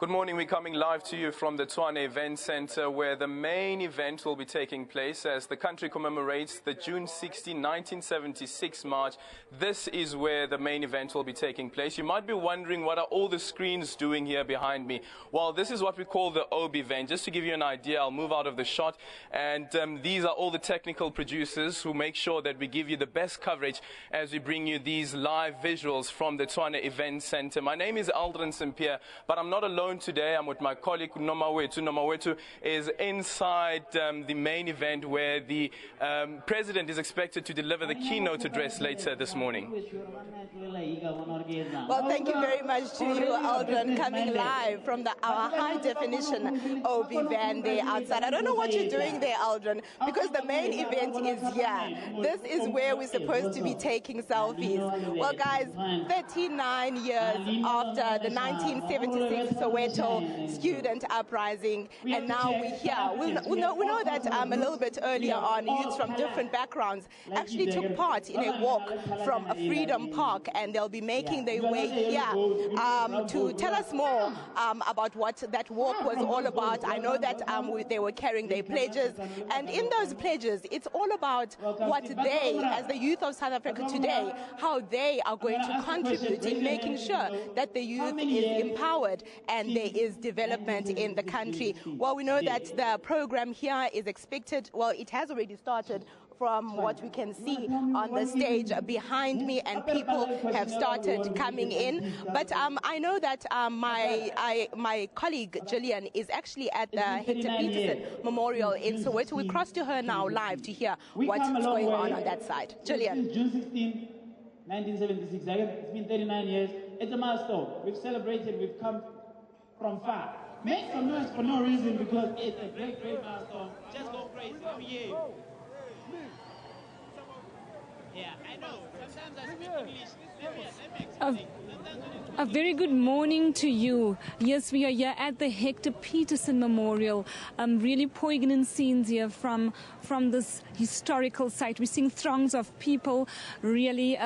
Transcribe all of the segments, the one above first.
Good morning. We're coming live to you from the Tshwane Event Center, where the main event will be taking place as the country commemorates the June 16, 1976 march. This is where the main event will be taking place. You might be wondering, what are all the screens doing here behind me? Well, this is what we call the OB event. Just to give you an idea, I'll move out of the shot. And these are all the technical producers who make sure that we give you the best coverage as we bring you these live visuals from the Tshwane Event Center. My name is Aldrin Simpier, but I'm not alone today. I'm with my colleague Nomawetu. Nomawetu is inside the main event where the president is expected to deliver the keynote address later this morning. Well, thank you very much to you, Aldrin, coming live from our high-definition OB van there outside. I don't know what you're doing there, Aldrin, because the main event is here. This is where we're supposed to be taking selfies. Well, guys, 39 years after the 1976 Soweto student uprising, and now we're here. We know that a little bit earlier on, youths from different backgrounds actually took part in a walk from a Freedom Park, and they'll be making their way here to tell us more about what that walk was all about. I know that they were carrying their pledges, and in those pledges, it's all about what they, as the youth of South Africa today, how they are going to contribute in making sure that the youth is empowered and there is development in the country. Well, we know that the program here is expected, well, it has already started from what we can see on the stage behind me, and people have started coming in. But I know that my colleague Gillian is actually at the Hector Peterson Memorial in Soweto. We cross to her now live to hear what's going on that side. Gillian. June 16, 1976. It's been 39 years. It's a milestone. We've celebrated. We've come from far. Make some noise for no reason, because it's a great, great milestone. Just go crazy. Let me hear you. Yeah, I know. Sometimes I speak English. Let me explain. A very good morning to you. Yes, we are here at the Hector Peterson Memorial. Really poignant scenes here from this historical site. We're seeing throngs of people really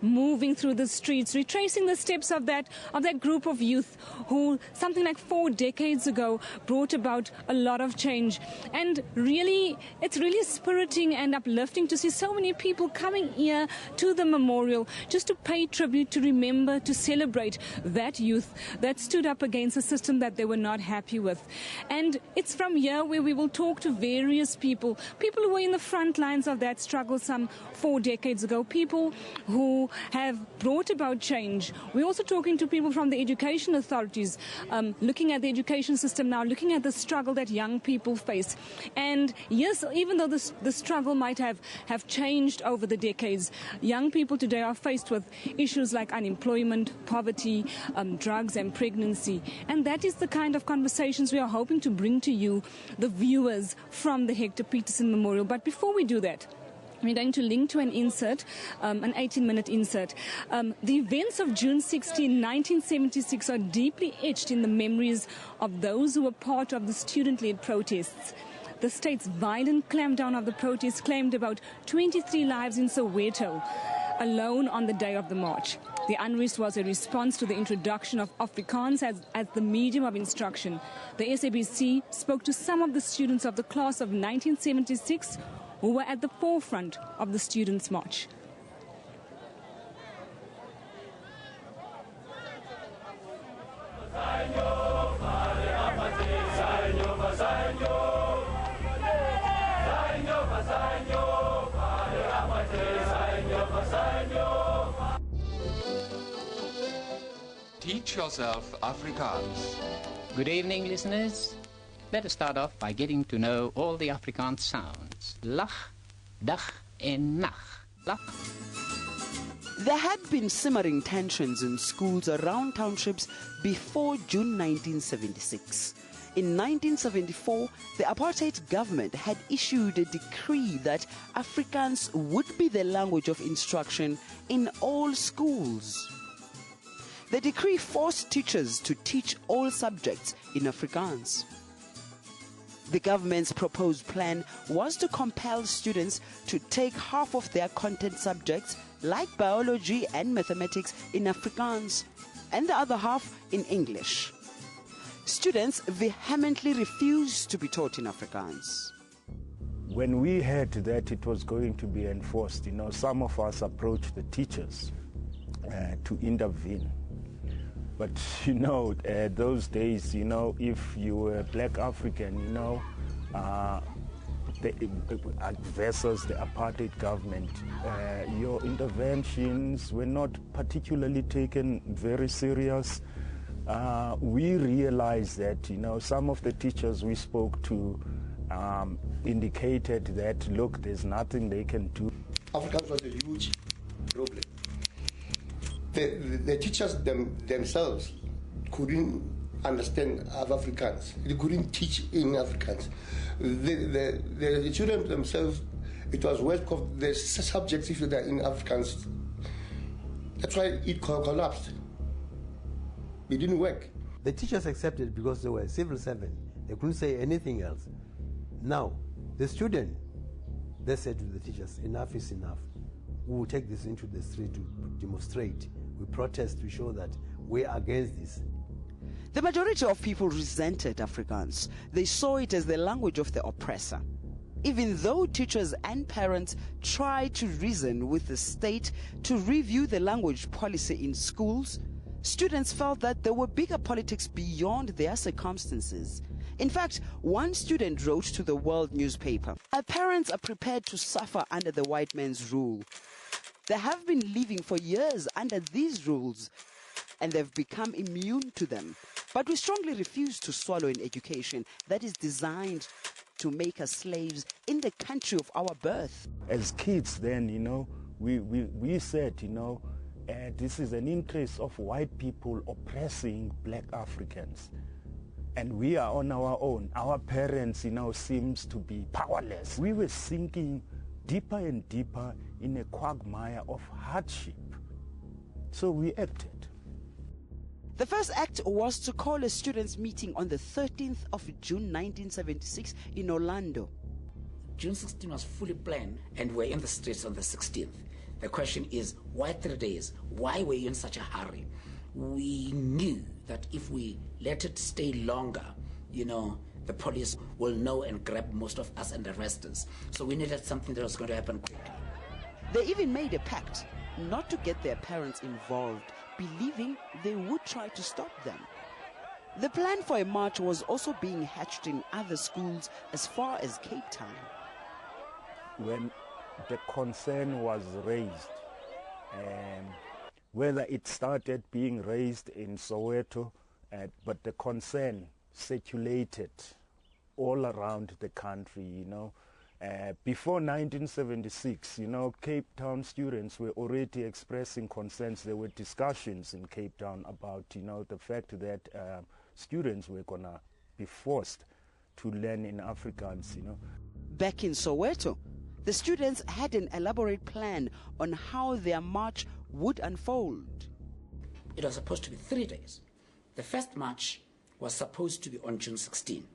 moving through the streets, retracing the steps of that group of youth who, something like 4 decades ago, brought about a lot of change. And really, it's really spiriting and uplifting to see so many people coming here to the memorial just to pay tribute, to remember, to celebrate that youth that stood up against a system that they were not happy with. And it's from here where we will talk to various people who were in the front lines of that struggle some 4 decades ago, people who have brought about change. We're also talking to people from the education authorities, looking at the education system now, looking at the struggle that young people face. And yes, even though the struggle might have changed over the decades, young people today are faced with issues like unemployment, poverty, drugs and pregnancy. And that is the kind of conversations we are hoping to bring to you, the viewers, from the Hector Peterson Memorial. But before we do that, we're going to link to an insert, an 18-minute insert. The events of June 16, 1976 are deeply etched in the memories of those who were part of the student-led protests. The state's violent clampdown of the protests claimed about 23 lives in Soweto alone on the day of the march. The unrest was a response to the introduction of Afrikaans as the medium of instruction. The SABC spoke to some of the students of the class of 1976 who were at the forefront of the Students' March. Teach yourself Afrikaans. Good evening, listeners. Let us start off by getting to know all the Afrikaans sounds. Lag, dag en nag. Lag. There had been simmering tensions in schools around townships before June 1976. In 1974, the apartheid government had issued a decree that Afrikaans would be the language of instruction in all schools. The decree forced teachers to teach all subjects in Afrikaans. The government's proposed plan was to compel students to take half of their content subjects, like biology and mathematics, in Afrikaans, and the other half in English. Students vehemently refused to be taught in Afrikaans. When we heard that it was going to be enforced, some of us approached the teachers to intervene. But, those days, if you were Black African, versus the apartheid government, your interventions were not particularly taken very serious. We realized that, some of the teachers we spoke to indicated that, look, there's nothing they can do. Afrikaans was a huge problem. The teachers themselves couldn't understand Afrikaans. They couldn't teach in Afrikaans. The children themselves, it was worse because the subjects, if they're in Afrikaans, that's why it collapsed. It didn't work. The teachers accepted because they were civil servants. They couldn't say anything else. Now, the student, they said to the teachers, enough is enough. We will take this into the street to demonstrate. We protest to show that we are against this. The majority of people resented Afrikaans. They saw it as the language of the oppressor. Even though teachers and parents tried to reason with the state to review the language policy in schools, students felt that there were bigger politics beyond their circumstances. In fact, one student wrote to the World newspaper, "Our parents are prepared to suffer under the white man's rule. They have been living for years under these rules, and they've become immune to them. But we strongly refuse to swallow an education that is designed to make us slaves in the country of our birth." As kids then, we said, this is an interest of white people oppressing Black Africans. And we are on our own. Our parents, seems to be powerless. We were sinking deeper and deeper in a quagmire of hardship. So we acted. The first act was to call a students' meeting on the 13th of June 1976 in Orlando. June 16 was fully planned, and we're in the streets on the 16th. The question is, why 3 days? Why were you in such a hurry? We knew that if we let it stay longer, the police will know and grab most of us and arrest us. So we needed something that was going to happen quickly. They even made a pact not to get their parents involved, believing they would try to stop them. The plan for a march was also being hatched in other schools as far as Cape Town. When the concern was raised, whether it started being raised in Soweto, but the concern circulated all around the country, Before 1976, Cape Town students were already expressing concerns. There were discussions in Cape Town about, the fact that students were going to be forced to learn in Afrikaans, Back in Soweto, the students had an elaborate plan on how their march would unfold. It was supposed to be 3 days. The first march was supposed to be on June 16.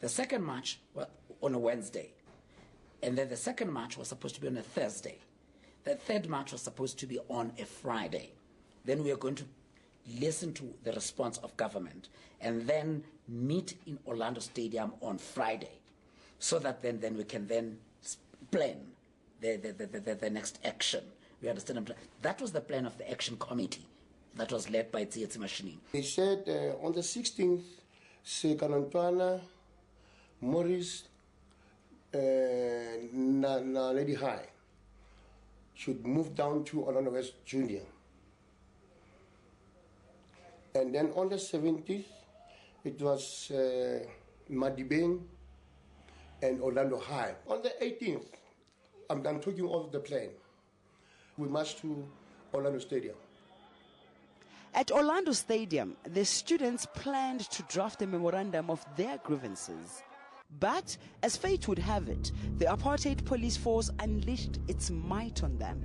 The second march was on a Wednesday. And then the second march was supposed to be on a Thursday. The third march was supposed to be on a Friday. Then we are going to listen to the response of government and then meet in Orlando Stadium on Friday, so that then we can then plan the next action. We understand. That was the plan of the action committee that was led by Tsietsi Mashinini. They said on the 16th, Sekanantwana, Morris, Lady High should move down to Orlando West Junior. And then on the 17th, it was Madibeng and Orlando High. On the 18th, I'm talking of the plan. We marched to Orlando Stadium. At Orlando Stadium, the students planned to draft a memorandum of their grievances. But, as fate would have it, the apartheid police force unleashed its might on them.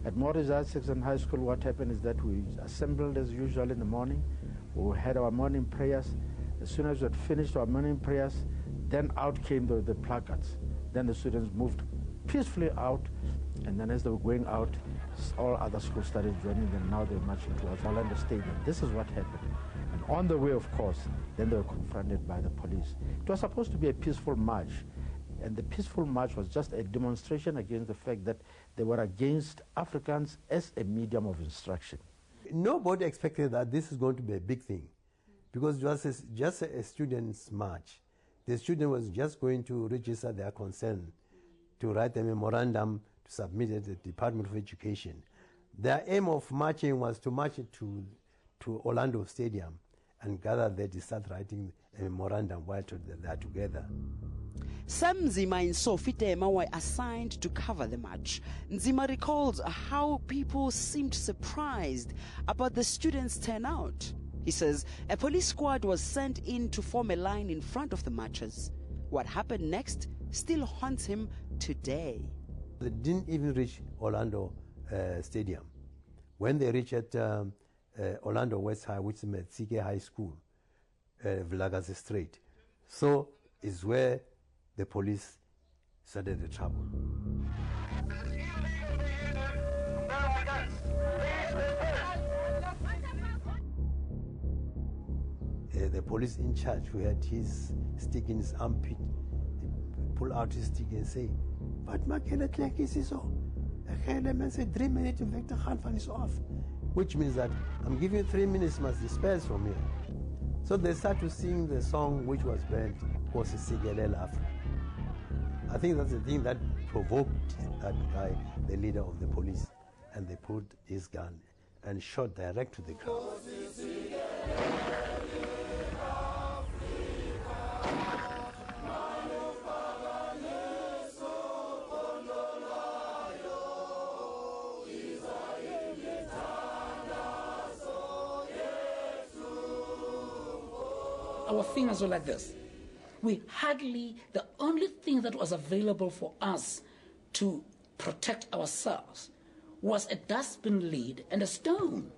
At Morris Isaacson High School, what happened is that we assembled as usual in the morning. We had our morning prayers. As soon as we had finished our morning prayers, then out came the placards. Then the students moved peacefully out, and then as they were going out, all other schools started joining them. Now they're marching towards Orlando Stadium. This is what happened. And On the way, of course, then they were confronted by the police. It was supposed to be a peaceful march, and the peaceful march was just a demonstration against the fact that they were against Afrikaans as a medium of instruction. Nobody expected that this is going to be a big thing, because it was just a students' march. The student was just going to register their concern, to write a memorandum to submit it to the Department of Education. Their aim of marching was to march it to Orlando Stadium and gather there to start writing a memorandum while they are together. Sam Nzima and Sophie Tema were assigned to cover the march. Nzima recalls how people seemed surprised about the students' turnout. He says a police squad was sent in to form a line in front of the marchers. What happened next still haunts him today. They didn't even reach Orlando Stadium. When they reached at Orlando West High, which is Metsike High School, Vilakazi Street, so is where the police started the trouble. The police in charge, who had his stick in his armpit, he pull out his stick and say, "But Makela Klek is so." The man said, 3 minutes, Victor Khan is off. Which means that I'm giving you 3 minutes, must disperse from here. So they start to sing the song which was banned, was Sigelela Afro. I think that's the thing that provoked that guy, the leader of the police, and they put his gun and shot direct to the crowd. Our fingers were like this. The only thing that was available for us to protect ourselves was a dustbin lid and a stone.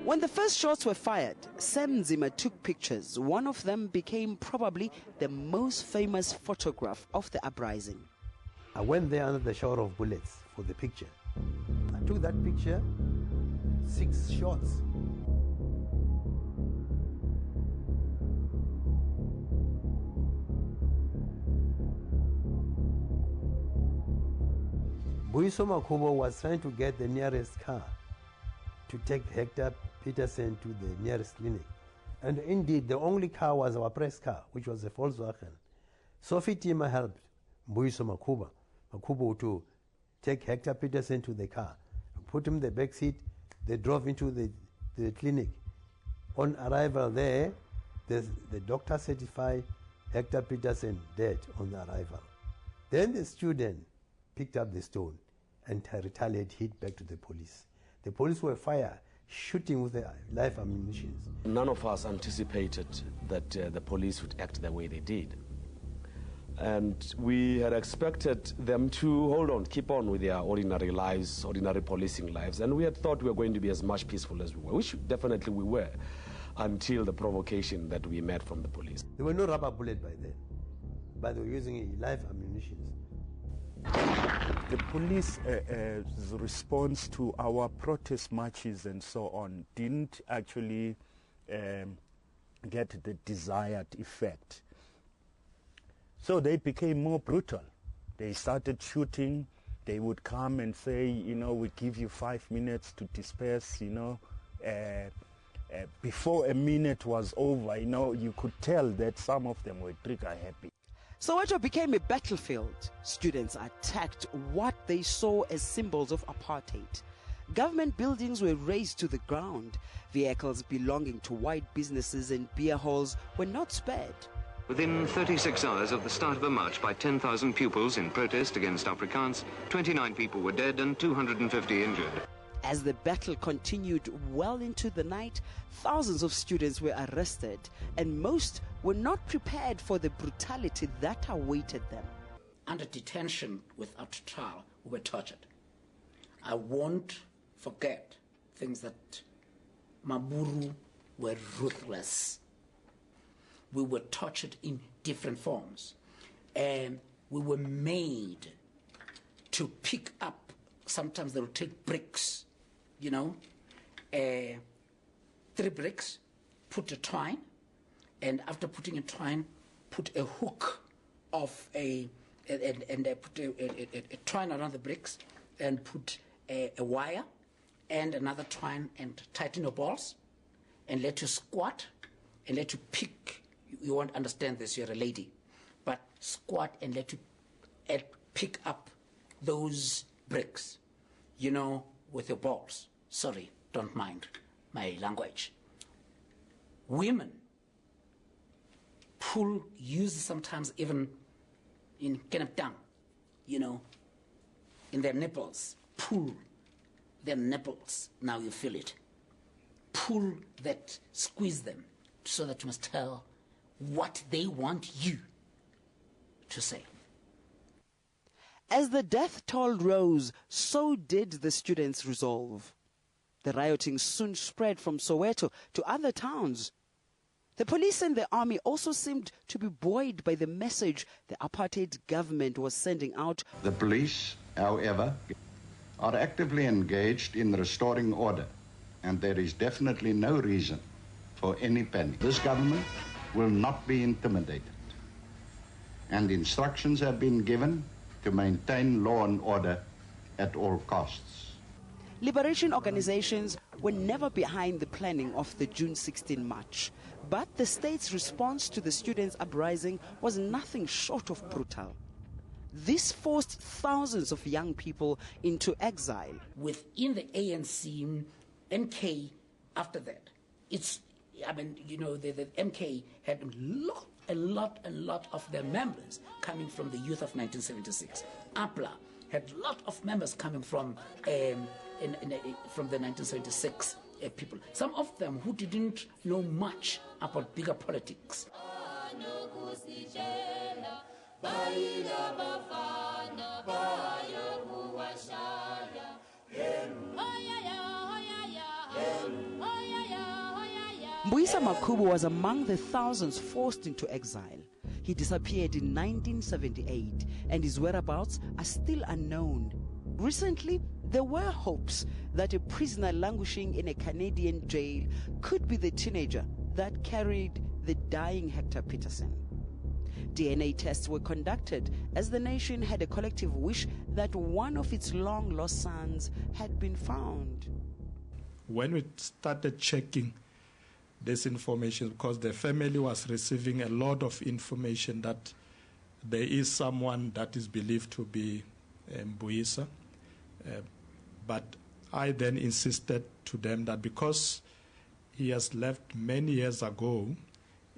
When the first shots were fired, Sam Nzima took pictures. One of them became probably the most famous photograph of the uprising. I went there under the shower of bullets for the picture. I took that picture, 6 shots. Mbuyiso Makhubo was trying to get the nearest car to take Hector Peterson to the nearest clinic. And indeed, the only car was our press car, which was a Volkswagen. Sophie Tima helped Mbuyiso Makhubo to take Hector Peterson to the car, put him in the back seat. They drove into the clinic. On arrival there, the doctor certified Hector Peterson dead on the arrival. Then the student picked up the stone and retaliated, hit back to the police. The police were shooting with their live ammunition. None of us anticipated that the police would act the way they did. And we had expected them to hold on, keep on with their ordinary lives, ordinary policing lives. And we had thought we were going to be as much peaceful as we were, which definitely we were, until the provocation that we met from the police. There were no rubber bullets by then, but they were using live ammunition. The police's response to our protest marches and so on didn't actually get the desired effect. So they became more brutal. They started shooting. They would come and say, we give you 5 minutes to disperse, before a minute was over, you could tell that some of them were trigger happy. Soweto became a battlefield. Students attacked what they saw as symbols of apartheid. Government buildings were razed to the ground. Vehicles belonging to white businesses and beer halls were not spared. Within 36 hours of the start of a march by 10,000 pupils in protest against Afrikaans, 29 people were dead and 250 injured. As the battle continued well into the night, thousands of students were arrested, and most were not prepared for the brutality that awaited them. Under detention without trial, we were tortured. I won't forget things that Maburu were ruthless. We were tortured in different forms, and we were made to pick up, sometimes they would take bricks, 3 bricks, put a twine, and after putting a twine, put a hook of and put a twine around the bricks, and put a wire and another twine, and tighten your balls, and let you squat, and let you pick. You won't understand this, you're a lady, but squat and let you pick up those bricks, with your balls. Sorry, don't mind my language. Women use sometimes even in kind of tongue, in their nipples, pull their nipples, now you feel it. Pull that, squeeze them, so that you must tell what they want you to say. As the death toll rose, so did the students' resolve. The rioting soon spread from Soweto to other towns. The police and the army also seemed to be buoyed by the message the apartheid government was sending out. The police, however, are actively engaged in restoring order, and there is definitely no reason for any panic. This government will not be intimidated, and instructions have been given to maintain law and order at all costs. Liberation organizations were never behind the planning of the June 16 march, but the state's response to the students' uprising was nothing short of brutal. This forced thousands of young people into exile. Within the ANC, MK, after that, the MK had a lot of their members coming from the youth of 1976. APLA had a lot of members coming from the 1976 people. Some of them who didn't know much about bigger politics. Mbuyisa Makhubu was among the thousands forced into exile. He disappeared in 1978, and his whereabouts are still unknown. Recently, there were hopes that a prisoner languishing in a Canadian jail could be the teenager that carried the dying Hector Peterson. DNA tests were conducted as the nation had a collective wish that one of its long-lost sons had been found. When we started checking this information, because the family was receiving a lot of information that there is someone that is believed to be Mbuyisa, but I then insisted to them that because he has left many years ago,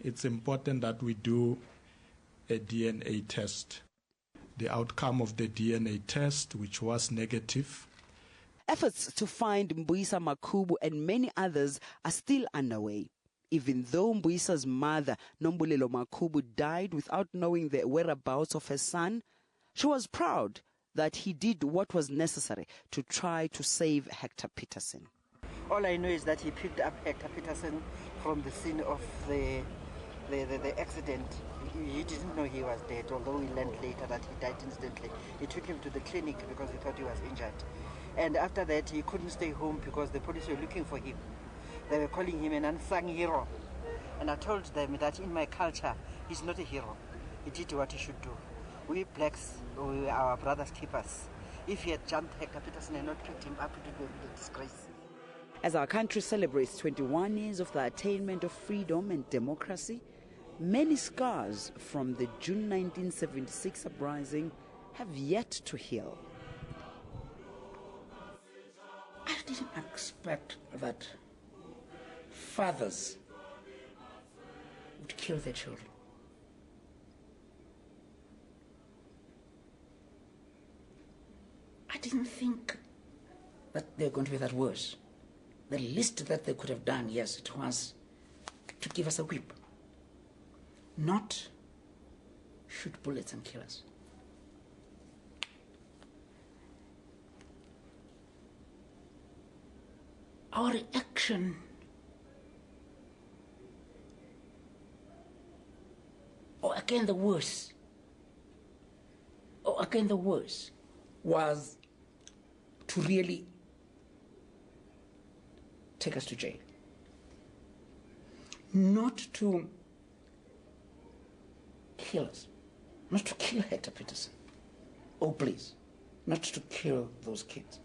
it's important that we do a DNA test. The outcome of the DNA test, which was negative. Efforts to find Mbuyisa Makhubu and many others are still underway. Even though Mbuyisa's mother, Nombulelo Makhubu, died without knowing the whereabouts of her son, she was proud that he did what was necessary to try to save Hector Peterson. All I know is that he picked up Hector Peterson from the scene of the accident. He didn't know he was dead, although we learned later that he died instantly. He took him to the clinic because he thought he was injured. And after that, he couldn't stay home because the police were looking for him. They were calling him an unsung hero. And I told them that in my culture, he's not a hero. He did what he should do. We blacks, we are our brother's keepers. If he had jumped Hector Peterson and not picked him up, it would be a disgrace. As our country celebrates 21 years of the attainment of freedom and democracy, many scars from the June 1976 uprising have yet to heal. I didn't expect that fathers would kill their children. I didn't think that they were going to be that worse. The least that they could have done, yes, it was to give us a whip, not shoot bullets and kill us. Our reaction or again the worst was to really take us to jail. Not to kill us. Not to kill Hector Peterson. Oh, please. Not to kill those kids.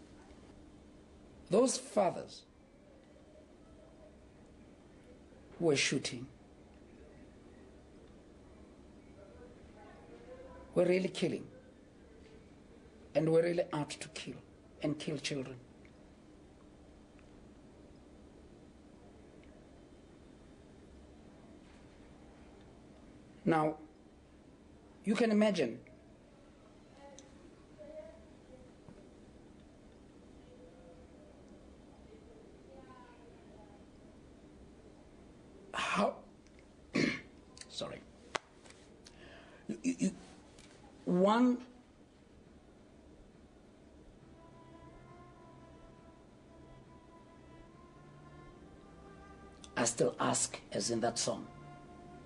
Those fathers who were shooting were really killing. And were really out to kill and kill children. Now, you can imagine how, sorry, one I still ask, as in that song,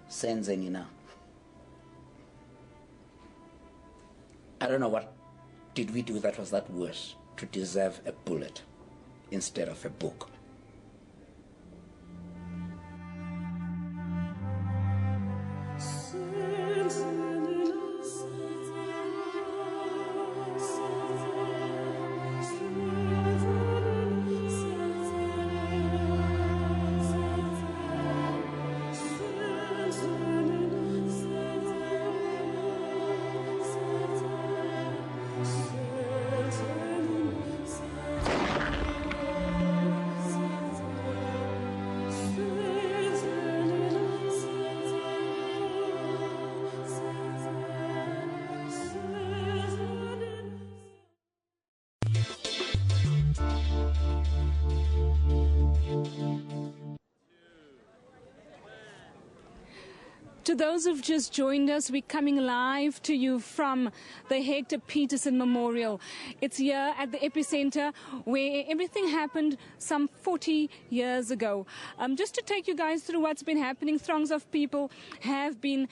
Senzenina. I don't know what did we do that was that worse to deserve a bullet instead of a book. To those who've just joined us, we're coming live to you from the Hector Peterson Memorial. It's here at the epicenter where everything happened some 40 years ago. Just to take you guys through what's been happening, throngs of people have been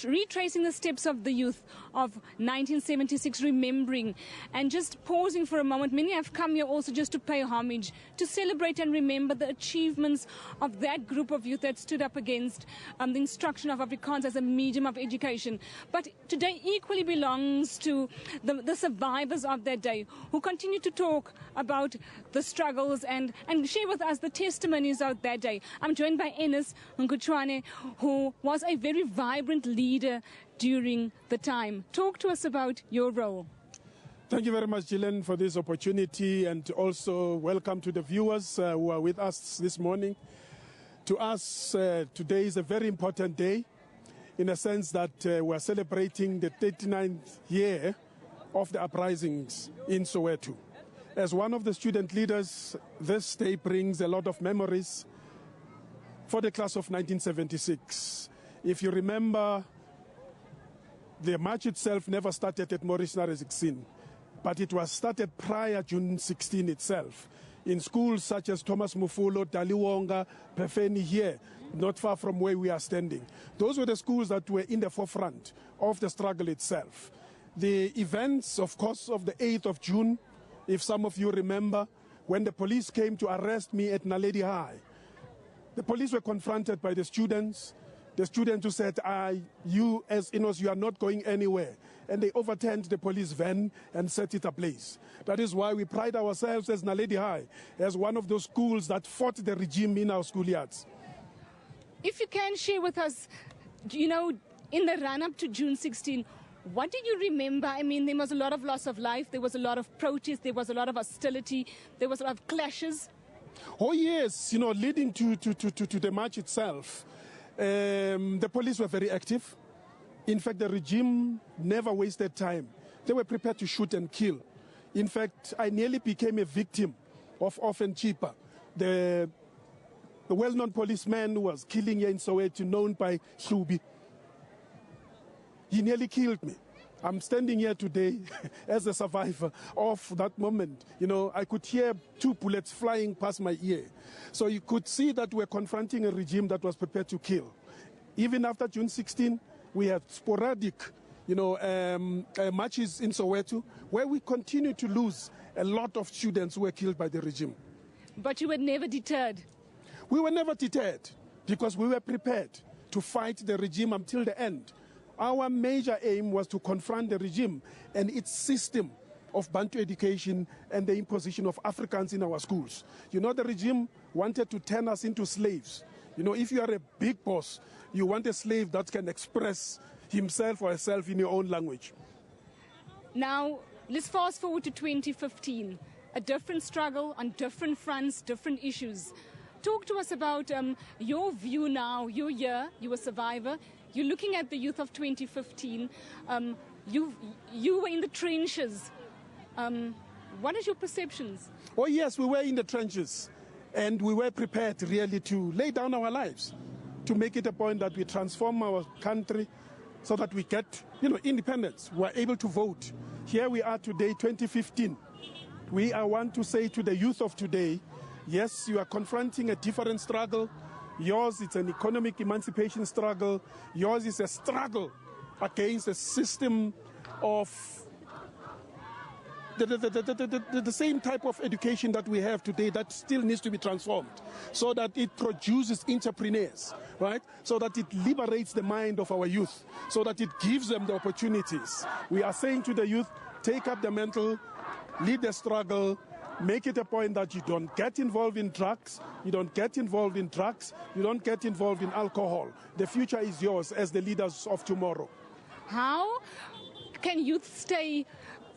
retracing the steps of the youth of 1976, remembering and just pausing for a moment. Many have come here also just to pay homage, to celebrate and remember the achievements of that group of youth that stood up against the instruction of Afrikaans as a medium of education. But today equally belongs to the survivors of that day, who continue to talk about the struggles and share with us the testimonies of that day. I'm joined by Enes Nkutshwane, who was a very vibrant leader during the time. Talk to us about your role. Thank you very much, Gillian, for this opportunity, and also welcome to the viewers who are with us this morning. To us, today is a very important day in a sense that we are celebrating the 39th year of the uprisings in Soweto. As one of the student leaders, this day brings a lot of memories for the class of 1976. If you remember, the march itself never started at Maurice Narek, but it was started prior June 16 itself, in schools such as Thomas Mufulo, Daliwonga, Pefeni here, not far from where we are standing. Those were the schools that were in the forefront of the struggle itself. The events, of course, of the 8th of June, if some of you remember, when the police came to arrest me at Naledi High, the police were confronted by the students who said, you as Inos, you are not going anywhere. And they overturned the police van and set it ablaze. That is why we pride ourselves as Naledi High, as one of those schools that fought the regime in our schoolyards. If you can share with us, you know, in the run-up to June 16, what do you remember? I mean, there was a lot of loss of life, there was a lot of protest, there was a lot of hostility, there was a lot of clashes. Oh yes, you know, leading to the march itself, the police were very active. In fact, the regime never wasted time. They were prepared to shoot and kill. In fact, I nearly became a victim often cheaper. The well-known policeman who was killing here in Soweto, known by Shubi, he nearly killed me. I'm standing here today as a survivor of that moment. You know, I could hear 2 bullets flying past my ear. So you could see that we're confronting a regime that was prepared to kill. Even after June 16, we had sporadic, marches in Soweto, where we continue to lose a lot of students who were killed by the regime. But you were never deterred? We were never deterred because we were prepared to fight the regime until the end. Our major aim was to confront the regime and its system of Bantu education and the imposition of Afrikaans in our schools. You know, the regime wanted to turn us into slaves. You know, if you are a big boss, you want a slave that can express himself or herself in your own language. Now, let's fast forward to 2015. A different struggle on different fronts, different issues. Talk to us about your view now. You're here, you're a survivor. You're looking at the youth of 2015. You were in the trenches. What is your perceptions? Oh yes, we were in the trenches. And we were prepared really to lay down our lives, to make it a point that we transform our country so that we get, independence. We're able to vote. Here we are today, 2015. I want to say to the youth of today, yes, you are confronting a different struggle. Yours is an economic emancipation struggle. Yours is a struggle against a system of the same type of education that we have today that still needs to be transformed so that it produces entrepreneurs, right? So that it liberates the mind of our youth, so that it gives them the opportunities. We are saying to the youth, take up the mantle, lead the struggle, make it a point that you don't get involved in drugs, you don't get involved in drugs, you don't get involved in alcohol. The future is yours as the leaders of tomorrow. How can youth stay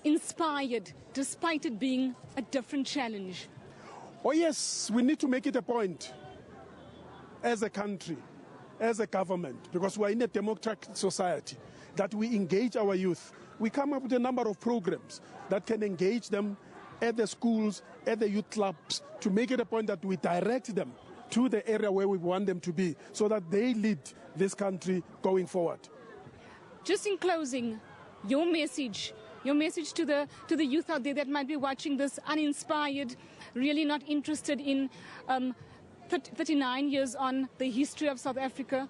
inspired despite it being a different challenge? Oh yes, we need to make it a point as a country, as a government, because we are in a democratic society, that we engage our youth. We come up with a number of programs that can engage them at the schools, at the youth clubs, to make it a point that we direct them to the area where we want them to be, so that they lead this country going forward. Just in closing, your message to the youth out there that might be watching this uninspired, really not interested in 39 years on the history of South Africa.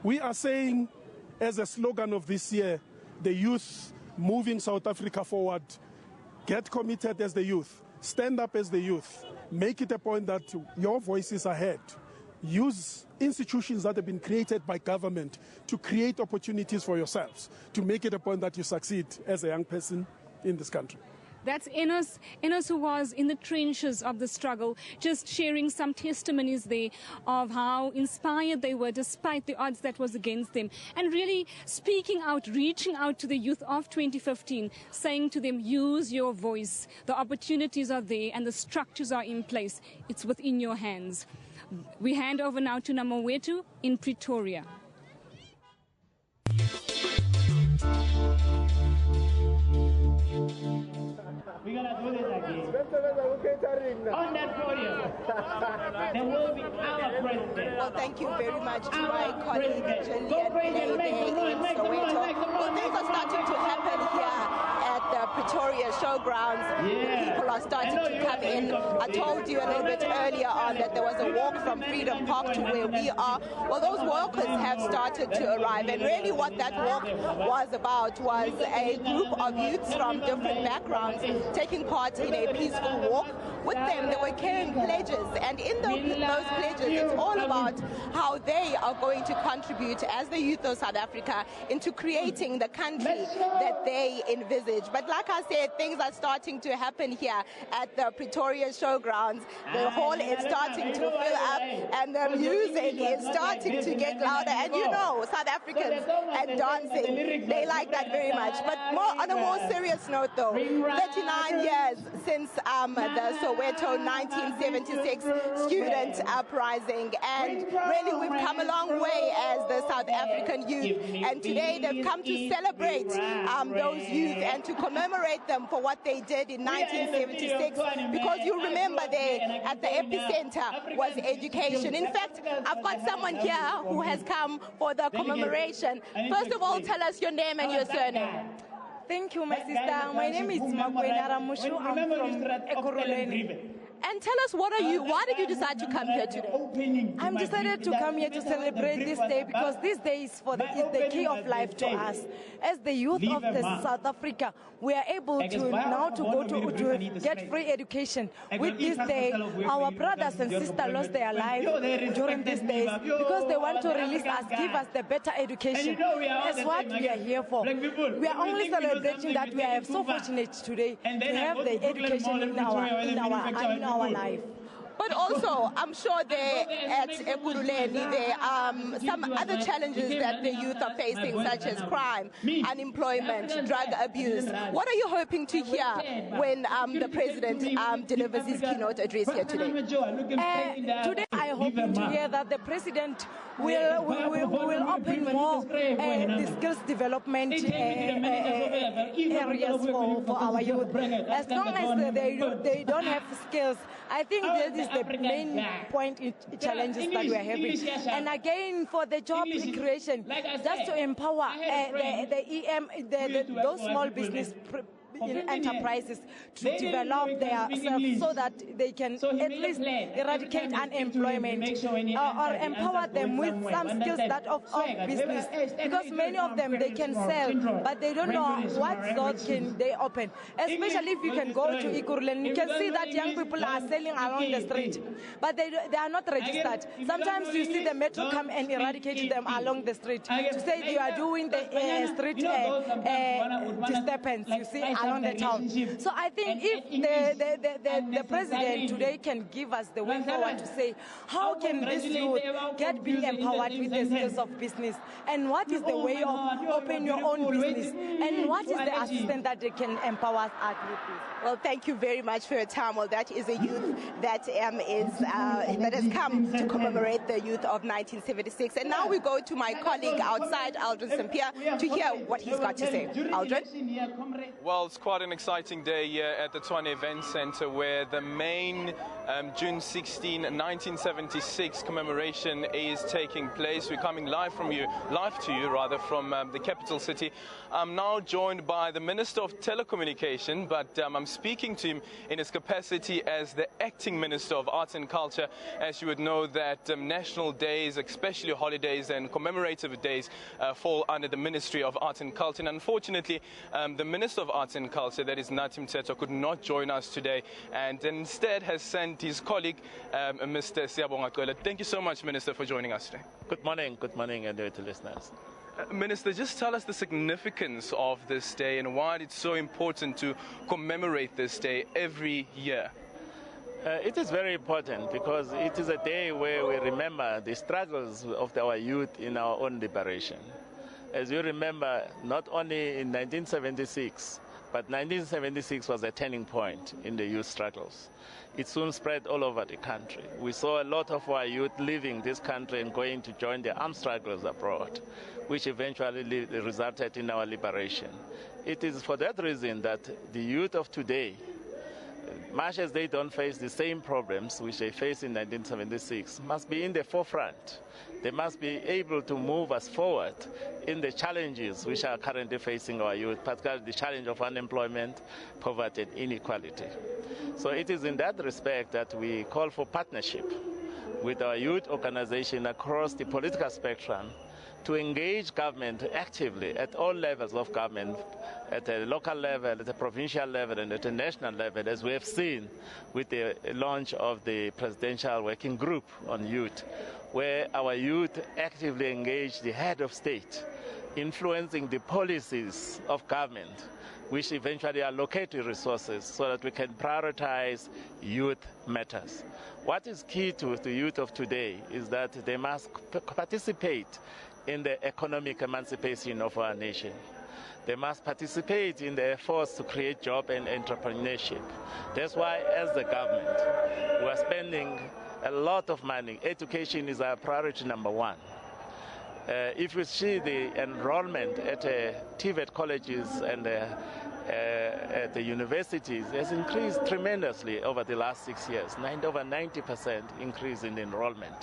We are saying, as a slogan of this year, the youth moving South Africa forward. Get committed as the youth. Stand up as the youth. Make it a point that your voices are heard. Use institutions that have been created by government to create opportunities for yourselves, to make it a point that you succeed as a young person in this country. That's Enos who was in the trenches of the struggle, just sharing some testimonies there of how inspired they were despite the odds that was against them, and really speaking out, reaching out to the youth of 2015, saying to them, use your voice. The opportunities are there and the structures are in place. It's within your hands. We hand over now to Namowetu in Pretoria. We're going to do this again. On that podium, there will be our president. Well, thank you very much to my colleague, Julian in Soweto. Well, things are starting to happen here at the Pretoria Showgrounds. People are starting to come in. I told you a little bit earlier on that there was a walk from Freedom Park to where we are. Well, those walkers have started to arrive, and really what that walk was about was a group of youths from different backgrounds taking part in a peaceful walk. With them, they were carrying pledges, and in those pledges, it's all about how they are going to contribute as the youth of South Africa into creating the country that they envisage. But like I said, things are starting to happen here at the Pretoria Showgrounds. The hall is starting to fill up, and the music is starting to get louder. And you know, South Africans and dancing, they like that very much. But on a more serious note, though, 39 years since the Soweto 1976 student uprising. And really, we've come a long way as the South African youth. And today they've come to celebrate those youth and to commemorate them for what they did in 1976. Because you remember there at the epicenter was education. In fact, I've got someone here who has come for the commemoration. First of all, tell us your name and your surname. Thank you, my sister. My name is Makwena Ramushu. I'm from Ekurhuleni. And tell us, why did you decide to come here today? I'm decided to come here to celebrate this day because this day is the key of life to us. As the youth of South Africa, we are able to now to get free education. With this day, our brothers and sisters lost their lives during these days because they want to release us, give us the better education. That's what we are here for. We are only celebrating that we are so fortunate today to have the education in our life. But also, I'm sure there at Ekurhuleni, there are some other challenges that the youth are facing, such as crime, unemployment, drug abuse. What are you hoping to hear when the president delivers his keynote address here today? Today, I hope to hear that the president will open more the skills development areas for our youth. As long as they don't have skills, I think that is the main point challenges that we are having. And again, for the job creation, just to empower those small business enterprises to develop themselves so that they can at least eradicate unemployment or empower them with some skills that of business, because many of them they can sell but they don't know what stores can they open. Especially if you can go to Ekurhuleni, you can see that young people are selling along the street but they are not registered. Sometimes you see the metro come and eradicate them along the street to say they are doing the street disturbance, you see, along the town. So I think if the president today can give us the way forward to say, how can this youth be empowered with the skills of business, and what is the way of opening your own business, and what is the assistance that they can empower us with this? Well, thank you very much for your time. Well, that is a youth that has come to commemorate the youth of 1976. And now we go to my colleague outside, Aldrin Sampier, to hear what he's got to say. Aldrin? Well, it's quite an exciting day here at the Tshwane Event Center, where the main June 16, 1976 commemoration is taking place. We're coming live to you from the capital city. I'm now joined by the Minister of Telecommunication, but I'm speaking to him in his capacity as the Acting Minister of Arts and Culture. As you would know that national days, especially holidays and commemorative days, fall under the Ministry of Arts and Culture. And unfortunately, the Minister of Arts and Culture, that is Nathi Mthethwa, could not join us today and instead has sent his colleague, Mr. Siyabonga Cwele. Thank you so much, Minister, for joining us today. Good morning, and to listeners. Minister, just tell us the significance of this day and why it's so important to commemorate this day every year. It is very important because it is a day where we remember the struggles of our youth in our own liberation. As you remember, not only in 1976, but 1976 was a turning point in the youth struggles. It soon spread all over the country. We saw a lot of our youth leaving this country and going to join the armed struggles abroad, which eventually resulted in our liberation. It is for that reason that the youth of today, much as they don't face the same problems which they faced in 1976, must be in the forefront. They must be able to move us forward in the challenges which are currently facing our youth, particularly the challenge of unemployment, poverty, and inequality. So it is in that respect that we call for partnership with our youth organization across the political spectrum to engage government actively at all levels of government, at the local level, at the provincial level, and at the national level, as we have seen with the launch of the Presidential Working Group on Youth, where our youth actively engage the head of state, influencing the policies of government, which eventually allocate the resources so that we can prioritize youth matters. What is key to the youth of today is that they must participate in the economic emancipation of our nation. They must participate in the efforts to create job and entrepreneurship. That's why, as the government, we are spending a lot of money. Education is our priority number one. If you see the enrollment at TVET colleges and at the universities has increased tremendously over the last 6 years, over 90% increase in enrollment,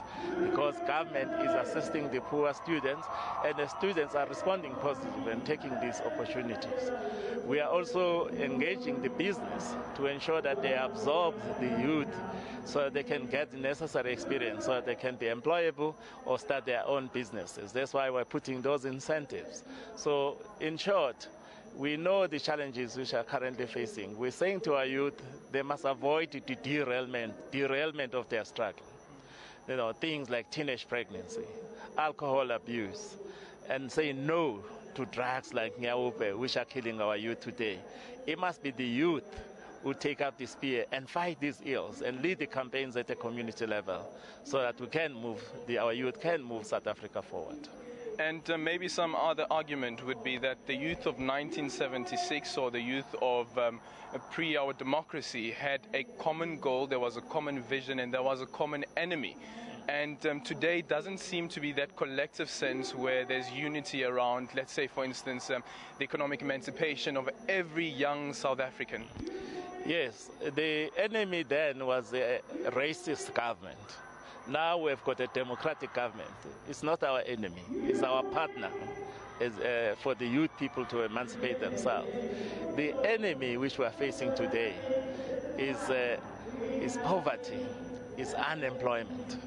because government is assisting the poor students, and the students are responding positively and taking these opportunities. We are also engaging the business to ensure that they absorb the youth so that they can get the necessary experience, so that they can be employable or start their own businesses. That's why we're putting those incentives. So in short, we know the challenges which are currently facing. We're saying to our youth, they must avoid the derailment of their struggle. You know, things like teenage pregnancy, alcohol abuse, and say no to drugs like Nyaupe, which are killing our youth today. It must be the youth who take up the spear and fight these ills and lead the campaigns at the community level so that we can move, our youth can move South Africa forward. And maybe some other argument would be that the youth of 1976 or the youth of pre our democracy had a common goal, there was a common vision, and there was a common enemy. And today doesn't seem to be that collective sense where there's unity around, let's say, for instance, the economic emancipation of every young South African. Yes, the enemy then was a racist government. Now we've got a democratic government. It's not our enemy, it's our partner for the youth people to emancipate themselves. The enemy which we are facing today is poverty, is unemployment,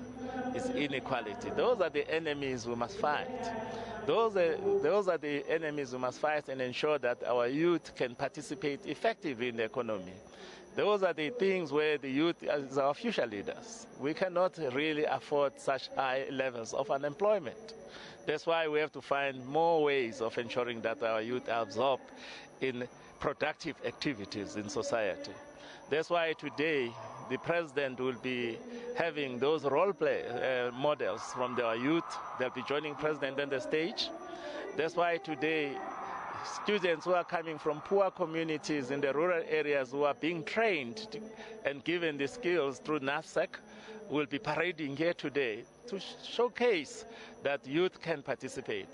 is inequality. Those are the enemies we must fight. Those are the enemies we must fight and ensure that our youth can participate effectively in the economy. Those are the things where the youth is our future leaders. We cannot really afford such high levels of unemployment. That's why we have to find more ways of ensuring that our youth are absorbed in productive activities in society. That's why today the president will be having those role play models from our youth. They'll be joining president on the stage. That's why today students who are coming from poor communities in the rural areas who are being trained and given the skills through NAFSEC will be parading here today to showcase that youth can participate.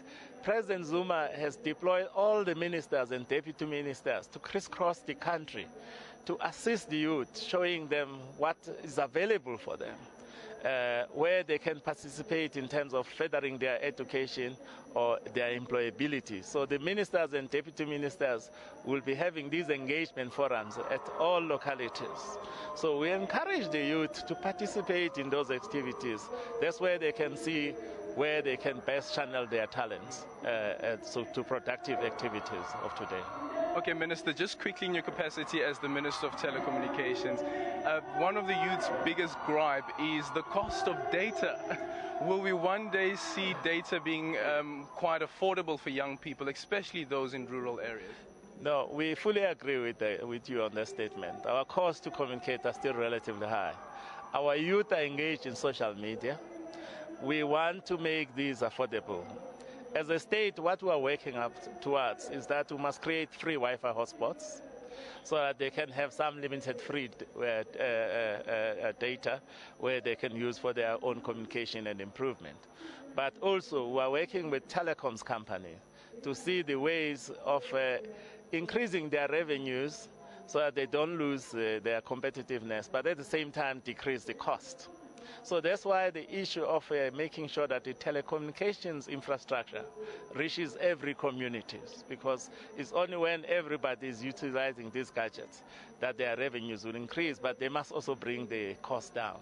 President Zuma has deployed all the ministers and deputy ministers to crisscross the country to assist the youth, showing them what is available for them. Where they can participate in terms of furthering their education or their employability. So the ministers and deputy ministers will be having these engagement forums at all localities. So we encourage the youth to participate in those activities. That's where they can see where they can best channel their talents to productive activities of today. Okay, Minister, just quickly in your capacity as the Minister of Telecommunications, one of the youth's biggest gripe is the cost of data. Will we one day see data being quite affordable for young people, especially those in rural areas? No, we fully agree with you on that statement. Our costs to communicate are still relatively high. Our youth are engaged in social media. We want to make these affordable. As a state, what we are working up towards is that we must create free Wi-Fi hotspots so that they can have some limited free data where they can use for their own communication and improvement. But also, we are working with telecoms companies to see the ways of increasing their revenues so that they don't lose their competitiveness, but at the same time decrease the cost. So that's why the issue of making sure that the telecommunications infrastructure reaches every community, because it's only when everybody is utilizing these gadgets that their revenues will increase, but they must also bring the cost down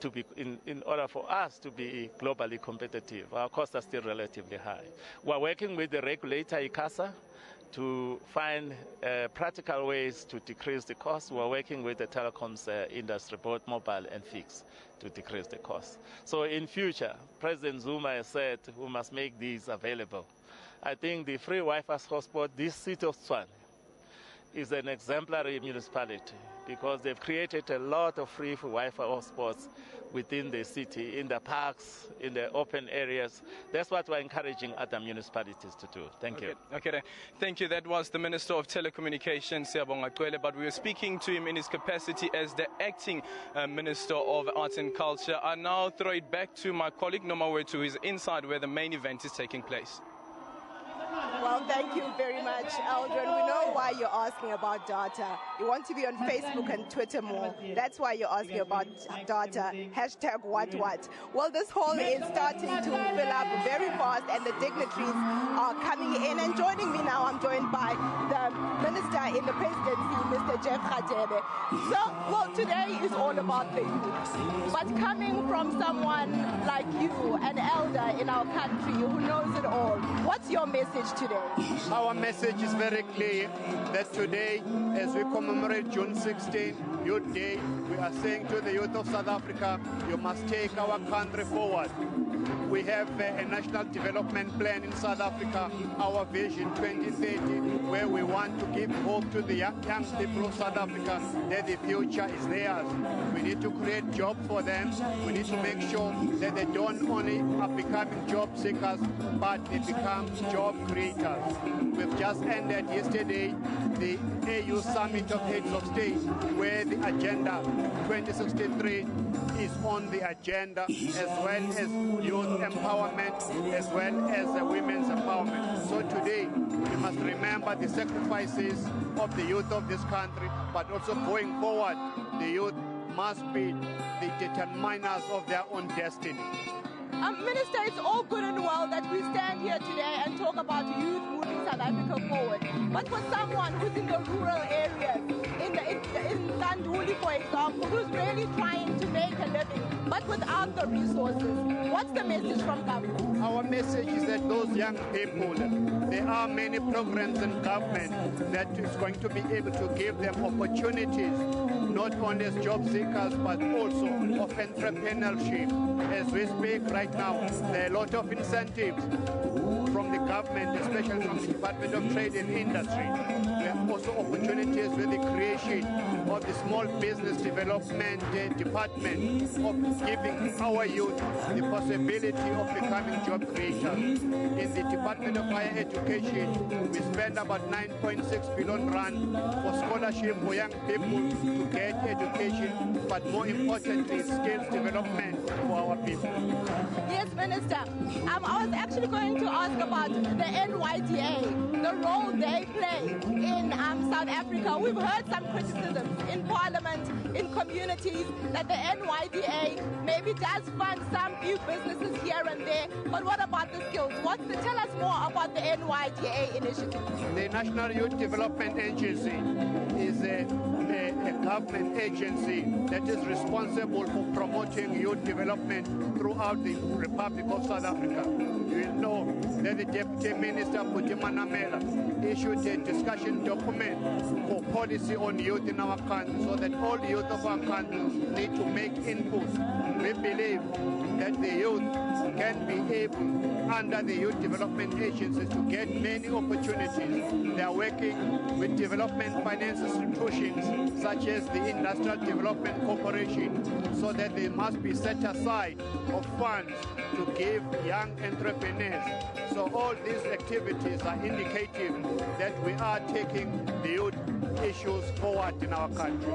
to be in order for us to be globally competitive. Our costs are still relatively high. We're working with the regulator, ICASA, to find practical ways to decrease the cost. We're working with the telecoms industry, both mobile and fixed, to decrease the cost. So in future, President Zuma has said we must make these available. I think the free Wi-Fi hotspot, this city of Tshwane, is an exemplary municipality. because they've created a lot of free Wi-Fi hotspots within the city, in the parks, in the open areas. That's what we're encouraging other municipalities to do. Thank you. Okay, then. Thank you. That was the Minister of Telecommunications, Siyabonga Cwele, but we were speaking to him in his capacity as the acting Minister of Arts and Culture. I now throw it back to my colleague Nomawetu, who is inside where the main event is taking place. Well, thank you very much, Eldrin. We know why you're asking about data. You want to be on Facebook and Twitter more. That's why you're asking about data. Hashtag what. Well, this hall is starting to fill up very fast, and the dignitaries are coming in. And joining me now, I'm joined by the Minister in the Presidency, Mr. Jeff Radebe. So, well, today is all about the youth. But coming from someone like you, an elder in our country who knows it all, what's your message today? Our message is very clear that today, as we commemorate June 16, Youth Day, we are saying to the youth of South Africa, you must take our country forward. We have a national development plan in South Africa, our Vision 2030, where we want to give hope to the young people of South Africa that the future is theirs. We need to create jobs for them. We need to make sure that they don't only are becoming job seekers, but they become job creators. We've just ended yesterday the AU Summit of Heads of State, where the Agenda 2063 is on the agenda, as well as youth empowerment, as well as women's empowerment. So today, we must remember the sacrifices of the youth of this country, but also going forward, the youth must be the determiners of their own destiny. Minister, it's all good and well that we stand here today and talk about youth moving South Africa forward. But for someone who's in the rural areas, in Landuli, for example, who's really trying to make a living, but without the resources, what's the message from government? Our message is that those young people, there are many programs in government that is going to be able to give them opportunities, not only as job seekers, but also of entrepreneurship. As we speak right now, there are a lot of incentives from the government, especially from the Department of Trade and Industry. There are also opportunities with the creation of the Small Business Development Department, of giving our youth the possibility of becoming job creators. In the Department of Higher Education, we spend about 9.6 billion rand for scholarship for young people to get education, but more importantly, skills development for our people. Yes, Minister. I was actually going to ask about the NYDA, the role they play in South Africa. We've heard some criticisms in Parliament, in communities, that the NYDA maybe does fund some few businesses here and there, but what about the skills? Tell us more about the NYDA initiative. The National Youth Development Agency is a government agency that is responsible for promoting youth development throughout the Republic of South Africa. You will know that the Deputy Minister, Manamela, issued a discussion document for policy on youth in our country, so that all the youth of our country need to make inputs. We believe that the youth can be able, under the youth development agencies, to get many opportunities. They are working with development finance institutions such as the Industrial Development Corporation, so that they must be set aside of funds to give young entrepreneurs. So all these activities are indicative that we are taking the youth issues forward in our country.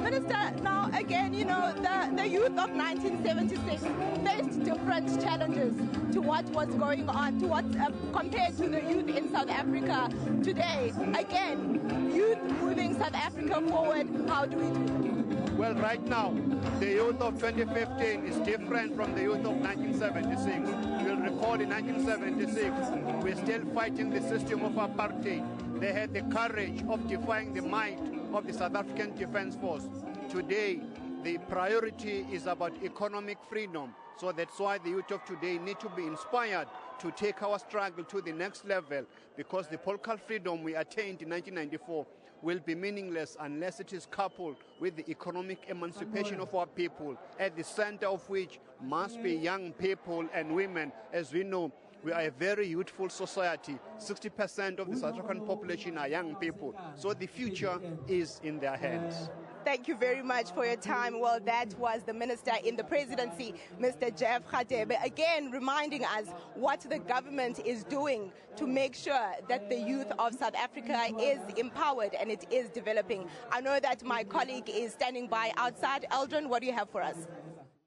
Minister, now again, you know, the youth of 1976 faced different challenges to what was going on, to what compared to the youth in South Africa today. Again, youth moving South Africa forward, how do we do? Well, right now, the youth of 2015 is different from the youth of 1976. You'll recall in 1976, we're still fighting the system of apartheid. They had the courage of defying the might of the South African Defence Force. Today, the priority is about economic freedom. So that's why the youth of today need to be inspired to take our struggle to the next level, because the political freedom we attained in 1994 will be meaningless unless it is coupled with the economic emancipation of our people, at the center of which must be young people and women. As we know, we are a very youthful society. 60% of the South African population are young people. So the future is in their hands. Thank you very much for your time. Well, that was the Minister in the Presidency, Mr. Jeff Radebe, again reminding us what the government is doing to make sure that the youth of South Africa is empowered and it is developing. I know that my colleague is standing by outside. Eldrin, what do you have for us?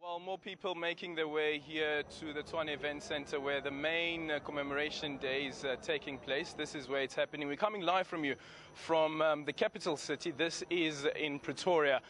Well, more people making their way here to the Tshwane Event Center where the main commemoration day is taking place. This is where it's happening. We're coming live from you from the capital city. This is in Pretoria.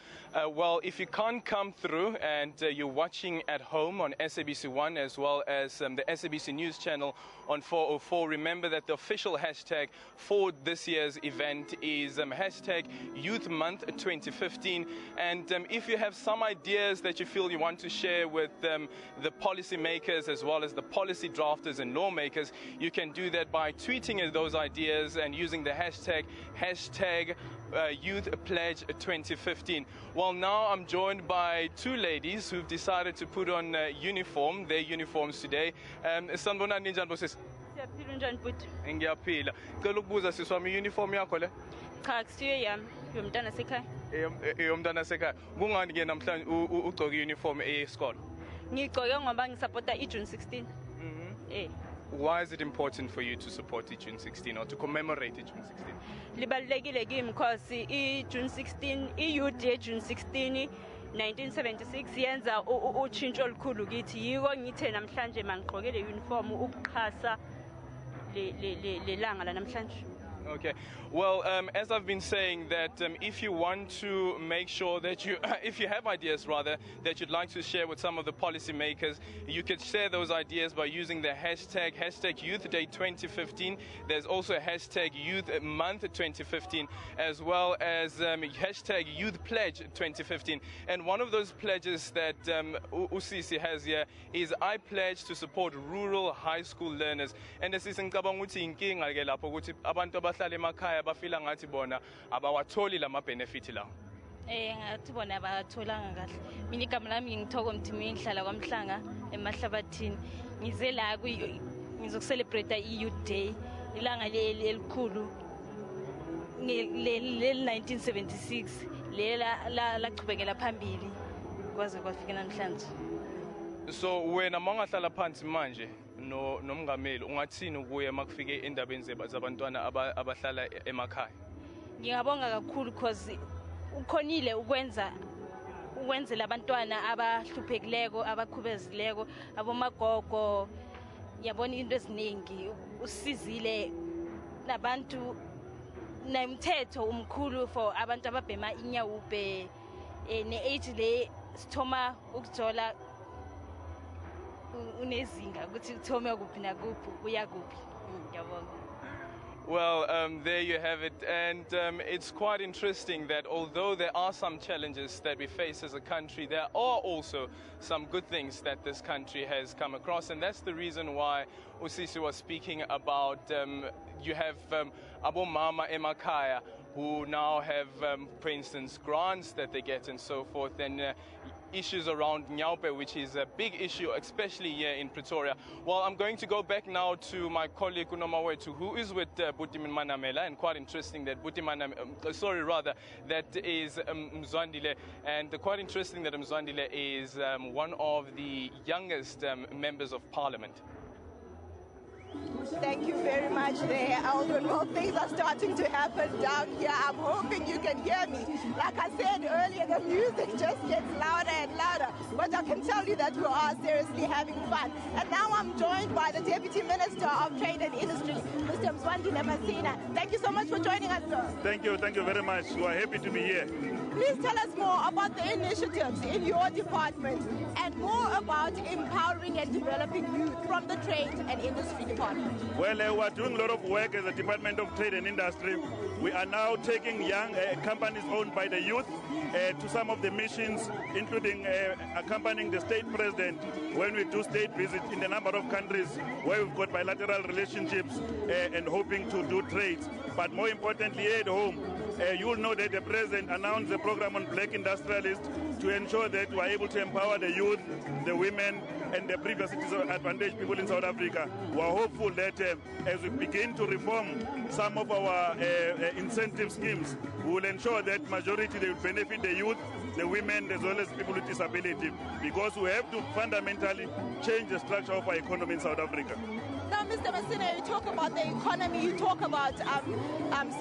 Well, if you can't come through and you're watching at home on SABC 1 as well as the SABC News channel on 404, remember that the official hashtag for this year's event is hashtag Youth Month 2015. And if you have some ideas that you feel you want to share with the policy makers as well as the policy drafters and lawmakers, you can do that by tweeting those ideas and using the hashtag Youth Pledge 2015. Well, now I'm joined by two ladies who've decided to put on their uniforms today. Sanibonani ninjani bosisi? Siyaphila njani bhuti? Ngiyaphila. Ngicela ukubuza siswami uniform yakho le? Cha, kusiyo yami, yomntana sekhaya. Yomntana sekhaya. Kungani ke namhlanje ugcoke uniform esikole? Ngigcoke ngoba ngisupporta iJune 16. Why is it important for you to support June 16 or to commemorate June 16? Libalulekile kimi because iJune 16, iYouth yeJune 16 1976 yenza utshintsho olukhulu kithi. Yiko ngithe namhlanje mangigqoke le uniform ukuxhasa le langa la namhlanje. Okay. Well, as I've been saying, that if you want to make sure that if you have ideas rather that you'd like to share with some of the policymakers, you could share those ideas by using the hashtag Youth Day 2015. There's also a hashtag Youth Month 2015, as well as hashtag Youth Pledge 2015. And one of those pledges that Usisi has here is I pledge to support rural high school learners. And this is ngicabanga ukuthi inkinga ke lapho ukuthi abantu abahlala emakhaya bafila ngathi bona abawatholi lama benefit lawo. Ngathi bona abatholanga kahle. Mina igama lami ngithoko Mthimini ngihlala kwaMhlanga emahlabathini. Ngize la ngizokucelebrate iYouth Day ilanga elikhulu le 1976 lela laqhubekela phambili kwaze kwafika namhlanje. So wena mangahlala phansi manje nomngameli ungathini ukuya makufike endabeni zabantwana abahlala emakhaya? Ngiyabonga kakhulu because ukhonile ukwenzela abantwana abahluphekileko abakhubezileko abomagogo. Yabona into eziningi usizile nabantu nomthetho umkhulu for abantu ababhema inyawube ne-age le sithoma ukuthola unezinga ukuthi uthome kuphi nakuphi uya kuphi. Ngiyabonga. Well, there you have it. And it's quite interesting that although there are some challenges that we face as a country, there are also some good things that this country has come across. And that's the reason why Usisi was speaking about you have Abo Mama Emakaya who now have, for instance, grants that they get and so forth. And issues around Nyaupe, which is a big issue, especially here in Pretoria. Well, I'm going to go back now to my colleague Unomawetu, who is with Butimin Manamela, and quite interesting that that is Mzwandile, and quite interesting that Mzwandile is one of the youngest members of parliament. Thank you very much there, Eldrin. Well, things are starting to happen down here. I'm hoping you can hear me. Like I said earlier, the music just gets louder and louder. But I can tell you that we are seriously having fun. And now I'm joined by the Deputy Minister of Trade and Industry, Mr. Mzwandile Masina. Thank you so much for joining us, sir. Thank you very much. We are happy to be here. Please tell us more about the initiatives in your department and more about empowering and developing youth from the Trade and Industry Department. Well, we are doing a lot of work as a Department of Trade and Industry. We are now taking young companies owned by the youth to some of the missions, including accompanying the state president when we do state visits in a number of countries where we've got bilateral relationships and hoping to do trades. But more importantly, here at home, you will know that the president announced a program on black industrialists to ensure that we are able to empower the youth, the women, and the previously disadvantaged people in South Africa. We are hopeful that as we begin to reform some of our incentive schemes, we will ensure that majority they will benefit the youth, the women, as well as people with disability, because we have to fundamentally change the structure of our economy in South Africa. Now, Mr. Masina, you talk about the economy, you talk about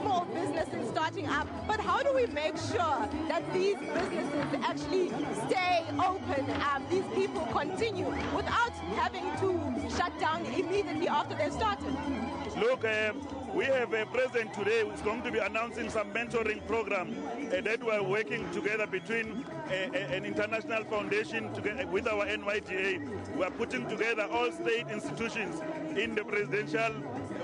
small businesses starting up, but how do we make sure that these businesses actually stay open, these people continue without having to shut down immediately after they've started? Look, we have a president today who is going to be announcing some mentoring program that we are working together between an international foundation together with our NYDA. We are putting together all state institutions in the presidential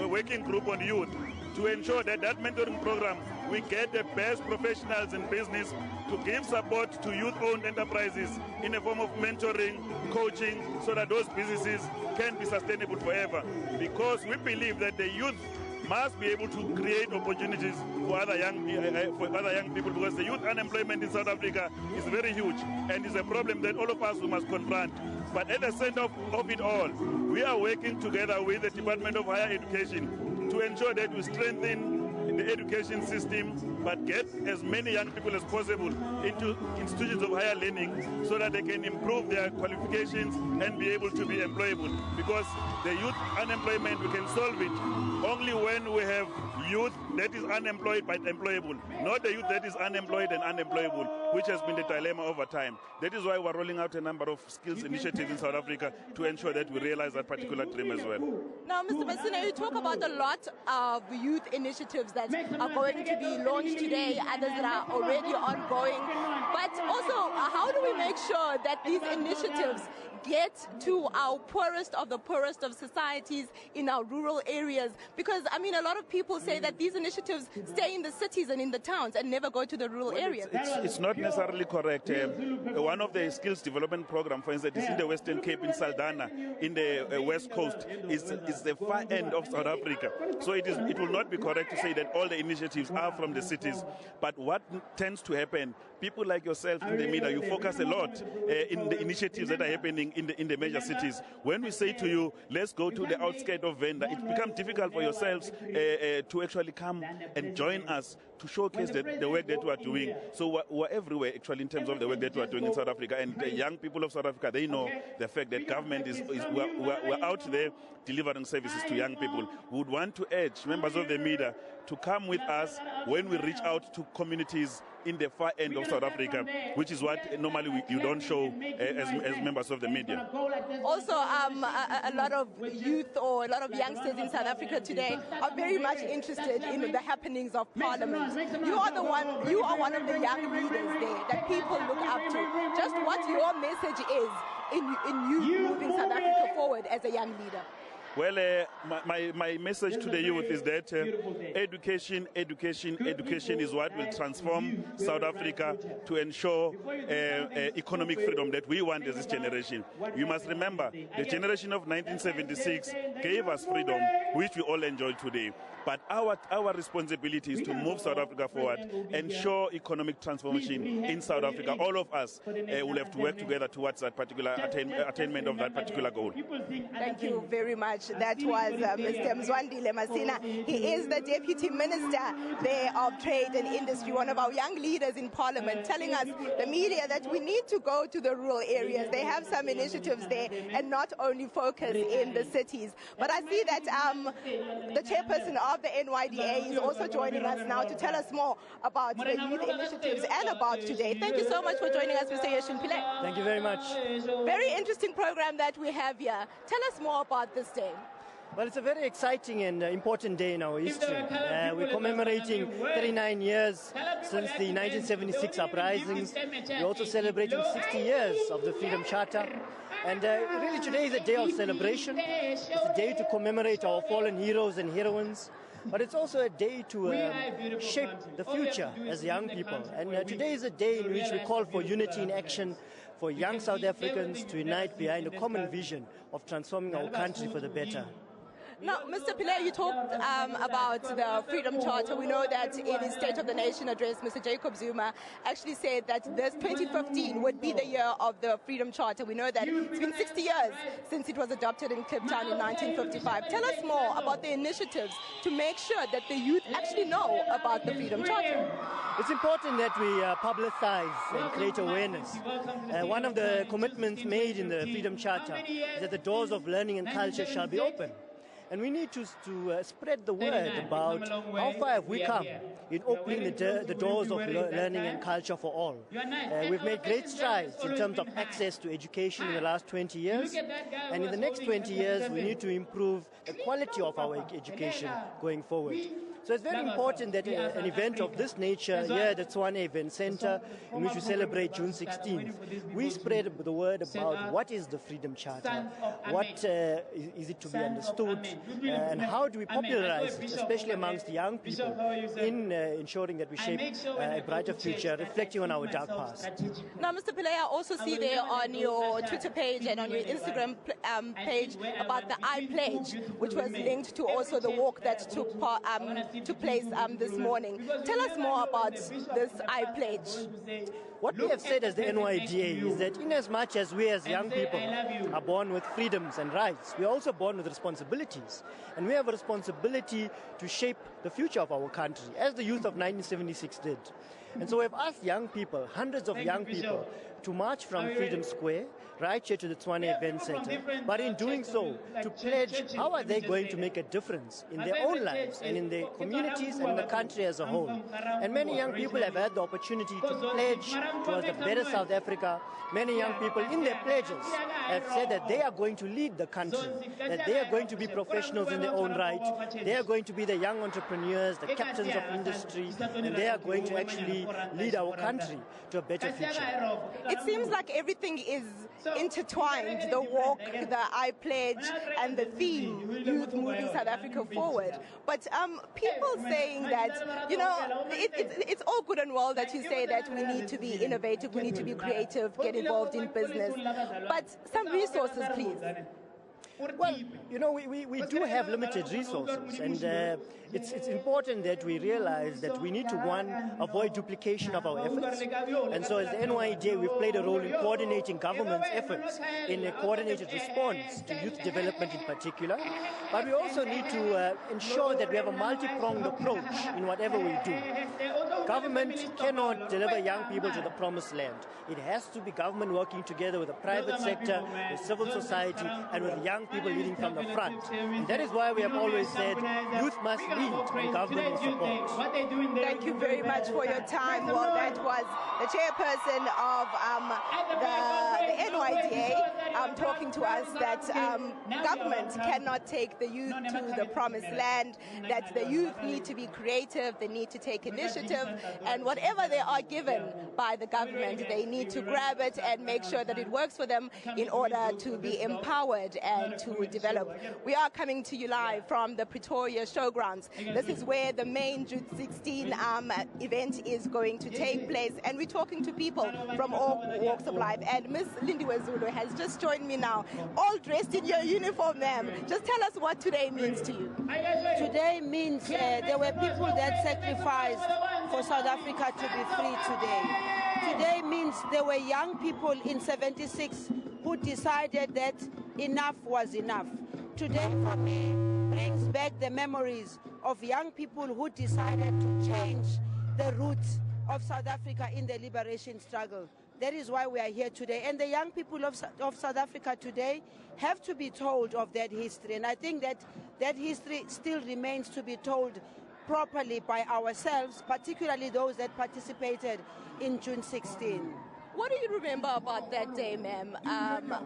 working group on youth to ensure that that mentoring program, we get the best professionals in business to give support to youth-owned enterprises in the form of mentoring, coaching, so that those businesses can be sustainable forever. Because we believe that the youth must be able to create opportunities for other young people, because the youth unemployment in South Africa is very huge and is a problem that all of us must confront. But at the center of it all, we are working together with the Department of Higher Education to ensure that we strengthen the education system, but get as many young people as possible into institutions of higher learning so that they can improve their qualifications and be able to be employable. Because the youth unemployment, we can solve it only when we have youth that is unemployed but employable, not the youth that is unemployed and unemployable, which has been the dilemma over time. That is why we're rolling out a number of skills initiatives in South Africa to ensure that we realize that particular dream as well. Now, Mr. Masina, you talk about a lot of youth initiatives that are going to be launched today, others that are already ongoing. But also, how do we make sure that these initiatives get to our poorest of the poorest of societies in our rural areas? Because, I mean, a lot of people say that these initiatives stay in the cities and in the towns and never go to the rural areas. It's not necessarily correct. One of the skills development program, for instance, is in the Western Cape, in Saldanha, in the West Coast, is the far end of South Africa. So it will not be correct to say that all the initiatives are from the cities. But what tends to happen, people like yourself in the media, you focus a lot in the initiatives that are happening in the major cities. When we say to you, let's go to the outskirts of Venda, it becomes difficult for yourselves to actually come and join us to showcase the work that we are doing. So we're everywhere, actually, in terms of the work that we are doing in South Africa. And the young people of South Africa, they know the fact that government we're out there delivering services to young people. We would want to urge members of the media to come with us when we reach out to communities in the far end of South Africa, which is what normally you don't show as members of the media. Also, a lot of youth or a lot of youngsters in South Africa today are very much interested in the happenings of Parliament. You are one of the young leaders there that people look up to. Just what your message is in you moving South Africa forward as a young leader. Well, my message to the youth is that education is what will transform South Africa to ensure economic freedom that we want as this generation. You must remember, the generation of 1976 gave us freedom, which we all enjoy today. But our responsibility is to move South Africa forward, ensure economic transformation in South Africa. All of us will have to work together towards that particular attainment of that particular goal. Thank you very much. That was Mr. Mzwandile Masina. He is the Deputy Minister there of Trade and Industry, one of our young leaders in Parliament, telling us, the media, that we need to go to the rural areas. They have some initiatives there and not only focus in the cities. But I see that the chairperson of the NYDA is also joining us now to tell us more about the youth initiatives and about today. Thank you so much for joining us, Mr. Yeshun Pillay. Thank you very much. Very interesting program that we have here. Tell us more about this day. Well, it's a very exciting and important day in our history. We're commemorating 39 years since the 1976 uprisings. We're also celebrating 60 years of the Freedom Charter. And really today is a day of celebration. It's a day to commemorate our fallen heroes and heroines. But it's also a day to shape the future as young people. And today is a day in which we call for unity in action, for young South Africans to unite behind a common vision of transforming our country for the better. Now, Mr. Pillay, you talked about the Freedom Charter. We know that in his State of the Nation address, Mr. Jacob Zuma actually said that this 2015 would be the year of the Freedom Charter. We know that it's been 60 years since it was adopted in Cape Town in 1955. Tell us more about the initiatives to make sure that the youth actually know about the Freedom Charter. It's important that we publicize and create awareness. One of the commitments made in the Freedom Charter is that the doors of learning and culture shall be open. And we need to spread the word about how far have we come in opening the doors of learning and culture for all. We've made great strides in terms of access to education in the last 20 years. And in the next 20 years, we need to improve the quality of our education going forward. So it's very important that an event of this nature here at the Tshwane Event Center, in which we celebrate June 16th, we spread the word about what is the Freedom Charter, what is it to be understood, and how do we popularize it, especially amongst the young people, in ensuring that we shape a brighter future, reflecting on our dark past. Now, Mr. Pillay, I also see there on your Twitter page and on your Instagram page about the I Pledge, which was linked to also the walk that took place this morning. Tell us more about this I Pledge. What we have said as the NYDA is that in as much as we as young people are born with freedoms and rights, we are also born with responsibilities. And we have a responsibility to shape the future of our country, as the youth of 1976 did. And so we have asked young people, hundreds of young people, to march from Freedom Square right here to the Tshwane Event Center. But in doing so, to pledge how are they going to make a difference in their own lives and in their communities and in the country as a whole. And many young people have had the opportunity to pledge towards a better South Africa. Many young people in their pledges have said that they are going to lead the country, that they are going to be professionals in their own right, they are going to be the young entrepreneurs, the captains of industry, and they are going to actually lead our country to a better future. It seems like everything is intertwined, the walk, the I Pledge, and the theme, Youth Moving South Africa Forward. But people saying that, you know, it's all good and well that you say that we need to be innovative, we need to be creative, get involved in business. But some resources, please. Well, you know, we do have limited resources, and it's important that we realize that we need to, one, avoid duplication of our efforts. And so as the NYDA, we've played a role in coordinating government's efforts in a coordinated response to youth development in particular. But we also need to ensure that we have a multi-pronged approach in whatever we do. Government cannot deliver young people to the promised land. It has to be government working together with the private sector, with civil society, and with young people leading from the front. And that is why we have always said youth must lead and government will support. Thank you very much for your time. Well, that was the chairperson of the NYDA talking to us that government cannot take the youth to the promised land, that the youth need to be creative, they need to take initiative, and whatever they are given by the government, they need to grab it and make sure that it works for them in order to be empowered and to develop. We are coming to you live from the Pretoria Showgrounds. This is where the main June 16 event is going to take place, and we're talking to people from all walks of life. And Miss Lindiwe Zulu has just joined me now, all dressed in your uniform, ma'am. Just tell us what today means to you. Today means there were people that sacrificed for South Africa to be free today. Today means there were young people in 76 who decided that enough was enough. Today, for me, brings back the memories of young people who decided to change the roots of South Africa in the liberation struggle. That is why we are here today. And the young people of South Africa today have to be told of that history. And I think that that history still remains to be told properly by ourselves, particularly those that participated in June 16. What do you remember about that day, ma'am,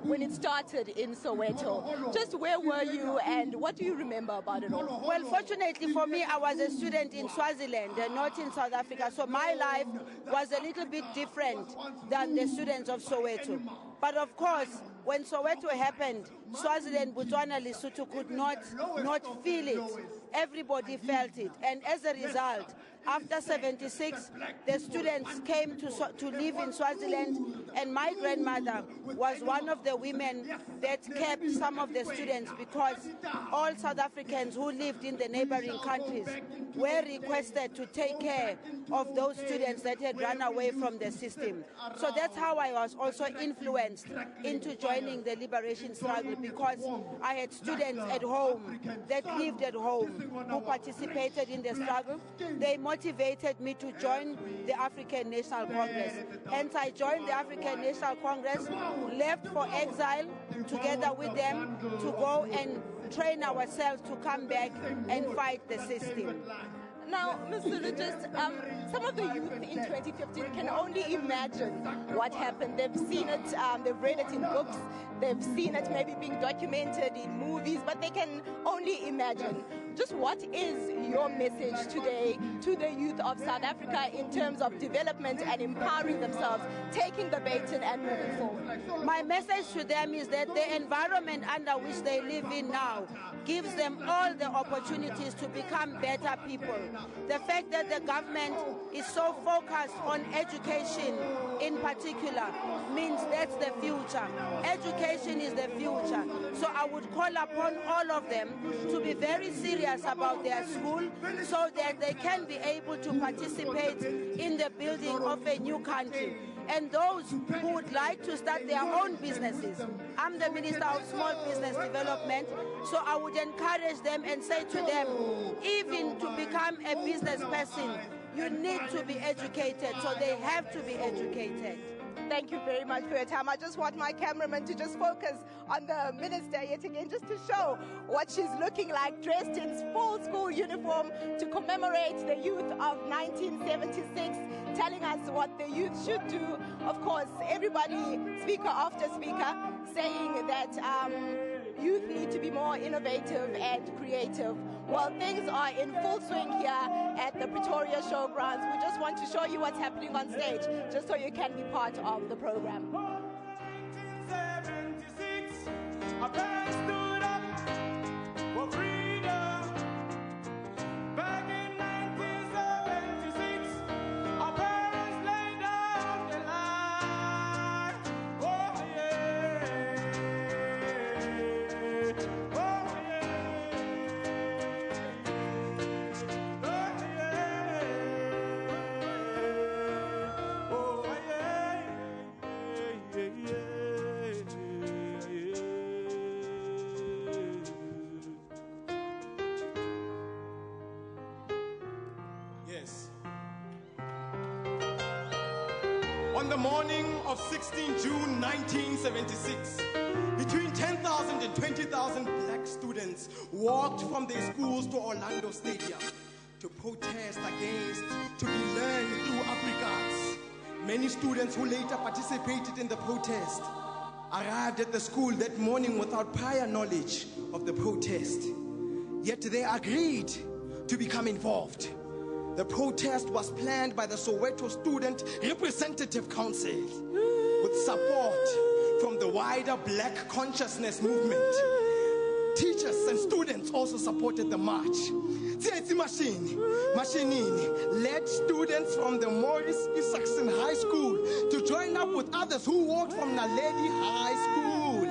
when it started in Soweto? Just where were you and what do you remember about it all? Well, fortunately for me, I was a student in Swaziland, not in South Africa, so my life was a little bit different than the students of Soweto. But of course, when Soweto happened, Swaziland, Botswana, Lesotho could not feel it. Everybody felt it. And as a result, After 76, the students came to live in Swaziland, and my grandmother was one of the women that kept some of the students, because all South Africans who lived in the neighboring countries were requested to take care of those students that had run away from the system. So that's how I was also influenced into joining the liberation struggle, because I had students at home that lived at home who participated in the struggle. They motivated me to join the African National Congress. Hence, I joined the African National Congress, left for exile together with them to go and train ourselves to come back and fight the system. Now, Ms. Zulu, just some of the youth in 2015 can only imagine what happened. They've seen it, they've read it in books, they've seen it maybe being documented in movies, but they can only imagine. Just what is your message today to the youth of South Africa in terms of development and empowering themselves, taking the baton and moving forward? My message to them is that the environment under which they live in now gives them all the opportunities to become better people. The fact that the government is so focused on education in particular means that's the future. Education is the future. So I would call upon all of them to be very serious about their school so that they can be able to participate in the building of a new country. And those who would like to start their own businesses, I'm the Minister of Small Business Development, so I would encourage them and say to them, even to become a business person, you need to be educated, so they have to be educated. Thank you very much for your time. I just want my cameraman to just focus on the minister yet again, just to show what she's looking like, dressed in full school uniform to commemorate the youth of 1976, telling us what the youth should do. Of course, everybody, speaker after speaker, saying that youth need to be more innovative and creative. Well, things are in full swing here at the Pretoria Showgrounds. We just want to show you what's happening on stage, just so you can be part of the program. 1976, our parents stood up for freedom. Back in 1976, our parents laid down their lives. Oh yeah, oh yeah, oh yeah, Yes. On the morning of 16 June 1976, between 10,000 and 20,000 black students walked from their schools to Orlando Stadium to protest against to be learned through Afrikaans. Many students who later participated in the protest arrived at the school that morning without prior knowledge of the protest. Yet they agreed to become involved. The protest was planned by the Soweto Student Representative Council with support from the wider Black Consciousness movement. Teachers and students also supported the march. Tsietsi Mashinini led students from the Morris Isaacson High School to join up with others who walked from Naledi High School.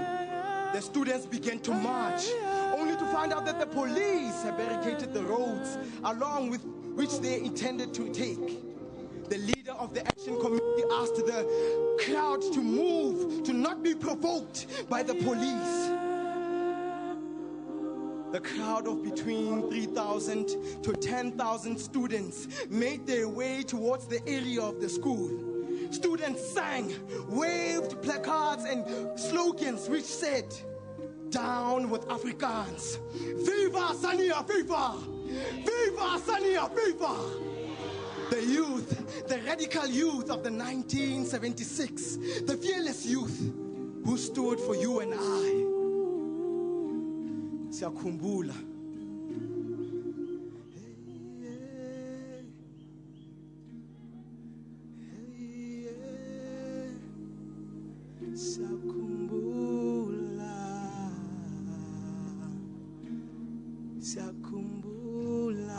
The students began to march, only to find out that the police had barricaded the roads along with which they intended to take. The leader of the action committee asked the crowd to move, to not be provoked by the police. The crowd of between 3,000 to 10,000 students made their way towards the area of the school. Students sang, waved placards and slogans which said, "Down with Afrikaans! Viva Sania, viva! Viva Sania, viva!" The youth, the radical youth of the 1976, the fearless youth who stood for you and I. Siyakumbula.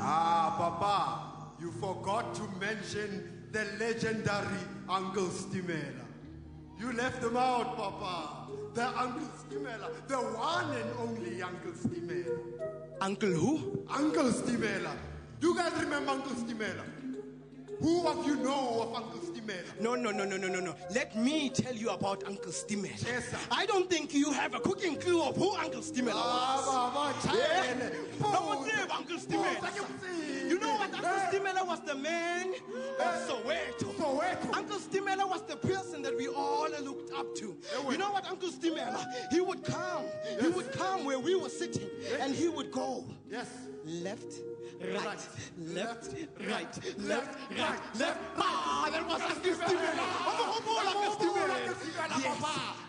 Ah, Papa, You forgot to mention the legendary Uncle Stimela. You left them out, Papa. The Uncle Stimela, the one and only Uncle Stimela. Uncle who? Uncle Stimela. You guys remember Uncle Stimela? Who of you know of Uncle Stimela? No. Let me tell you about Uncle Stimela. Yes, sir. I don't think you have a cooking clue of who Uncle Stimela was. Uncle Stimela. You know what? Uncle Stimela was the man of Soweto. Uncle Stimela was the person that we all looked up to. You know what, Uncle Stimela? He would come. Yes. He would come where we were sitting, and he would go. Yes. Left, right, left, right, left, right, left. Ah, that was Uncle Stimela. Yes,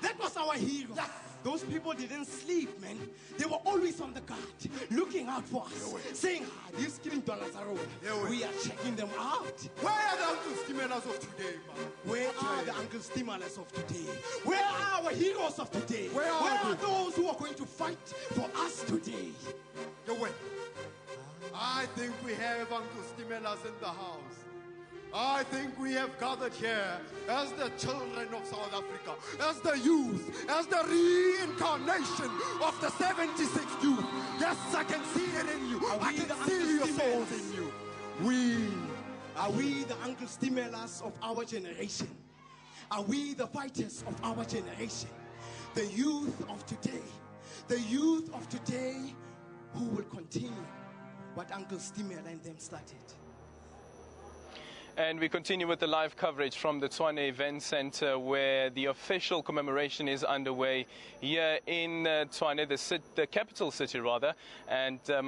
that was our hero. Yes. Those people didn't sleep, man. They were always on the guard, looking out for us, saying, these killing dollars are over. We are checking them out. Where are the Uncle Stimelas of today, man? Where are the Uncle Stimelas of today? Where are our heroes of today? Where are those who are going to fight for us today? I think we have Uncle Stimelas in the house. I think we have gathered here as the children of South Africa, as the youth, as the reincarnation of the 76 youth. Yes, I can see it in you. I can see your souls in you. Are we the Uncle Stimelas of our generation? Are we the fighters of our generation? The youth of today. The youth of today who will continue what Uncle Stimela and them started. And we continue with the live coverage from the Tshwane Event Center, where the official commemoration is underway here in Tshwane, the capital city rather. And a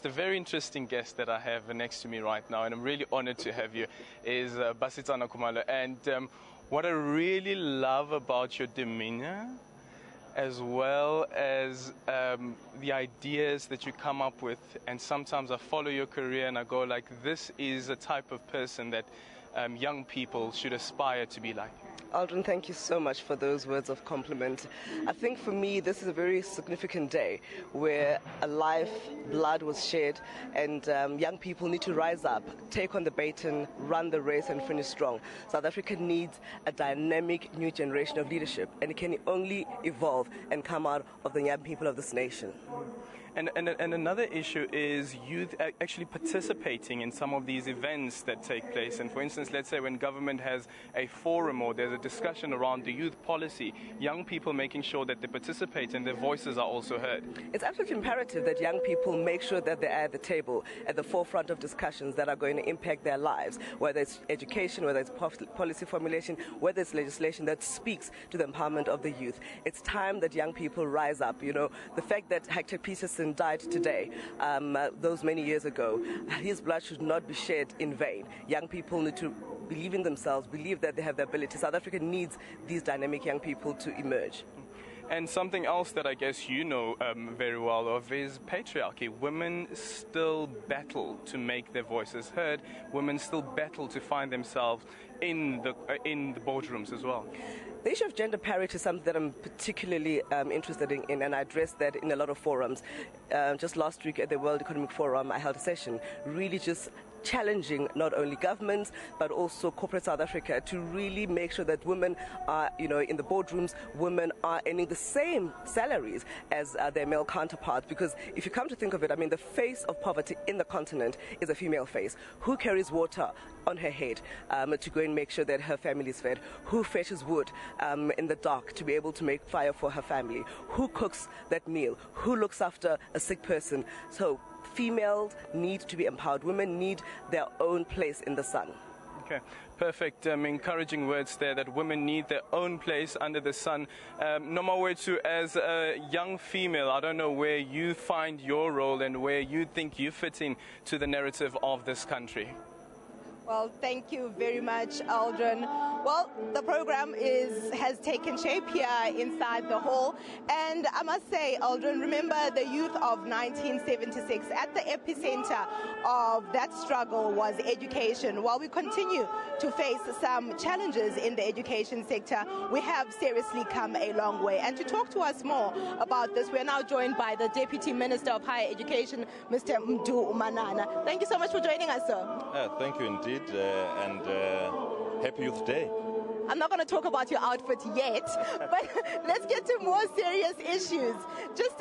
very interesting guest that I have next to me right now, and I'm really honored to have you, is Basitsana Khumalo. And what I really love about your demeanor, as well as the ideas that you come up with, and sometimes I follow your career and I go like, this is a type of person that young people should aspire to be like. Aldrin, thank you so much for those words of compliment. I think for me this is a very significant day where a life, blood was shed, and young people need to rise up, take on the baton, run the race and finish strong. South Africa needs a dynamic new generation of leadership, and it can only evolve and come out of the young people of this nation. And another issue is youth actually participating in some of these events that take place. And for instance, let's say when government has a forum or there's a discussion around the youth policy, young people making sure that they participate and their voices are also heard. It's absolutely imperative that young people make sure that they're at the table, at the forefront of discussions that are going to impact their lives, whether it's education, whether it's policy formulation, whether it's legislation that speaks to the empowerment of the youth. It's time that young people rise up. You know, the fact that Hector Peterson died today, those many years ago, his blood should not be shed in vain. Young people need to believe in themselves, believe that they have the ability. South Africa needs these dynamic young people to emerge. And something else that I guess you know very well of is patriarchy. Women still battle to make their voices heard. Women still battle to find themselves in the boardrooms as well. The issue of gender parity is something that I'm particularly interested in, and I addressed that in a lot of forums. Just last week at the World Economic Forum, I held a session really just challenging not only governments but also corporate South Africa to really make sure that women are, in the boardrooms, women are earning the same salaries as their male counterparts. Because if you come to think of it, I mean, the face of poverty in the continent is a female face. Who carries water on her head to go and make sure that her family is fed? Who fetches wood in the dark to be able to make fire for her family? Who cooks that meal? Who looks after a sick person? So females need to be empowered. Women need their own place in the sun. Okay, perfect. Encouraging words there, that women need their own place under the sun. Nomawetu, as a young female, I don't know where you find your role and where you think you fit in to the narrative of this country. Well, thank you very much, Aldrin. Well, the program has taken shape here inside the hall, and I must say, Aldrin, remember the youth of 1976. At the epicenter of that struggle was education. While we continue to face some challenges in the education sector, we have seriously come a long way. And to talk to us more about this, we are now joined by the Deputy Minister of Higher Education, Mr. Mdu Manana. Thank you so much for joining us, sir. Thank you indeed, and happy Youth Day. I'm not going to talk about your outfit yet, but let's get to more serious issues. Just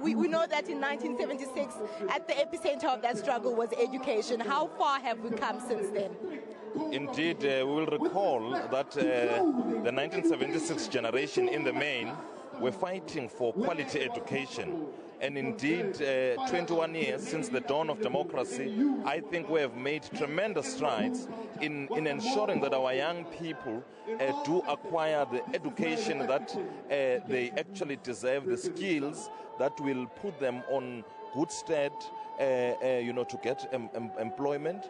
we know that in 1976, at the epicenter of that struggle was education. How far have we come since then? Indeed, we will recall that the 1976 generation in the main were fighting for quality education. And indeed, 21 years since the dawn of democracy, I think we have made tremendous strides in ensuring that our young people do acquire the education that they actually deserve, the skills that will put them on good stead, to get employment.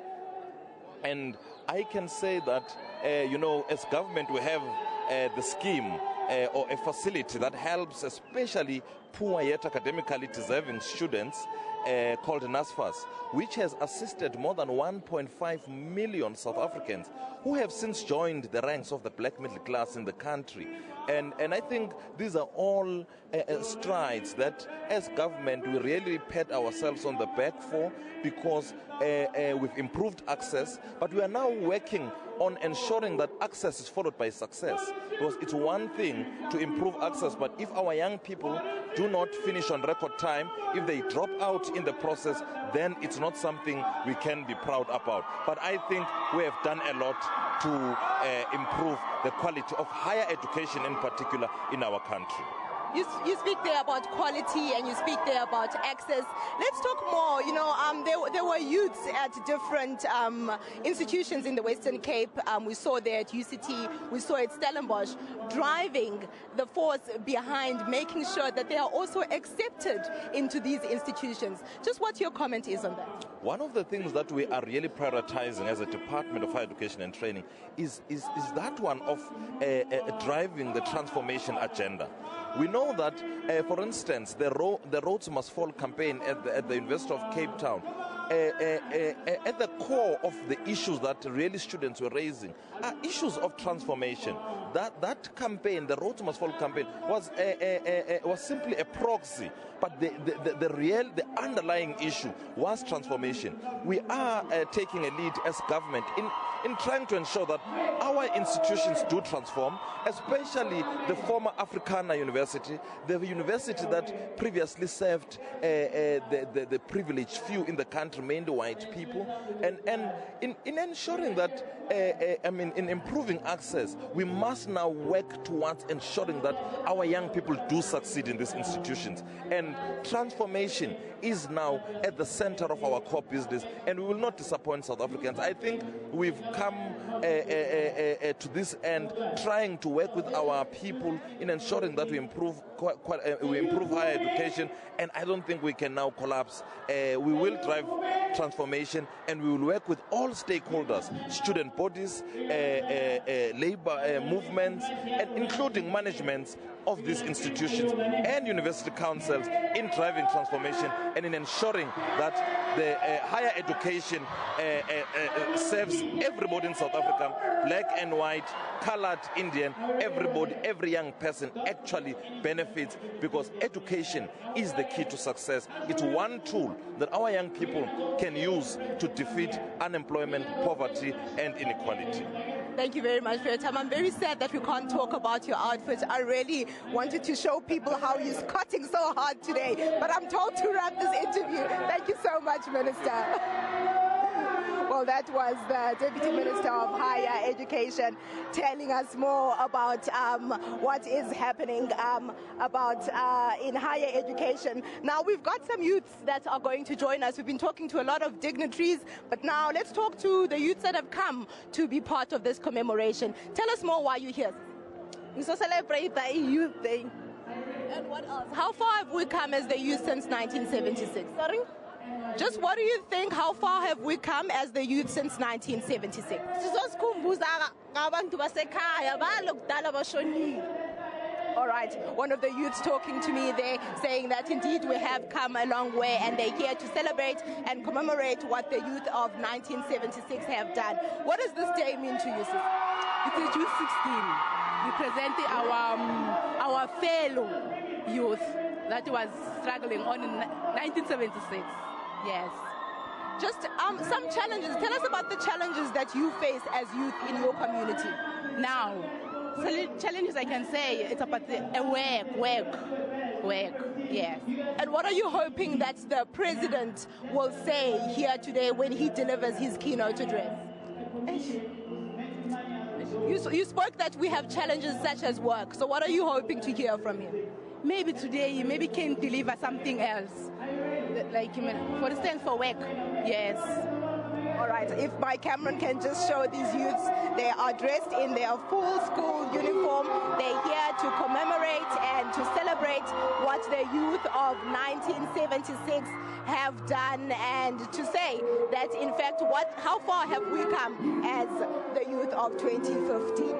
And I can say that, as government, we have the scheme or a facility that helps especially poor yet academically deserving students called NSFAS, which has assisted more than 1.5 million South Africans who have since joined the ranks of the black middle class in the country. And I think these are all strides that as government we really pat ourselves on the back for, because we've improved access, but we are now working on ensuring that access is followed by success. Because it's one thing to improve access, but if our young people do not finish on record time, if they drop out in the process, then it's not something we can be proud about. But I think we have done a lot to improve the quality of higher education in particular in our country. You speak there about quality and you speak there about access. Let's talk more. There were youths at different institutions in the Western Cape. We saw there at UCT, we saw at Stellenbosch, driving the force behind making sure that they are also accepted into these institutions. Just what your comment is on that. One of the things that we are really prioritizing as a Department of Higher Education and Training is that one of driving the transformation agenda. We know that, for instance, the Roads Must Fall campaign at the University of Cape Town, at the core of the issues that really students were raising are issues of transformation. That campaign, the Roads Must Fall campaign, was simply a proxy, but the underlying issue was transformation. We are taking a lead as government in trying to ensure that our institutions do transform, especially the former Africana University, the university that previously served the privileged few in the country, mainly white people, and in ensuring that, in improving access, we must now work towards ensuring that our young people do succeed in these institutions. And transformation is now at the center of our core business, and we will not disappoint South Africans. I think we've come to this end, trying to work with our people in ensuring that we improve higher education, and I don't think we can now collapse. We will drive transformation, and we will work with all stakeholders, student bodies, labor movements, and including managements of these institutions and university councils in driving transformation and in ensuring that the higher education serves everybody in South Africa, black and white, colored, Indian, everybody, every young person actually benefits, because education is the key to success. It's one tool that our young people can use to defeat unemployment, poverty, and inequality. Thank you very much for your time. I'm very sad that we can't talk about your outfit. I really wanted to show people how you're cutting so hard today, but I'm told to wrap this interview. Thank you so much, Minister. Well, that was the Deputy Minister of Higher Education telling us more about what is happening in higher education. Now, we've got some youths that are going to join us. We've been talking to a lot of dignitaries, but now let's talk to the youths that have come to be part of this commemoration. Tell us more why you're here. We celebrate the Youth Day. And what else? How far have we come as the youth since 1976? Sorry? Just what do you think? How far have we come as the youth since 1976? All right, one of the youths talking to me there saying that indeed we have come a long way and they're here to celebrate and commemorate what the youth of 1976 have done. What does this day mean to you, sis? It's a June 16, representing our fellow youth that was struggling on in 1976. Yes. Just some challenges. Tell us about the challenges that you face as youth in your community. Now, challenges I can say, it's about the work, yes. And what are you hoping that the president will say here today when he delivers his keynote address? You spoke that we have challenges such as work, so what are you hoping to hear from him? Maybe today he maybe can deliver something else, like for instance for work, yes. All right, if my cameraman can just show these youths, they are dressed in their full school uniform. They're here to commemorate and to celebrate what the youth of 1976 have done and to say that, in fact, how far have we come as the youth of 2015?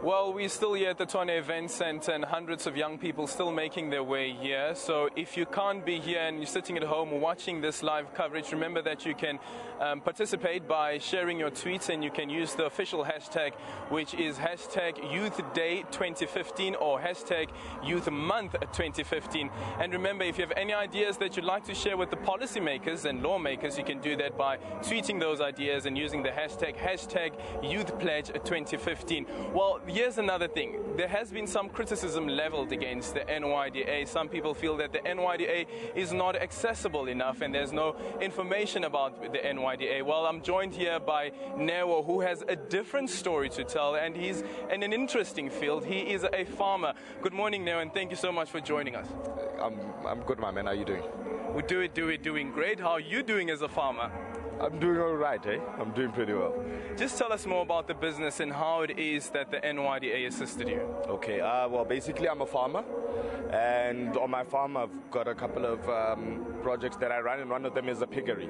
Well, we're still here at the Tshwane Event Center and hundreds of young people still making their way here. So if you can't be here and you're sitting at home watching this live coverage, remember that you can participate by sharing your tweets, and you can use the official hashtag, which is hashtag Youth Day 2015 or hashtag Youth Month 2015. And remember, if you have any ideas that you'd like to share with the policymakers and lawmakers, you can do that by tweeting those ideas and using the hashtag Youth Pledge 2015. Well, here's another thing. There has been some criticism leveled against the NYDA. Some people feel that the NYDA is not accessible enough and there's no information about the NYDA. Well, I'm joined here by Nero, who has a different story to tell, and he's in an interesting field. He is a farmer. Good morning, Nero, and thank you so much for joining us. I'm good, my man. How are you doing? We're doing great. How are you doing as a farmer? I'm doing all right, eh? I'm doing pretty well. Just tell us more about the business and how it is that the NYDA assisted you. Okay, well, basically I'm a farmer, and on my farm I've got a couple of projects that I run, and one of them is a piggery.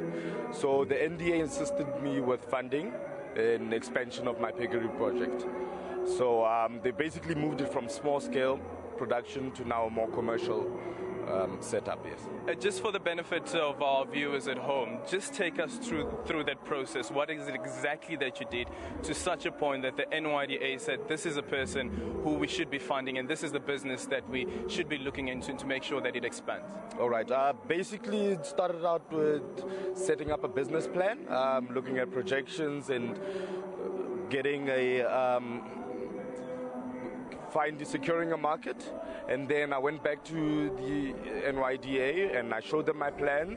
So the NDA assisted me with funding in expansion of my piggery project. So they basically moved it from small scale production to now a more commercial setup, yes. Just for the benefit of our viewers at home, just take us through that process. What is it exactly that you did to such a point that the NYDA said this is a person who we should be funding and this is the business that we should be looking into to make sure that it expands? All right. Basically, it started out with setting up a business plan, looking at projections and getting securing a market, and then I went back to the NYDA and I showed them my plan,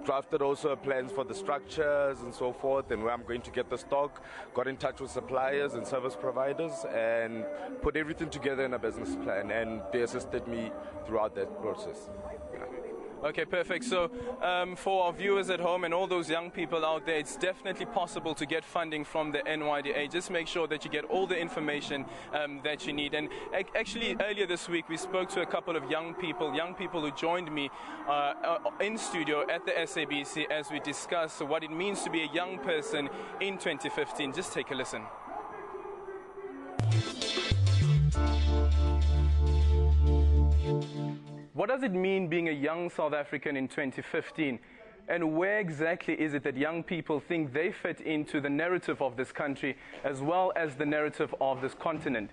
drafted also plans for the structures and so forth and where I'm going to get the stock, got in touch with suppliers and service providers and put everything together in a business plan, and they assisted me throughout that process. Okay, perfect. So for our viewers at home and all those young people out there, it's definitely possible to get funding from the NYDA. Just make sure that you get all the information that you need. And actually, earlier this week, we spoke to a couple of young people who joined me in studio at the SABC as we discuss what it means to be a young person in 2015. Just take a listen. What does it mean being a young South African in 2015? And where exactly is it that young people think they fit into the narrative of this country as well as the narrative of this continent?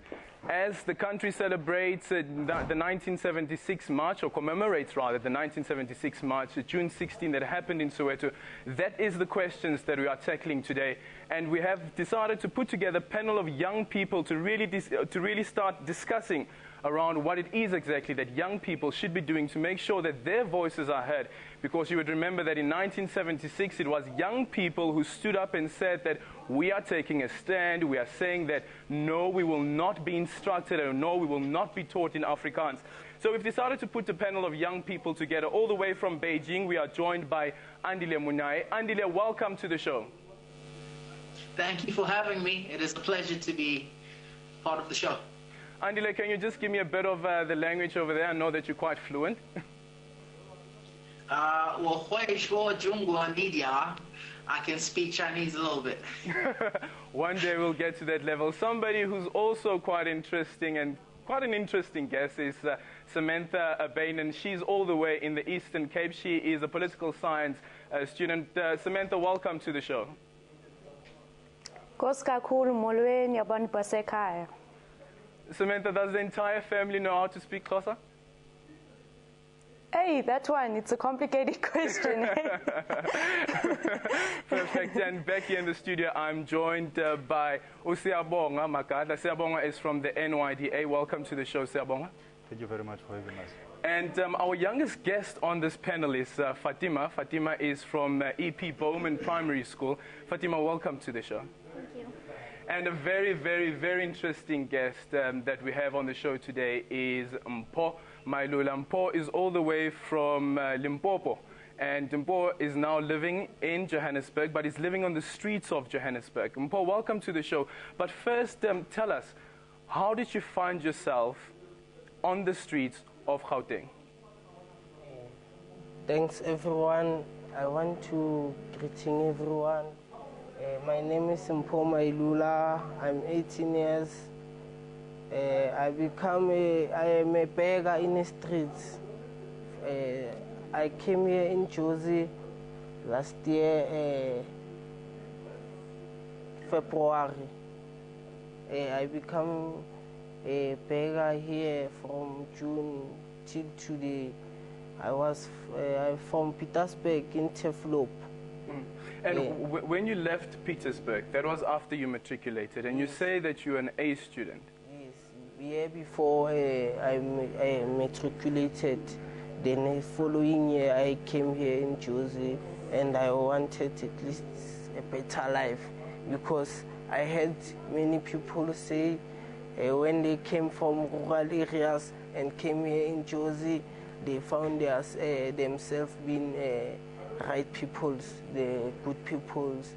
As the country celebrates the 1976 march, or commemorates rather, the 1976 march, June 16, that happened in Soweto, that is the questions that we are tackling today. And we have decided to put together a panel of young people to really start discussing around what it is exactly that young people should be doing to make sure that their voices are heard. Because you would remember that in 1976, it was young people who stood up and said that we are taking a stand, we are saying that no, we will not be instructed, or no, we will not be taught in Afrikaans. So we've decided to put a panel of young people together all the way from Beijing. We are joined by Andile Munai. Andile, welcome to the show. Thank you for having me. It is a pleasure to be part of the show. Andile, can you just give me a bit of the language over there? I know that you're quite fluent. I can speak Chinese a little bit. One day we'll get to that level. Somebody who's also quite interesting and quite an interesting guest is Samantha Bainan. She's all the way in the Eastern Cape. She is a political science student. Samantha, welcome to the show. Samantha, does the entire family know how to speak Xhosa? Hey, that one, it's a complicated question. Perfect. And back here in the studio, I'm joined by Siabonga Makata. Siabonga is from the NYDA. Welcome to the show, Siabonga. Thank you very much for having us. And our youngest guest on this panel is Fatima. Fatima is from EP Bowman Primary School. Fatima, welcome to the show. Thank you. And a very, very, very interesting guest that we have on the show today is Mpho Mailula. Mpho is all the way from Limpopo. And Mpho is now living in Johannesburg, but is living on the streets of Johannesburg. Mpho, welcome to the show. But first, tell us, how did you find yourself on the streets of Gauteng? Thanks, everyone. I want to greeting everyone. My name is Mpho Mailula. I'm 18 years. I am a beggar in the streets. I came here in Jozi last year, February. I become a beggar here from June till today. I'm from Petersburg in Teflop. And when you left Petersburg, that was after you matriculated, and you say that you're an A student. Yes, year before I matriculated. Then the following year I came here in Jozi, and I wanted at least a better life, because I heard many people say when they came from rural areas and came here in Jozi, they found themselves being right peoples, the good peoples,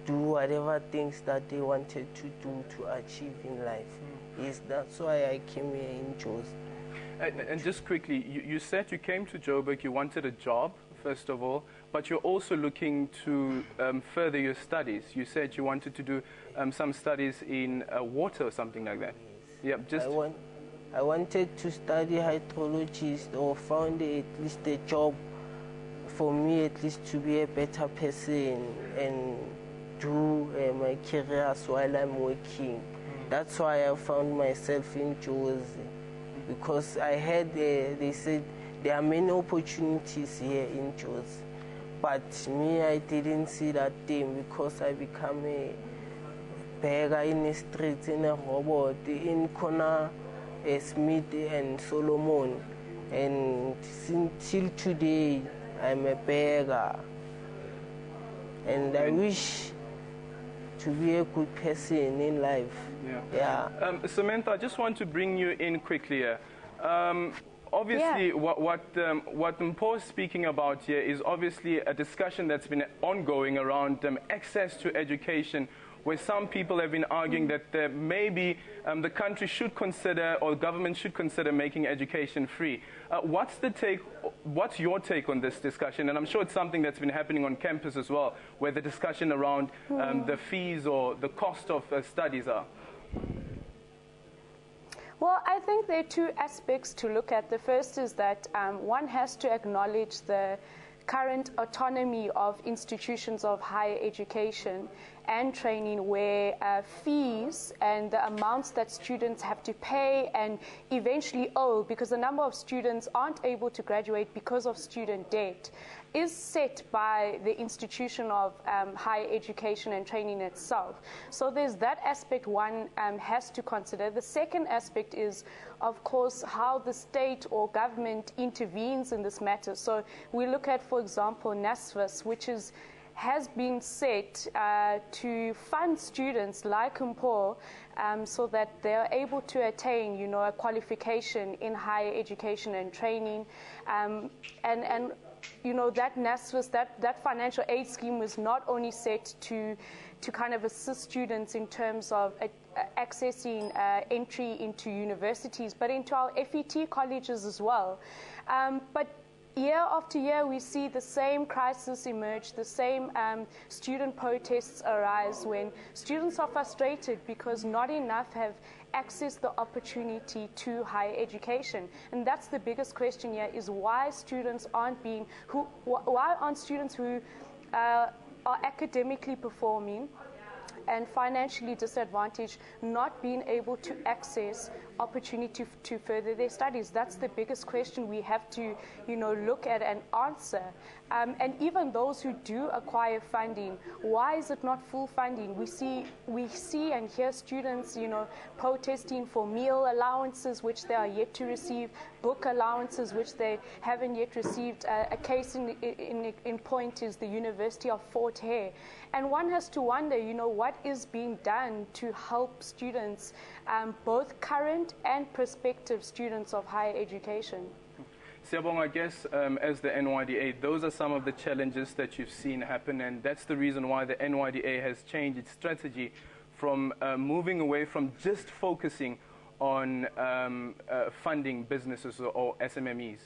do whatever things that they wanted to do to achieve in life. Yes, that's why I came here in Jozi. And just quickly, you said you came to Joburg, you wanted a job, first of all, but you're also looking to further your studies. You said you wanted to do some studies in water or something like that. Yes. Yeah, I wanted to study hydrologist, or found at least a job for me, at least to be a better person and do my career while I'm working. That's why I found myself in Jozi, because I heard they said there are many opportunities here in Jozi. But me, I didn't see that thing, because I become a beggar in the streets, in a robot, in corner Smith and Solomon. And till today, I'm a beggar. And I wish to be a good person in life. Yeah. Samantha, I just want to bring you in quickly here. Obviously, what Mpho is speaking about here is obviously a discussion that's been ongoing around access to education, where some people have been arguing that maybe the country should consider, or government should consider, making education free. What's your take on this discussion? And I'm sure it's something that's been happening on campus as well, where the discussion around the fees or the cost of studies are. Well, I think there are two aspects to look at. The first is that one has to acknowledge the current autonomy of institutions of higher education and training, where fees and the amounts that students have to pay and eventually owe, because a number of students aren't able to graduate because of student debt, is set by the institution of higher education and training itself. So there's that aspect one has to consider. The second aspect is, of course, how the state or government intervenes in this matter. So we look at, for example, NSFAS, which has been set to fund students like Mpho so that they are able to attain, a qualification in higher education and training. And that NSFAS, that financial aid scheme was not only set to kind of assist students in terms of accessing entry into universities, but into our FET colleges as well. But year after year, we see the same crisis emerge, the same student protests arise when students are frustrated because not enough have accessed the opportunity to higher education. And that's the biggest question here, is why students aren't why aren't students who are academically performing and financially disadvantaged not being able to access opportunity to further their studies? That's the biggest question we have to, look at and answer. And even those who do acquire funding, why is it not full funding? We see and hear students, protesting for meal allowances, which they are yet to receive, book allowances, which they haven't yet received. A case in point is the University of Fort Hare. And one has to wonder, what is being done to help students, both current and prospective students of higher education? Siyabonga, I guess as the NYDA, those are some of the challenges that you've seen happen, and that's the reason why the NYDA has changed its strategy from moving away from just focusing on funding businesses or SMMEs.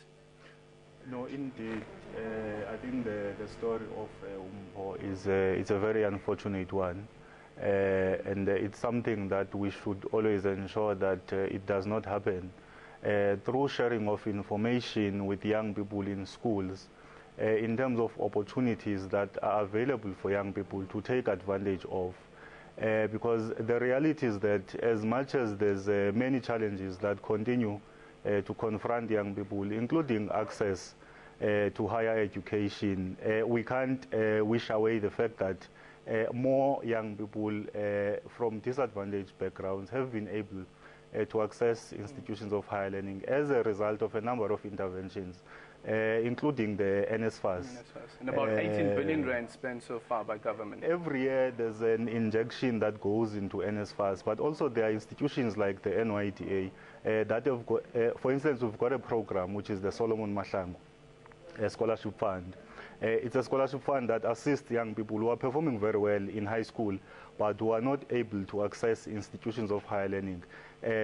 No, indeed. I think the story of Umbo is it's a very unfortunate one. And it's something that we should always ensure that it does not happen. Through sharing of information with young people in schools, in terms of opportunities that are available for young people to take advantage of. Because the reality is that as much as there's many challenges that continue to confront young people, including access to higher education, we can't wish away the fact that more young people from disadvantaged backgrounds have been able to access institutions of higher learning as a result of a number of interventions, including the NSFAS. And about 18 billion rand spent so far by government. Every year there's an injection that goes into NSFAS, but also there are institutions like the NYDA that have got, for instance, we've got a program which is the Solomon Mahlangu Scholarship Fund. It's a scholarship fund that assists young people who are performing very well in high school, but who are not able to access institutions of higher learning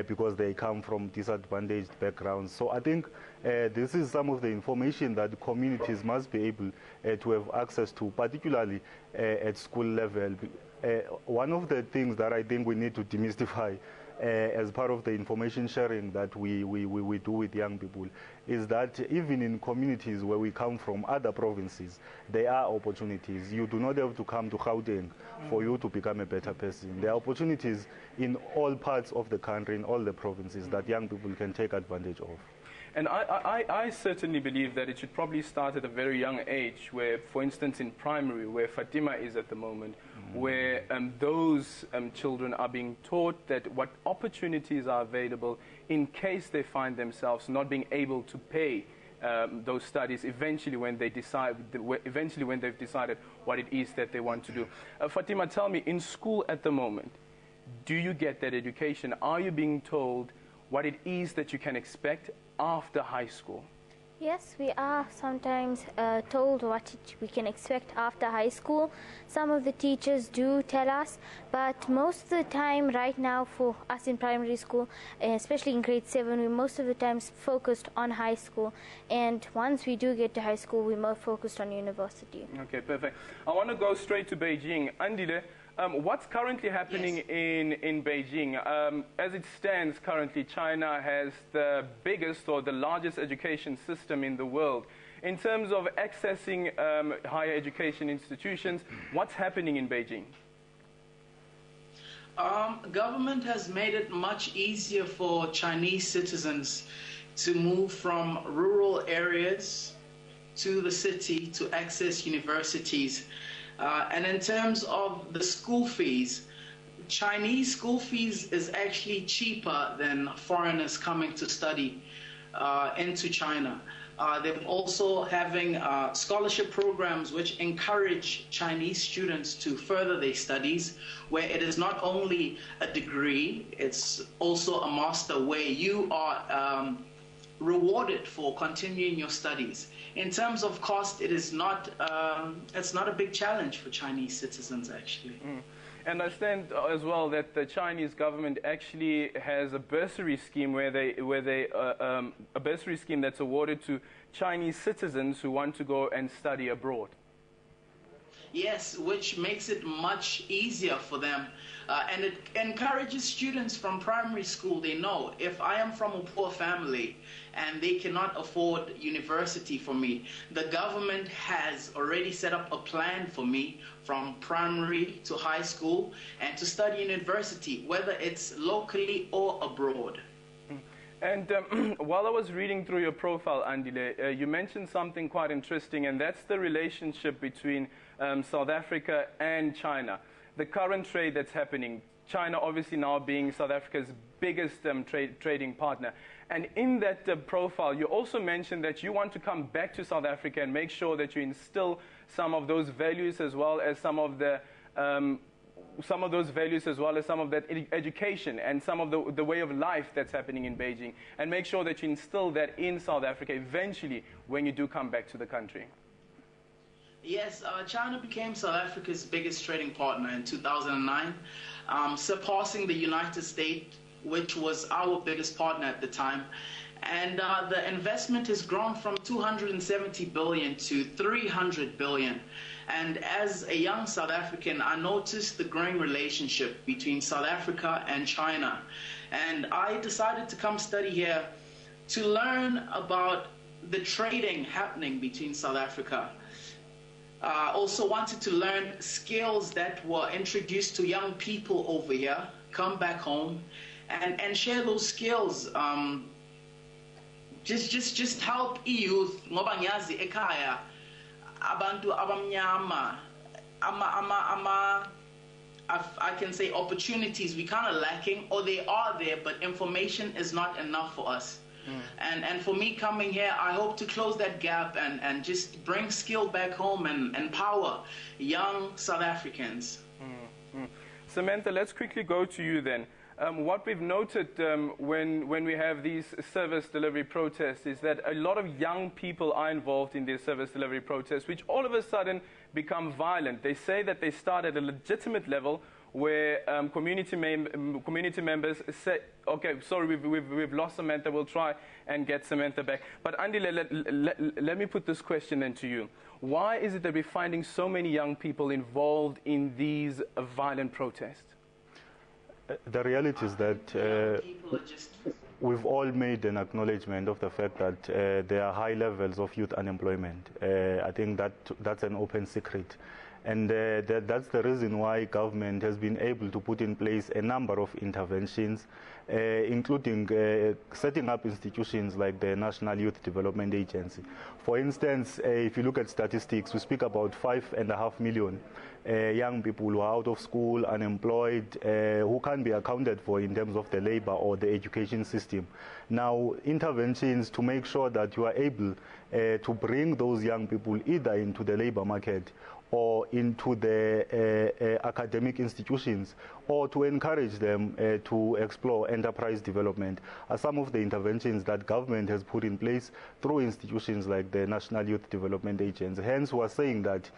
because they come from disadvantaged backgrounds. So I think this is some of the information that communities must be able to have access to, particularly at school level. One of the things that I think we need to demystify as part of the information sharing that we do with young people is that even in communities where we come from, other provinces, there are opportunities. You do not have to come to Gauteng for you to become a better person. There are opportunities in all parts of the country, in all the provinces, that young people can take advantage of. And I certainly believe that it should probably start at a very young age, where, for instance, in primary, where Fatima is at the moment, where those children are being taught that what opportunities are available in case they find themselves not being able to pay those studies eventually when they've decided what it is that they want to do. Fatima, tell me, in school at the moment, do you get that education? Are you being told what it is that you can expect after high school? Yes, we are sometimes told what we can expect after high school. Some of the teachers do tell us, but most of the time right now for us in primary school, especially in grade 7, we're most of the times focused on high school. And once we do get to high school, we're more focused on university. Okay, perfect. I want to go straight to Beijing. Andile, what's currently happening in Beijing? As it stands currently, China has the biggest or the largest education system in the world. In terms of accessing higher education institutions, what's happening in Beijing? Government has made it much easier for Chinese citizens to move from rural areas to the city to access universities. And in terms of the school fees, Chinese school fees is actually cheaper than foreigners coming to study into China. They're also having scholarship programs which encourage Chinese students to further their studies, where it is not only a degree, it's also a master where you are rewarded for continuing your studies. In terms of cost, it's not a big challenge for Chinese citizens, actually. And I understand as well that the Chinese government actually has a bursary scheme a bursary scheme that's awarded to Chinese citizens who want to go and study abroad. Yes, which makes it much easier for them. And it encourages students from primary school. They know if I am from a poor family and they cannot afford university for me, the government has already set up a plan for me from primary to high school and to study in university, whether it's locally or abroad. And while I was reading through your profile, Andile, you mentioned something quite interesting, and that's the relationship between South Africa and China. The current trade that's happening, China obviously now being South Africa's biggest trading partner. And in that profile, you also mentioned that you want to come back to South Africa and make sure that you instill some of those values as well as some of that education and some of the way of life that's happening in Beijing, and make sure that you instill that in South Africa eventually when you do come back to the country. Yes, China became South Africa's biggest trading partner in 2009, surpassing the United States, which was our biggest partner at the time. And the investment has grown from 270 billion to 300 billion. And as a young South African, I noticed the growing relationship between South Africa and China. And I decided to come study here to learn about the trading happening between South Africa. I also wanted to learn skills that were introduced to young people over here, come back home, and share those skills. Just help youth. Ngoba ngiyazi ekhaya abantu abamnyama I can say opportunities we kind of lacking, or they are there, but information is not enough for us. And for me coming here, I hope to close that gap and just bring skill back home and empower young South Africans. Samantha, let's quickly go to you then. What we've noted when we have these service delivery protests is that a lot of young people are involved in these service delivery protests, which all of a sudden become violent. They say that they start at a legitimate level where community members say, okay, sorry, we've lost Samantha, we'll try and get Samantha back. But Andy, let me put this question then to you. Why is it that we're finding so many young people involved in these violent protests? The reality is that we've all made an acknowledgement of the fact that there are high levels of youth unemployment. I think that's an open secret. And that's the reason why government has been able to put in place a number of interventions, including setting up institutions like the National Youth Development Agency. For instance, if you look at statistics, we speak about 5.5 million young people who are out of school, unemployed, who can't be accounted for in terms of the labor or the education system. Now, interventions to make sure that you are able to bring those young people either into the labor market or into the academic institutions, or to encourage them to explore enterprise development, are some of the interventions that government has put in place through institutions like the National Youth Development Agency. Hence, we are saying that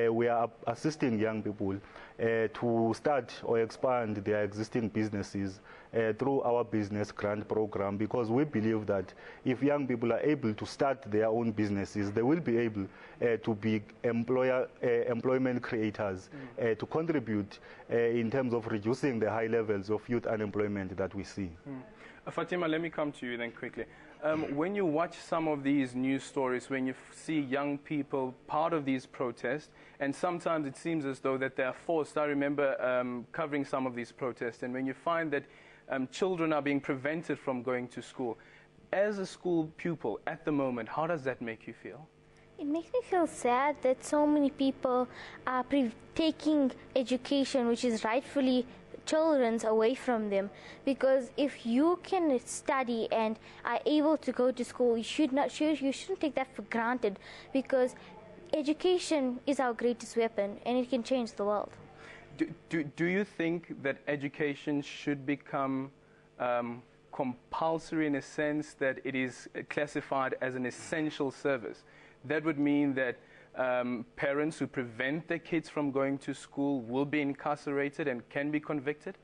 we are assisting young people to start or expand their existing businesses through our business grant program, because we believe that if young people are able to start their own businesses, they will be able to be employment creators, to contribute in terms of reducing the high levels of youth unemployment that we see. Fatima, let me come to you then quickly. When you watch some of these news stories, when you see young people part of these protests, and sometimes it seems as though that they are forced. I remember covering some of these protests, and when you find that children are being prevented from going to school, as a school pupil at the moment, how does that make you feel? It makes me feel sad that so many people are taking education, which is rightfully children's, away from them. Because if you can study and are able to go to school, you shouldn't take that for granted, because education is our greatest weapon and it can change the world. Do you think that education should become compulsory in a sense that it is classified as an essential service. That would mean that parents who prevent their kids from going to school will be incarcerated and can be convicted?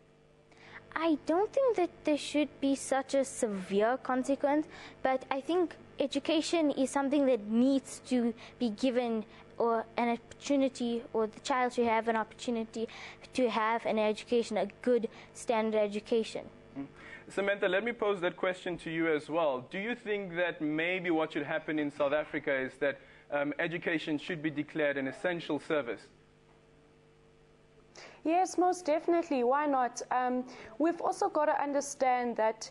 I don't think that there should be such a severe consequence, but I think education is something that needs to be given, or an opportunity, or the child should have an opportunity to have an education, a good standard education. Samantha, let me pose that question to you as well. Do you think that maybe what should happen in South Africa is that education should be declared an essential service? Yes, most definitely. Why not? We've also got to understand that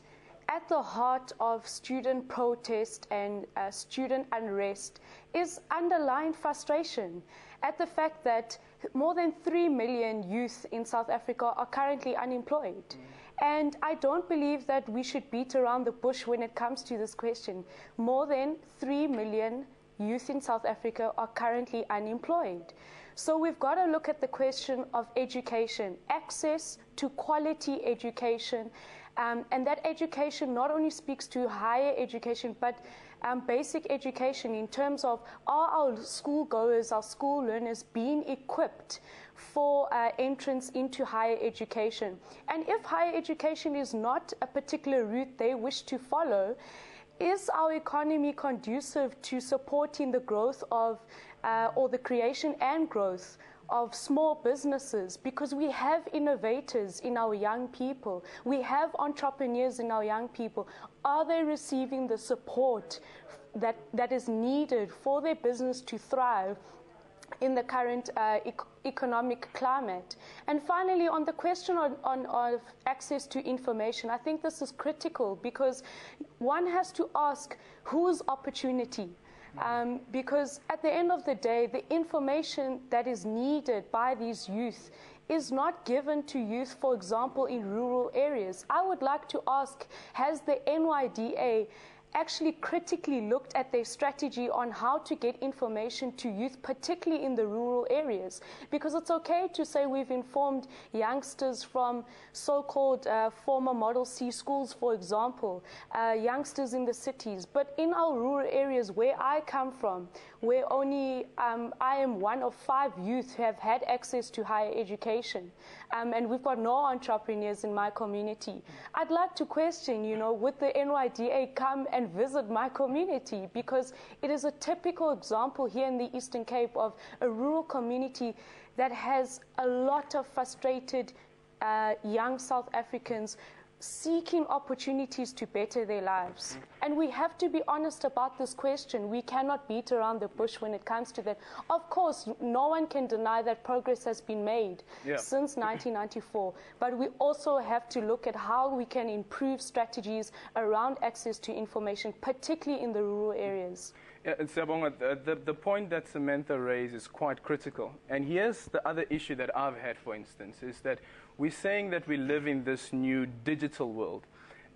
at the heart of student protest and student unrest is underlying frustration at the fact that more than 3 million youth in South Africa are currently unemployed. And I don't believe that we should beat around the bush when it comes to this question. More than 3 million youth in South Africa are currently unemployed. So we've got to look at the question of education, access to quality education, and that education not only speaks to higher education, but basic education in terms of, are our schoolgoers, our school learners being equipped for entrance into higher education? And if higher education is not a particular route they wish to follow, is our economy conducive to supporting the growth of, or the creation and growth of small businesses? Because we have innovators in our young people. We have entrepreneurs in our young people. Are they receiving the support that is needed for their business to thrive in the current economic climate? And finally, on the question of access to information, I think this is critical because one has to ask whose opportunity. Because at the end of the day, the information that is needed by these youth is not given to youth, for example, in rural areas. I would like to ask, has the NYDA actually critically looked at their strategy on how to get information to youth, particularly in the rural areas? Because it's okay to say we've informed youngsters from so-called former Model C schools, for example, youngsters in the cities, but in our rural areas where I come from, where only I am one of 5 youth who have had access to higher education, and we've got no entrepreneurs in my community. I'd like to question, would the NYDA come and visit my community? Because it is a typical example here in the Eastern Cape of a rural community that has a lot of frustrated young South Africans seeking opportunities to better their lives. And we have to be honest about this question. We cannot beat around the bush when it comes to that. Of course, no one can deny that progress has been made since 1994, but we also have to look at how we can improve strategies around access to information, particularly in the rural areas. Yeah, and Siyabonga, the point that Samantha raised is quite critical. And here's the other issue that I've had, for instance, is that we're saying that we live in this new digital world.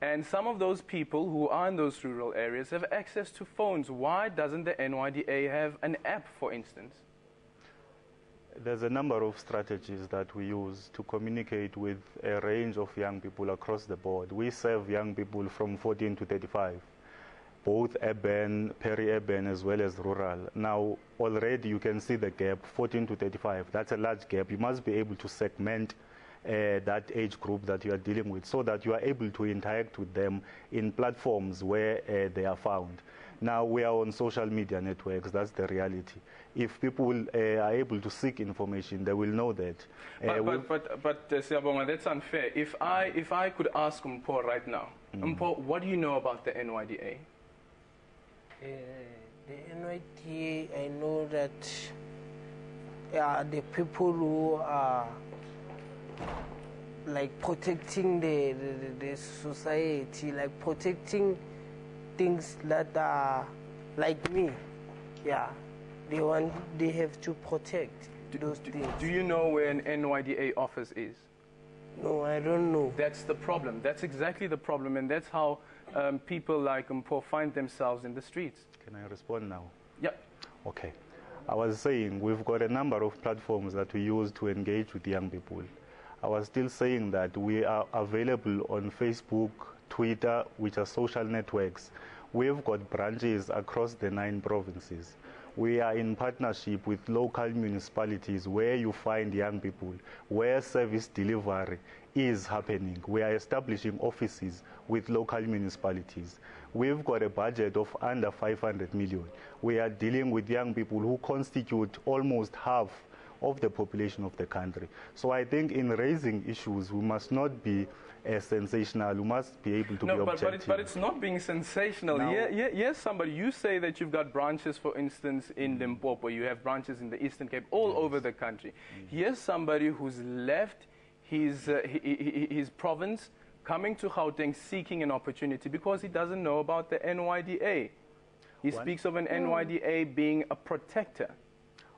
And some of those people who are in those rural areas have access to phones. Why doesn't the NYDA have an app, for instance? There's a number of strategies that we use to communicate with a range of young people across the board. We serve young people from 14 to 35. Both urban, peri-urban, as well as rural. Now, already you can see the gap, 14 to 35. That's a large gap. You must be able to segment that age group that you are dealing with so that you are able to interact with them in platforms where they are found. Now, we are on social media networks. That's the reality. If people are able to seek information, they will know that. But Siyabonga, that's unfair. If I could ask Mpho right now, Mpho, what do you know about the NYDA? The NYDA, I know that the people who are like protecting the society, like protecting things that are like me. Yeah, they have to protect those things. Do you know where an NYDA office is? No, I don't know. That's the problem. That's exactly the problem, and that's how people like Mpho find themselves in the streets. Can I respond now? Yeah. Okay. I was saying we've got a number of platforms that we use to engage with young people. I was still saying that we are available on Facebook, Twitter, which are social networks. We've got branches across the 9 provinces. We are in partnership with local municipalities where you find young people, where service delivery is happening. We are establishing offices with local municipalities. We've got a budget of under 500 million. We are dealing with young people who constitute almost half of the population of the country. So I think in raising issues, we must not be sensational. We must be able to be objective. But it's not being sensational. Yes, somebody, you say that you've got branches, for instance, in Limpopo. You have branches in the Eastern Cape, all over the country. Here's somebody who's left his province, coming to Gauteng, seeking an opportunity because he doesn't know about the NYDA. He speaks of an NYDA being a protector.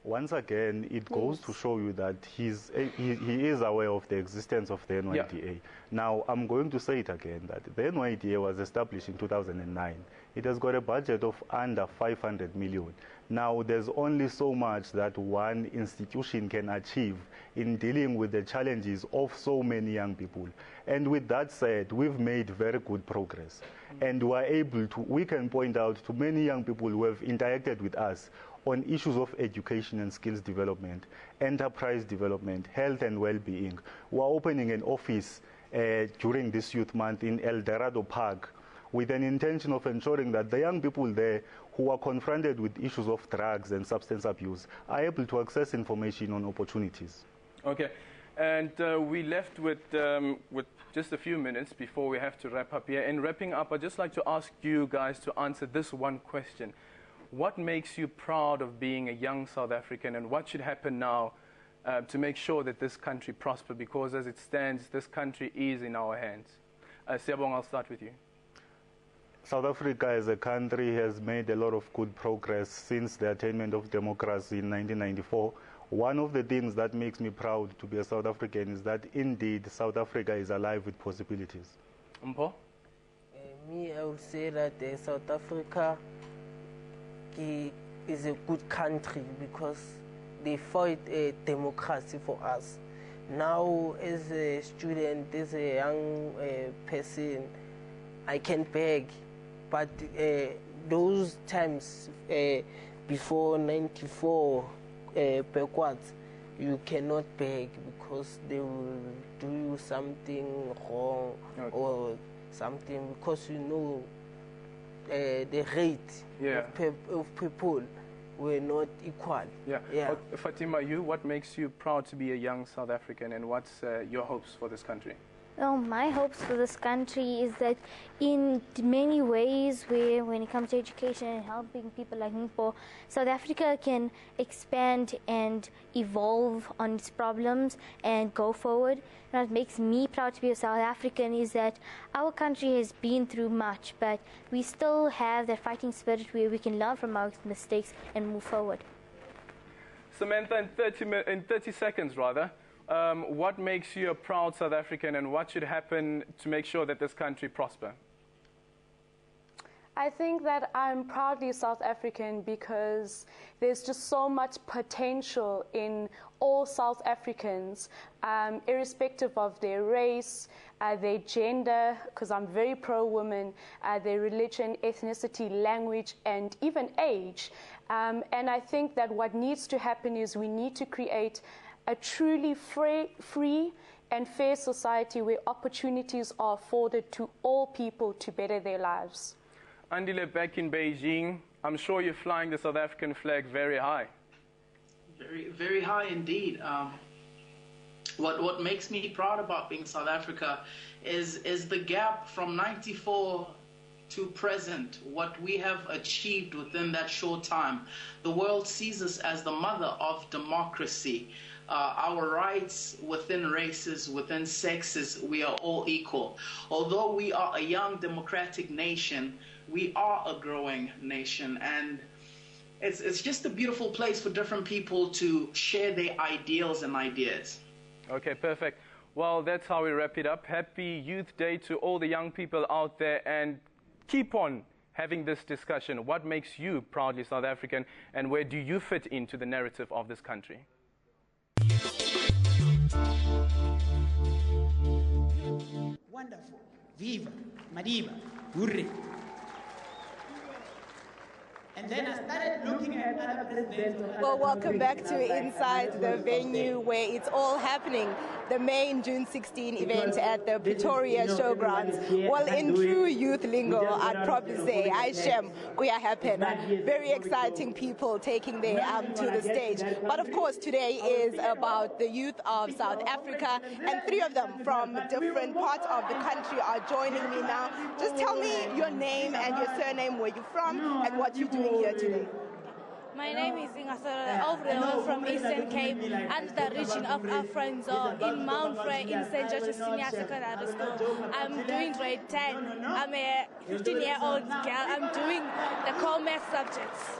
Once again, it goes to show you that he is aware of the existence of the NYDA. Yeah. Now, I'm going to say it again, that the NYDA was established in 2009. It has got a budget of under 500 million. Now, there's only so much that one institution can achieve in dealing with the challenges of so many young people. And with that said, we've made very good progress. And we can point out to many young people who have interacted with us on issues of education and skills development, enterprise development, health and well-being. We're opening an office during this Youth Month in El Dorado Park with an intention of ensuring that the young people there who are confronted with issues of drugs and substance abuse are able to access information on opportunities. Okay, and we left with just a few minutes before we have to wrap up here. In wrapping up, I'd just like to ask you guys to answer this one question. What makes you proud of being a young South African, and what should happen now to make sure that this country prospers? Because as it stands, this country is in our hands. Siyabong, I'll start with you. South Africa as a country has made a lot of good progress since the attainment of democracy in 1994. One of the things that makes me proud to be a South African is that indeed South Africa is alive with possibilities. Mpo? Me, I would say that South Africa is a good country because they fought a democracy for us. Now, as a student, as a young person, I can beg, but those times before 94 backwards, you cannot beg because they will do you something wrong or something, because you know the rate of people were not equal. Yeah. Fatima, what makes you proud to be a young South African, and what's your hopes for this country? Well, my hopes for this country is that in many ways, when it comes to education and helping people like Mpo, South Africa can expand and evolve on its problems and go forward. And what makes me proud to be a South African is that our country has been through much, but we still have that fighting spirit where we can learn from our mistakes and move forward. Samantha, in 30 seconds, what makes you a proud South African, and what should happen to make sure that this country prospers? I think that I'm proudly South African because there's just so much potential in all South Africans, irrespective of their race, their gender, because I'm very pro-woman, their religion, ethnicity, language, and even age. And I think that what needs to happen is we need to create a truly free and fair society where opportunities are afforded to all people to better their lives. Andile, back in Beijing, I'm sure you're flying the South African flag very high. Very, very high indeed. What makes me proud about being South Africa is the gap from 94 to present, what we have achieved within that short time. The world sees us as the mother of democracy. Our rights within races, within sexes, we are all equal. Although we are a young democratic nation, we are a growing nation, and it's just a beautiful place for different people to share their ideals and ideas. Okay, perfect. Well, that's how we wrap it up. Happy Youth Day to all the young people out there, and keep on having this discussion. What makes you proudly South African, and where do you fit into the narrative of this country? Wonderful. Viva, Madiba, Hurre. And then I started looking at other presidents. Well, welcome back to Inside the Venue, where it's all happening. The main June 16 event at the Pretoria Showgrounds. Well, in true youth lingo, I'd probably say, Aishem, Kuya happen. Very exciting people taking their to the stage. But of course, today is about the youth of South Africa, and 3 of them from different parts of the country are joining me now. Just tell me your name and your surname, where you're from, and what you're doing here today. My name is Ingasara Overall from Eastern Cape and the region of Afranzo in Mount Frey in St. George's Senior Secondary School. I'm doing grade 10. I'm a 15-year-old girl. I'm doing the commerce subjects.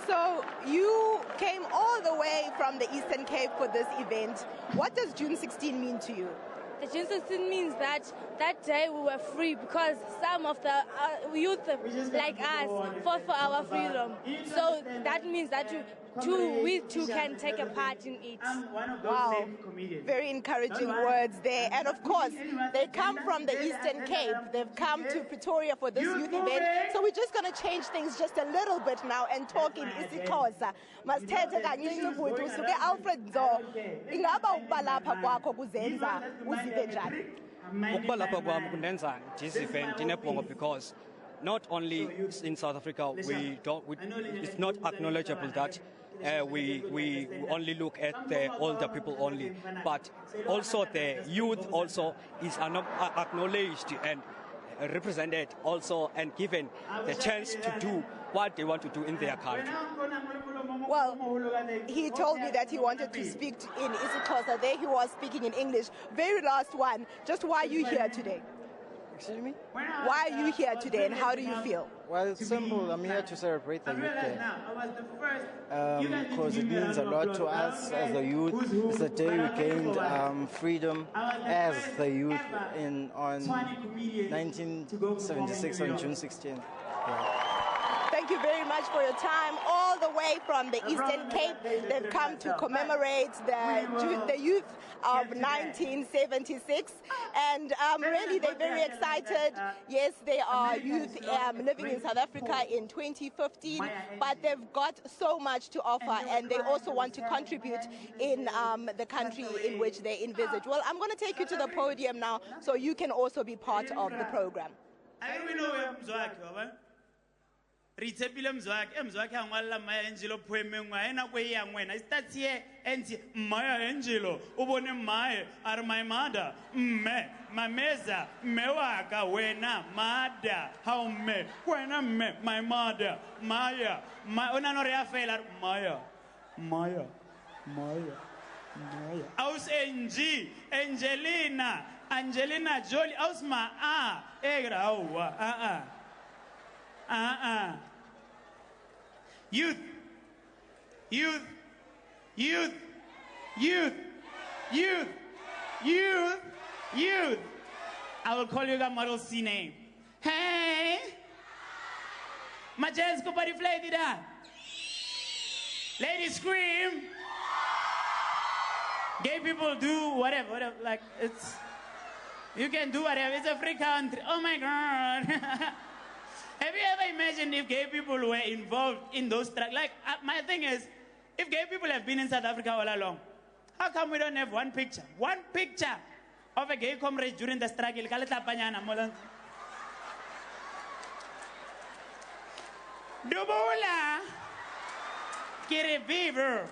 So you came all the way from the Eastern Cape for this event. What does June 16 mean to you? The June 16 means that day we were free because some of the youth like us fought for our freedom. So that means that we too can take a part in it. Wow, very encouraging words there. And of course, they come from the Eastern Cape. They've come to Pretoria for this youth event. So we're just going to change things just a little bit now and talk in isiXhosa. Masithethe kancinci futhi usuke Alfred Nzo. Ingaba ukuba lapha kwakho kuzenza uzive njani? Ukuba lapha kwami kundenza ndizive ndinebhongo because not only in South Africa it's not acknowledgeable that we only look at the older people only, but also the youth also is acknowledged and represented also and given the chance to do what they want to do in their country. Well, he told me that he wanted to speak in isiXhosa. There he was speaking in English. Very last one, just why are you here today? Excuse me? Why are you here today and how do you feel? Well, it's simple. I'm here to celebrate the Youth Day. Because it means a lot to us as the youth. It's the day we gained freedom as the youth on 1976 on June 16th. Yeah. Thank you very much for your time. All the way from the Eastern Cape, they've come to commemorate the youth of 1976. And really, they're very excited. Yes, they are youth living in South Africa in 2015, but they've got so much to offer, and they also want to contribute in the country in which they envisage. Well, I'm going to take you to the podium now so you can also be part of the program. Ritepile mzwake angwala Maya Angelo poeme ngwaena kwe ya ngwena starts here enti Maya Angelo ubone Maya are my mother mme mameza mme waka wena mada how mme wena mme my mother Maya ona no re afela Maya aus Angelina Jolie aus ma egra Youth. I will call you the model C name. Hey, my jazz go body fly did that. Ladies scream. Gay people do whatever, like it's. You can do whatever. It's a free country. Oh my God. Have you ever imagined if gay people were involved in those struggles? Like, my thing is, if gay people have been in South Africa all along, how come we don't have one picture of a gay comrade during the struggle? Dubula, kiri viva.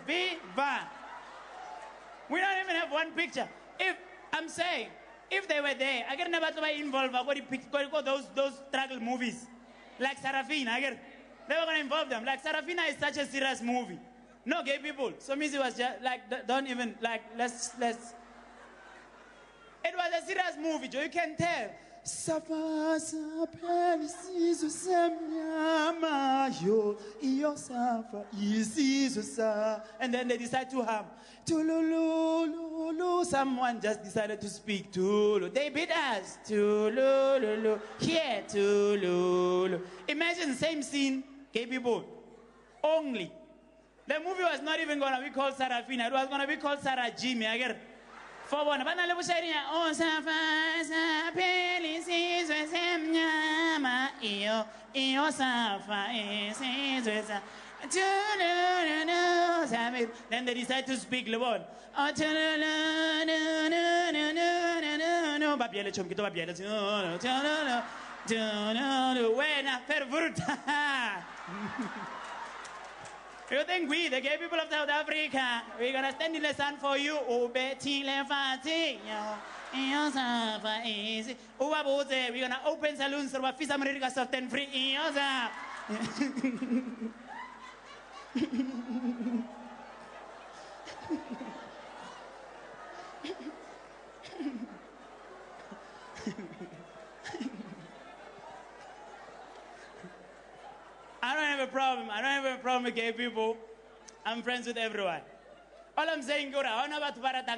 We don't even have one picture. If they were there, I get never to be involved. I got those struggle movies. Like Sarafina, they were going to involve them. Like Sarafina is such a serious movie. No gay people. So Missy was just like, don't even, like, let's. It was a serious movie, Joe. You can tell. And then they decide to hum. Tululu. Someone just decided to speak Tulu. They beat us. Tululu. Here, Tululu. Imagine same scene, gay people. Only. The movie was not even going to be called Sarafina. It was going to be called Sarah Jimmy. For one, but now let's say, oh, Safa, Sapeli, Caesar, iyo safa isizwe. Then they decide to speak Lebon. You think we, the gay people of South Africa, we're gonna stand in the sun for you? We're gonna open saloons for Fisa America soft and free. I don't have a problem. I don't have a problem with gay people. I'm friends with everyone. All I'm saying is, I don't know about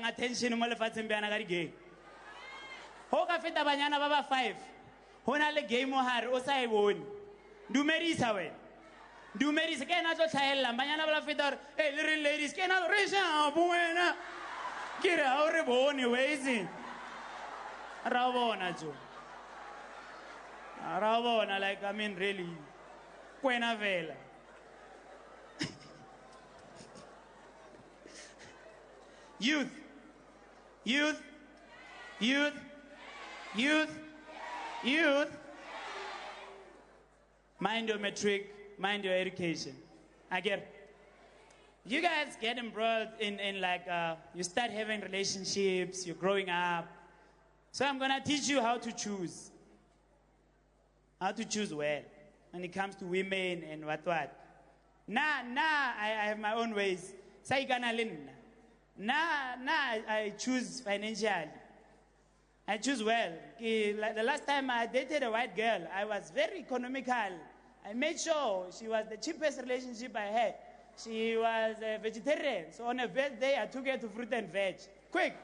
attention to the gay. Hoka feta banyana baba 5. Hona le gay mohar o sa e bone. Dumerisa we. Dumerisa ke na tlo tlhaella banyana bala feta eh le ladies ke na re sha buena. Ke re ha re bone we isi. Ra bona jo. Ra bona like I mean really. Buena vela. Youth. Youth. Youth. Youth. Youth. Mind your metric, mind your education. I get it. You guys get embroiled in like, you start having relationships, you're growing up. So I'm gonna teach you how to choose. How to choose well when it comes to women and what. I have my own ways. I choose financially. I choose well. Like the last time I dated a white girl, I was very economical. I made sure she was the cheapest relationship I had. She was a vegetarian. So on a birthday, I took her to fruit and veg. Quick.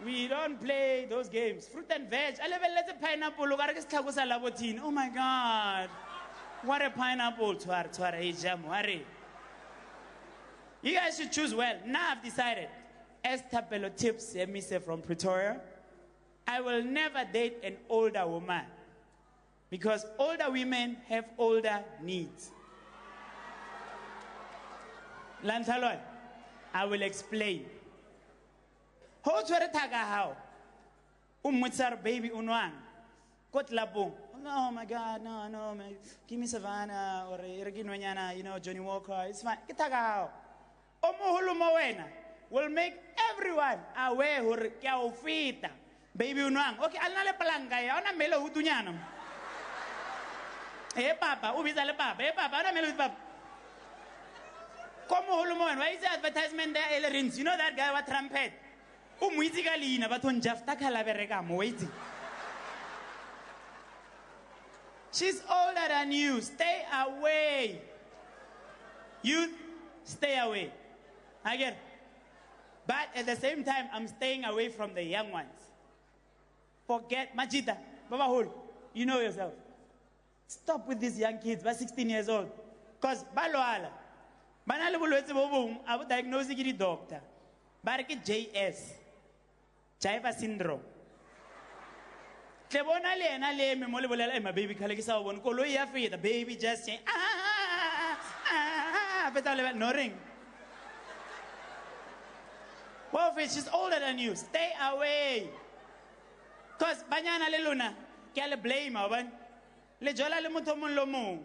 We don't play those games. Fruit and veg. I let's a pineapple. Oh my God. What a pineapple. You guys should choose well. Now I've decided. Estapelo tips from Pretoria. I will never date an older woman. Because older women have older needs. Lantalon, I will explain. How to how? Mutsar baby unwang. Kot labong. Oh my God, no, man. Give me Savannah or Reginwanyana, Johnny Walker. It's fine. Kitagao. Omohulumawena will make everyone aware who kiaufita. Baby unwang. Okay, alnale palangay. Ona melo hutunyanam. Eh papa, ubizale papa. Eh papa, ona melo papa. Como hulumoen, why is the advertisement there? Ellerins, you know that guy with trumpet? Umuizigalina, but on Jafta Calaverega, waiting. She's older than you. Stay away. You stay away. I get it. But at the same time, I'm staying away from the young ones. Forget Majida, Baba Hul. You know yourself. Stop with these young kids by 16 years old. Because Baloala. Banale bulwetse bo bong a bo diagnose ke di doctor ba re ke JS Jaiva syndrome tle bona le ena le me mo le bolela my baby khale ke sa bona koloi ya feta baby just saying feta le no ring. Well, she's older than you. Stay away. Cause banyana le luna ke a le blame ba le jola le motho mo lo mo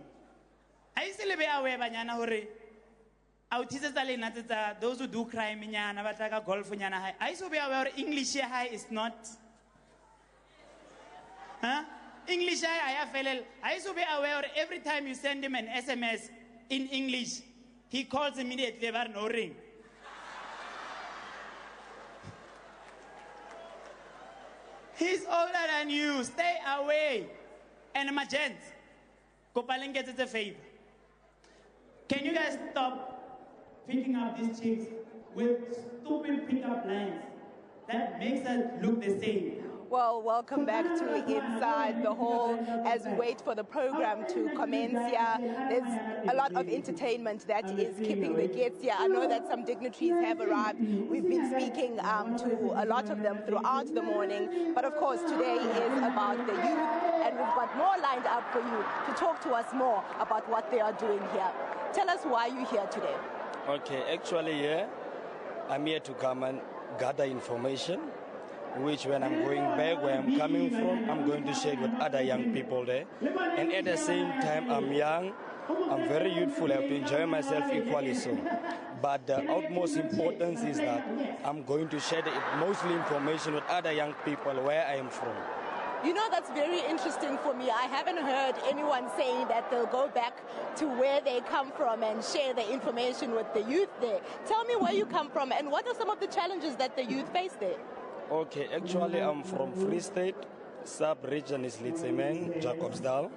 ai se le be away banyana hore those who do crime in golf I so be aware English high is not. Huh? English high I so be aware every time you send him an SMS in English, he calls immediately about no ring. He's older than you. Stay away. And my gents, Kopalen gets a favor. Can you guys stop picking up these chicks with stupid pickup lines that makes us look the same? Well, welcome back to Inside the Hall as we wait for the program to commence here. There's a lot of entertainment that is keeping the guests here. I know that some dignitaries have arrived. We've been speaking to a lot of them throughout the morning. But of course, today is about the youth, and we're we've got more lined up for you to talk to us more about what they are doing here. Tell us why you're here today. Okay, actually, yeah, I'm here to come and gather information, which when I'm going back where I'm coming from, I'm going to share with other young people there. And at the same time, I'm young, I'm very youthful, I have to enjoy myself equally so. But the utmost importance is that I'm going to share the mostly information with other young people where I am from. You know, that's very interesting for me. I haven't heard anyone saying that they'll go back to where they come from and share the information with the youth there. Tell me where you come from and what are some of the challenges that the youth face there? Okay, actually I'm from Free State, sub-region is Litsemen, Jacobsdal.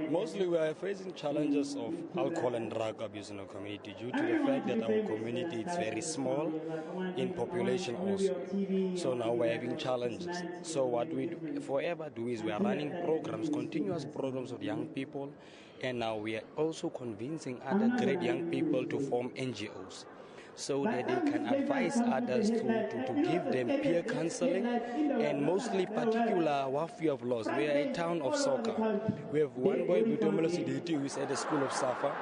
Mostly we are facing challenges of alcohol and drug abuse in our community due to the fact that our community is very small in population also. So now we're having challenges. So what we forever do is we are running programs, continuous programs of young people, and now we are also convincing other great young people to form NGOs, so that they can advise others to give them peer counseling, and mostly particular what we have lost. We are a town of soccer. We have one boy, who is at the school of Safa.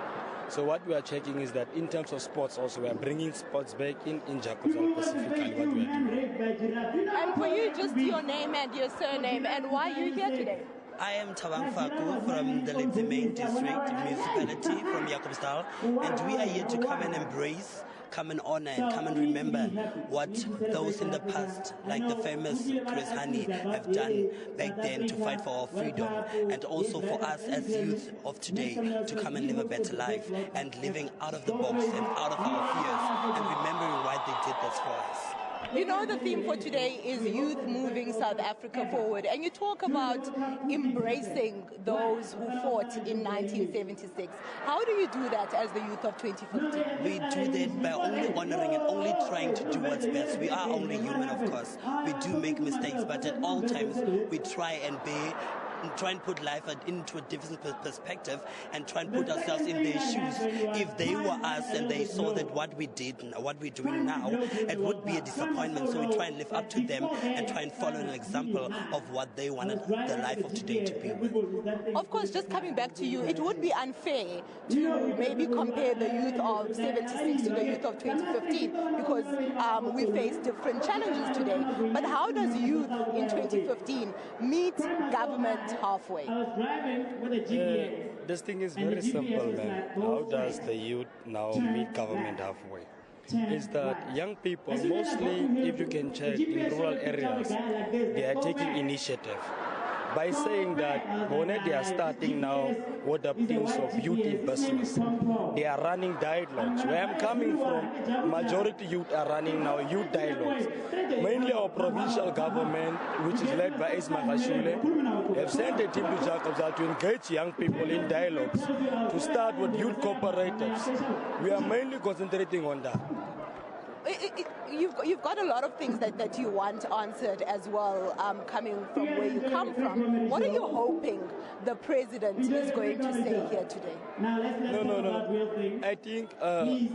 So what we are checking is that in terms of sports also, we are bringing sports back in Jacobsdal specifically, what we are doing. And for you, just your name and your surname, and why are you here today? I am Tabang Faku from the Litsemen district municipality from Jacobsdal, and we are here to come and embrace, come and honor, and come and remember what those in the past, like the famous Chris Hani, have done back then to fight for our freedom, and also for us as youth of today to come and live a better life and living out of the box and out of our fears and remembering why they did this for us. You know, the theme for today is youth moving South Africa forward, and you talk about embracing those who fought in 1976. How do you do that as the youth of 2015? We do that by only honoring and only trying to do what's best. We are only human, of course. We do make mistakes, but at all times we try and try and put life into a different perspective and try and put ourselves in their shoes. If they were us and they saw that what we did and what we're doing now, it would be a disappointment. So we try and live up to them and try and follow an example of what they wanted the life of today to be with. Of course, just coming back to you, it would be unfair to maybe compare the youth of 76 to the youth of 2015 because we face different challenges today. But how does youth in 2015 meet government halfway? This thing is very simple, man. How does the youth now meet government halfway? Is that young people, mostly if you can check in rural areas, they are taking initiative by saying that when they are starting now with the things of youth in business, they are running dialogues. Where I'm coming from, majority youth are running now youth dialogues. Mainly our provincial government, which is led by Ismail Hashule, have sent a team to Jacobsdal to engage young people in dialogues, to start with youth cooperatives. We are mainly concentrating on that. You've got a lot of things that you want answered as well, coming from where you come from. What are you hoping the president is going to say here today? No. I think,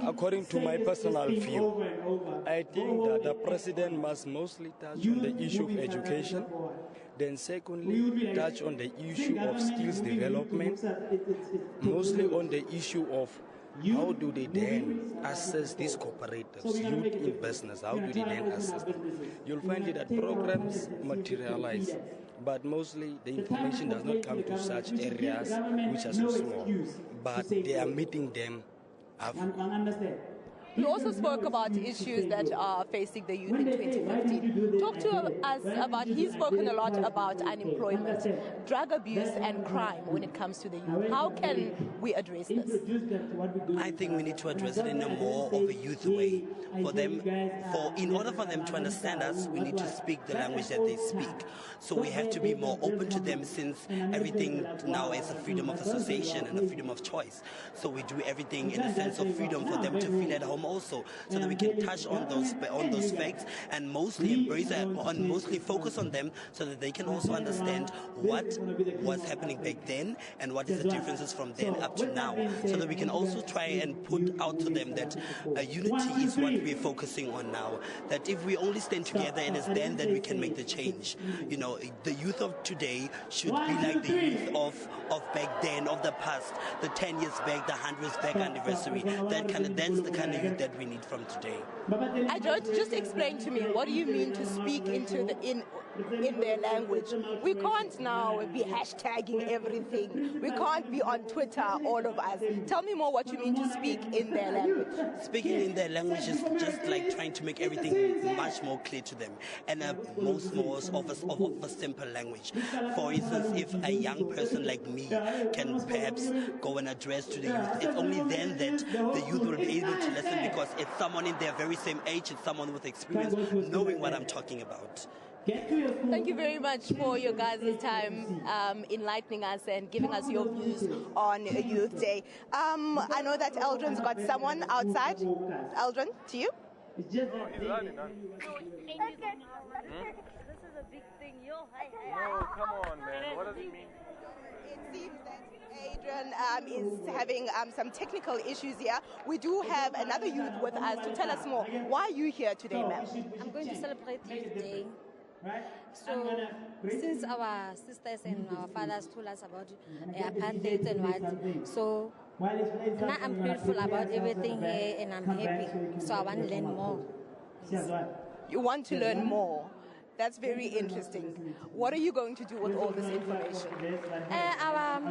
according to my personal view, I think that the president must mostly touch on the issue of education, then secondly, touch on the issue of skills development, mostly on the issue of how do they then assess these cooperatives, youth in business, how do they then assess them? You'll find it that programs materialize, but mostly the information does not come to such areas which are so small, but they are meeting them halfway. You also spoke about issues that are facing the youth in 2015. Talk to us about, he's spoken a lot about unemployment, drug abuse and crime when it comes to the youth. How can we address this? I think we need to address it in a more of a youth way. In order for them to understand us, we need to speak the language that they speak. So we have to be more open to them, since everything now is a freedom of association and a freedom of choice. So we do everything in a sense of freedom for them to feel at home also, so that we can touch on those facts and mostly embrace and mostly focus on them, so that they can also understand what was happening back then and what is the differences from then up to now, so that we can also try and put out to them that unity is what we're focusing on now. That if we only stand together, it is then that we can make the change. You know, the youth of today should be like the youth of back then, of the past, the 10 years back, the 100th back anniversary. That's the kind of youth that we need from today. Just explain to me, what do you mean to speak into in their language? We can't now be hashtagging everything. We can't be on Twitter, all of us. Tell me more what you mean to speak in their language. Speaking in their language is just like trying to make everything much more clear to them, and most of a simple language. For instance, if a young person like me can perhaps go and address to the youth, it's only then that the youth will be able to listen, because it's someone in their very same age, it's someone with experience, knowing what I'm talking about. Thank you very much for your guys' time enlightening us and giving us your views on Youth Day. I know that Eldrin's got someone outside. Eldrin, to you? This is a big thing. No, come on, man. What does it mean? It seems that Adrian is having some technical issues here. We do have another youth with us to tell us more. Why are you here today, ma'am? I'm going to celebrate Youth Day. So, since our sisters and our fathers told us about apartheid and what, so now I'm grateful about everything here and I'm happy. So I want to learn more. You want to learn more? That's very interesting. What are you going to do with all this information? Our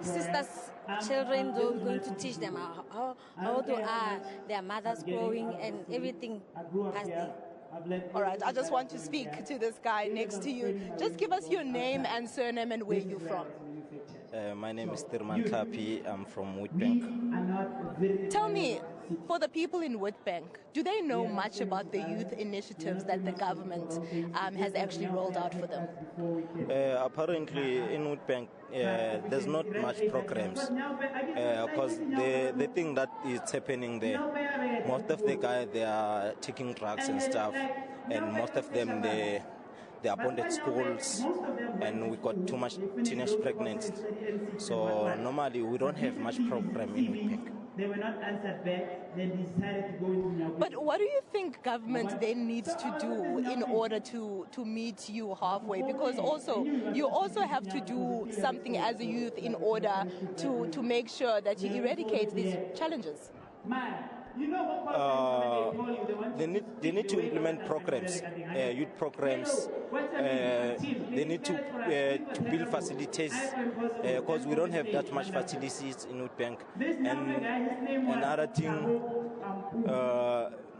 sisters, children, we're going to teach them how their mothers growing and everything past them. All right, I just want to speak to this guy next to you. Just give us your name and surname and where you're from. My name is Tirman Tapi. I'm from Witbank. Tell me, for the people in Witbank, do they know much about the youth initiatives that the government has actually rolled out for them? Apparently, in Witbank, there's not much programs because the thing that is happening there, most of the guys, they are taking drugs and stuff, and most of them, they abandoned schools, and we got too much teenage pregnancy. So normally we don't have much program in Witbank. They were not answered back. They decided to go into. But what do you think government then needs to do in order to meet you halfway? Because you also have to do something as a youth in order to make sure that you eradicate these challenges. They need to implement programs, youth programs. They need to build facilities because we don't have that much facilities in Witbank. And another thing,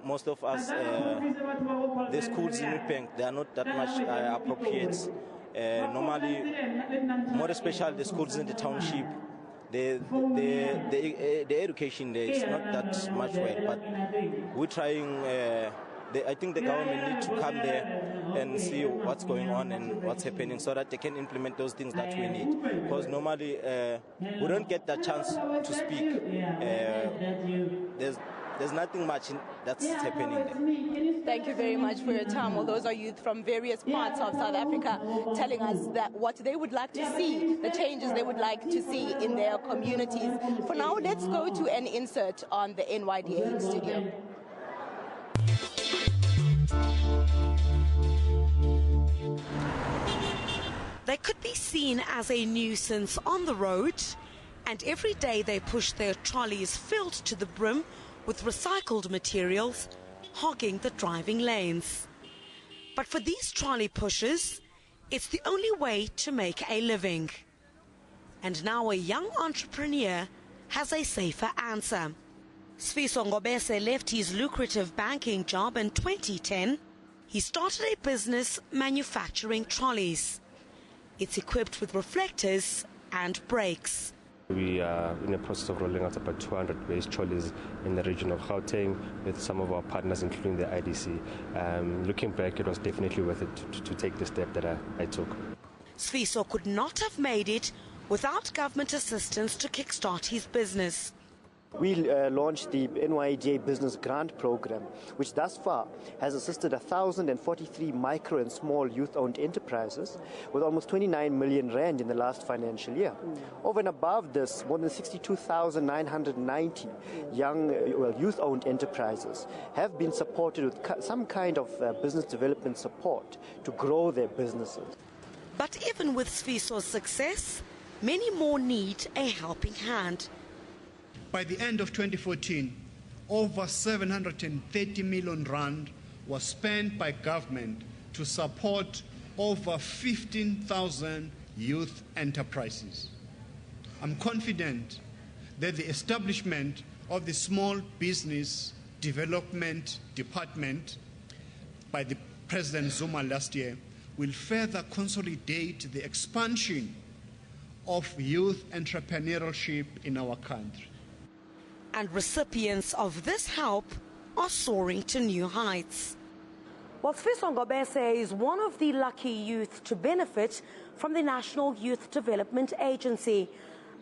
most of us, the schools in Witbank, they are not that much appropriate. Normally, more especially the schools in the township, the education there is not that much well, but we're trying. I think the government needs to come there and see what's going on and what's happening, so that they can implement those things that we need. Because normally we don't get that chance to speak. There's nothing much that's happening there. Thank you very much for your time. Well, those are youth from various parts of South Africa telling us that what they would like to see, the changes they would like to see in their communities. For now, let's go to an insert on the NYDA studio. They could be seen as a nuisance on the road, and every day they push their trolleys filled to the brim with recycled materials, hogging the driving lanes. But for these trolley pushers, it's the only way to make a living. And now a young entrepreneur has a safer answer. Sfiso Ngobese left his lucrative banking job in 2010. He started a business manufacturing trolleys. It's equipped with reflectors and brakes. We are in the process of rolling out about 200 base trolleys in the region of Gauteng with some of our partners, including the IDC. Looking back, it was definitely worth it to take the step that I took. Sfiso could not have made it without government assistance to kickstart his business. We launched the NYDA Business Grant Program, which thus far has assisted 1,043 micro and small youth-owned enterprises with almost 29 million rand in the last financial year. Over and above this, more than 62,990 youth-owned enterprises have been supported with some kind of business development support to grow their businesses. But even with Sfiso's success, many more need a helping hand. By the end of 2014, over 730 million rand was spent by government to support over 15,000 youth enterprises. I'm confident that the establishment of the Small Business Development Department by the President Zuma last year will further consolidate the expansion of youth entrepreneurship in our country. And recipients of this help are soaring to new heights. Well, Sfiso Ngobese is one of the lucky youth to benefit from the National Youth Development Agency.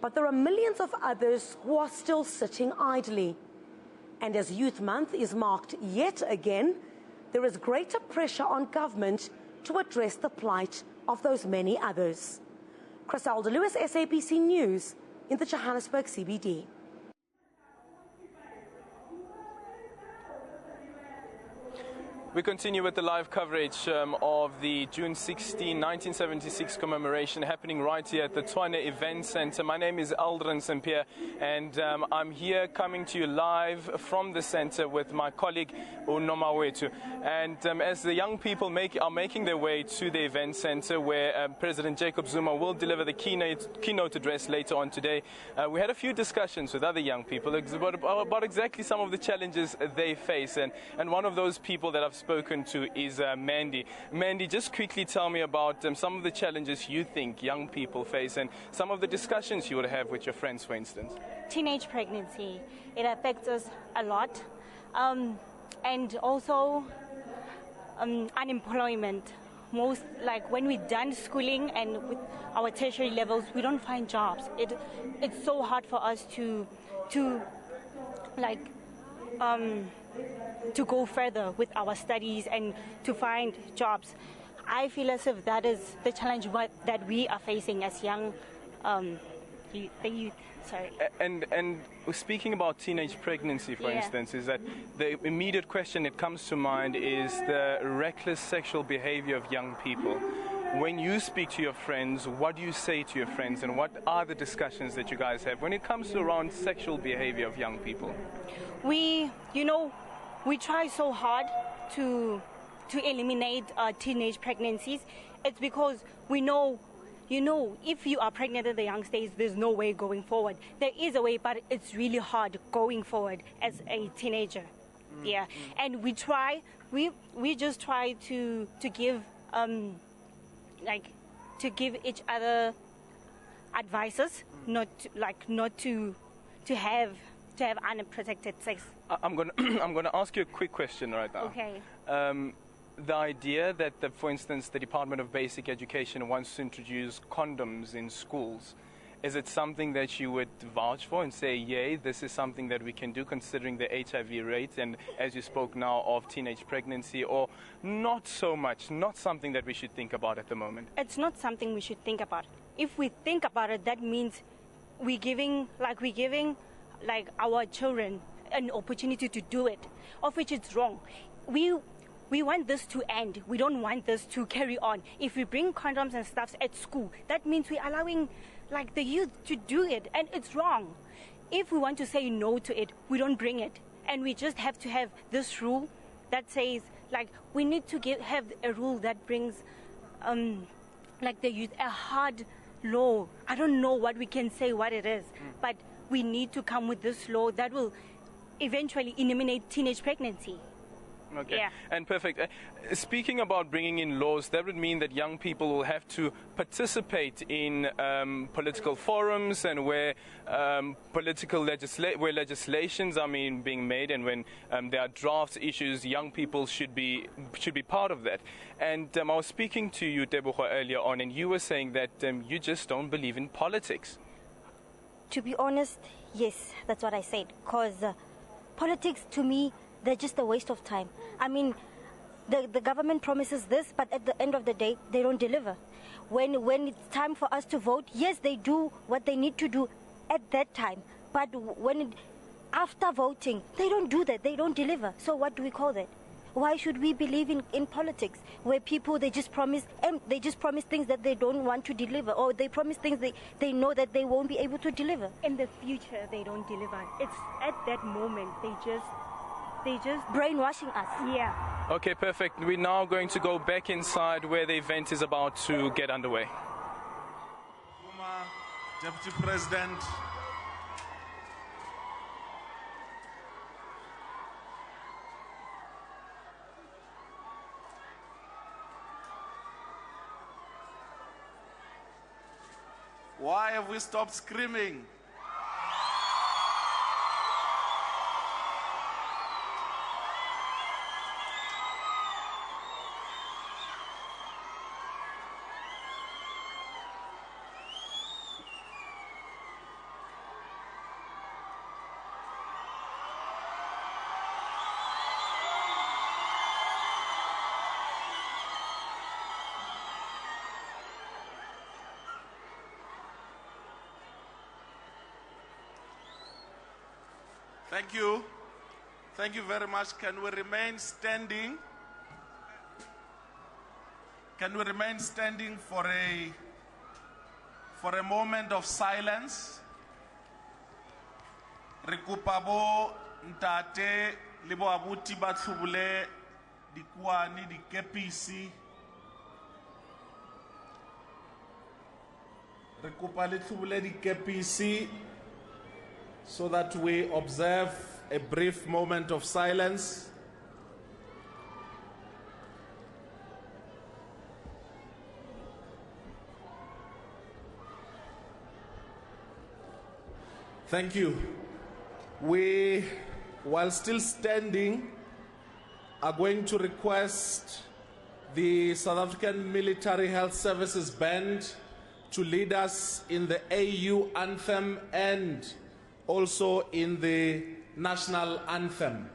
But there are millions of others who are still sitting idly. And as Youth Month is marked yet again, there is greater pressure on government to address the plight of those many others. Criselda Lewis, SABC News, in the Johannesburg CBD. We continue with the live coverage of the June 16, 1976 commemoration happening right here at the Tshwane Event Center. My name is Aldrin St. Pierre, and I'm here coming to you live from the center with my colleague Unomawetu. And as the young people are making their way to the event center where President Jacob Zuma will deliver the keynote address later on today, we had a few discussions with other young people about exactly some of the challenges they face. And one of those people that I've spoken to is Mandy. Mandy, just quickly tell me about some of the challenges you think young people face and some of the discussions you would have with your friends, for instance. Teenage pregnancy, it affects us a lot. And also unemployment. Most, like when we're done schooling and with our tertiary levels, we don't find jobs. It's so hard for us to go further with our studies and to find jobs. I feel as if that is the challenge that we are facing as young youth. Sorry. And speaking about teenage pregnancy, for instance, is that the immediate question that comes to mind is the reckless sexual behavior of young people. When you speak to your friends, what do you say to your friends, and what are the discussions that you guys have when it comes to around sexual behavior of young people? We try so hard to eliminate teenage pregnancies. It's because we know, if you are pregnant at the young stage, there's no way going forward. There is a way, but it's really hard going forward as a teenager. Yeah, and we just try to give to give each other advices, not to have unprotected sex. I'm gonna ask you a quick question right now. Okay. The idea that, for instance, the Department of Basic Education wants to introduce condoms in schools, is it something that you would vouch for and say, yay, this is something that we can do considering the HIV rate and, as you spoke now, of teenage pregnancy, or not so much, not something that we should think about at the moment? It's not something we should think about. If we think about it, that means we're giving our children an opportunity to do it, of which it's wrong. We want this to end. We don't want this to carry on. If we bring condoms and stuff at school, that means we're allowing the youth to do it, and it's wrong. If we want to say no to it, we don't bring it, and we just have to have this rule that says we need to have a rule that brings the youth a hard law. I don't know what we can say what it is, but we need to come with this law that will eventually eliminate teenage pregnancy. Okay, yeah. And perfect. Speaking about bringing in laws, that would mean that young people will have to participate in political forums and where where legislations are being made, and when there are draft issues, young people should be part of that. And I was speaking to you, Tebogo, earlier on, and you were saying that you just don't believe in politics. To be honest, Yes, that's what I said. Because politics, to me, they're just a waste of time. I mean, the government promises this, but at the end of the day, they don't deliver. When it's time for us to vote, yes, they do what they need to do at that time. But after voting, they don't do that. They don't deliver. So what do we call that? Why should we believe in politics where people, they just promise things that they don't want to deliver, or they promise things they know that they won't be able to deliver? In the future, they don't deliver. It's at that moment, they just brainwashing us. Yeah. Okay, perfect. We're now going to go back inside where the event is about to get underway. Deputy President, why have we stopped screaming? Thank you. Thank you very much. Can we remain standing? Can we remain standing for a moment of silence? Rikupabo ntate libo abuti batlubule dikuani dikepisi. Rikupa litlubule dikepisi, so that we observe a brief moment of silence. Thank you. We, while still standing, are going to request the South African Military Health Services Band to lead us in the AU anthem and also in the national anthem.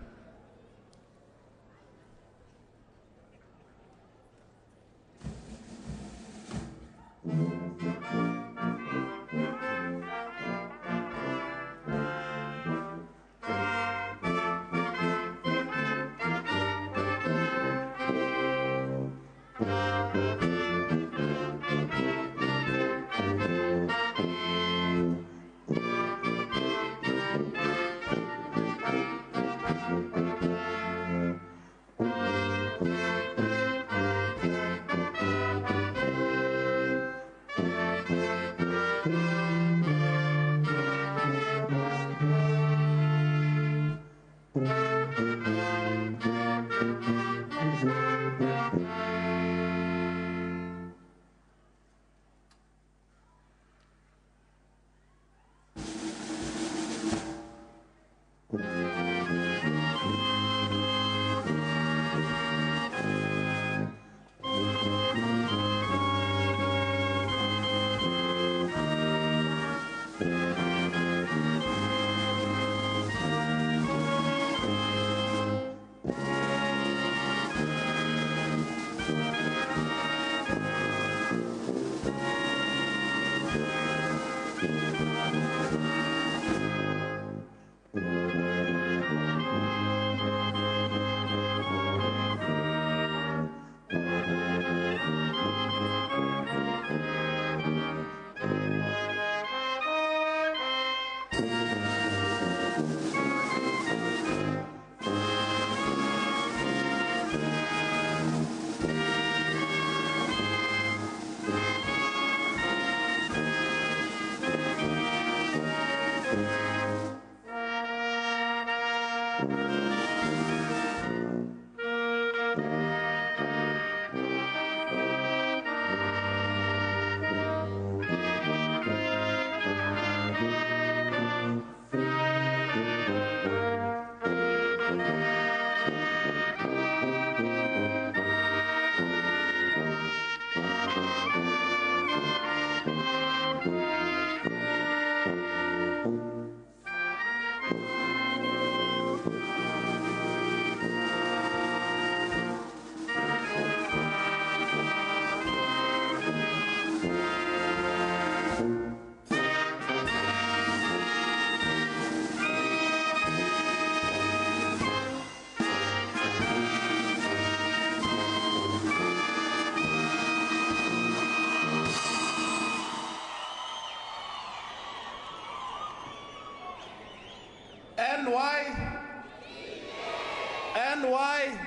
NY?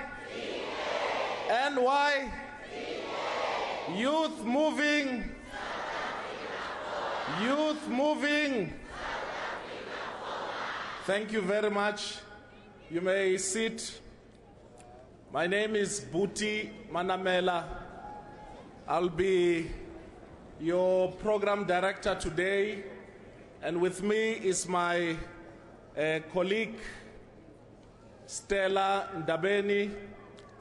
NY? Youth moving. Youth moving. Thank you very much. You may sit. My name is Buti Manamela. I'll be your program director today, and with me is my colleague Stella Ndabeni,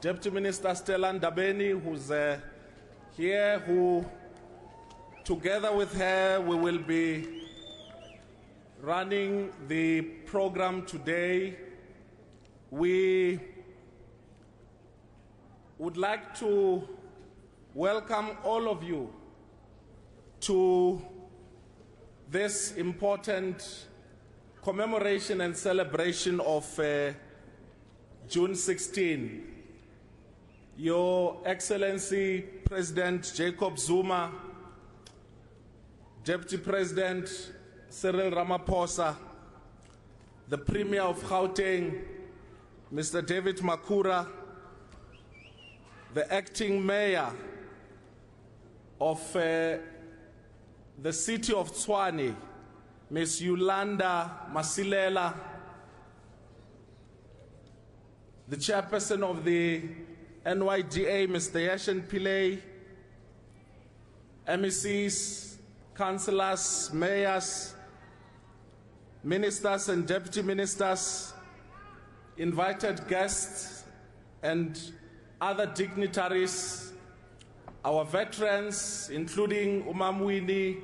Deputy Minister Stella Ndabeni, who's here, who together with her we will be running the program today. We would like to welcome all of you to this important commemoration and celebration of June 16. Your Excellency President Jacob Zuma, Deputy President Cyril Ramaphosa, the Premier of Gauteng, Mr. David Makura, the Acting Mayor of the city of Tshwane, Ms. Yolanda Masilela, the Chairperson of the NYDA, Mr. Yashin Pillay, MECs, councillors, mayors, ministers and deputy ministers, invited guests and other dignitaries, our veterans, including Umamwini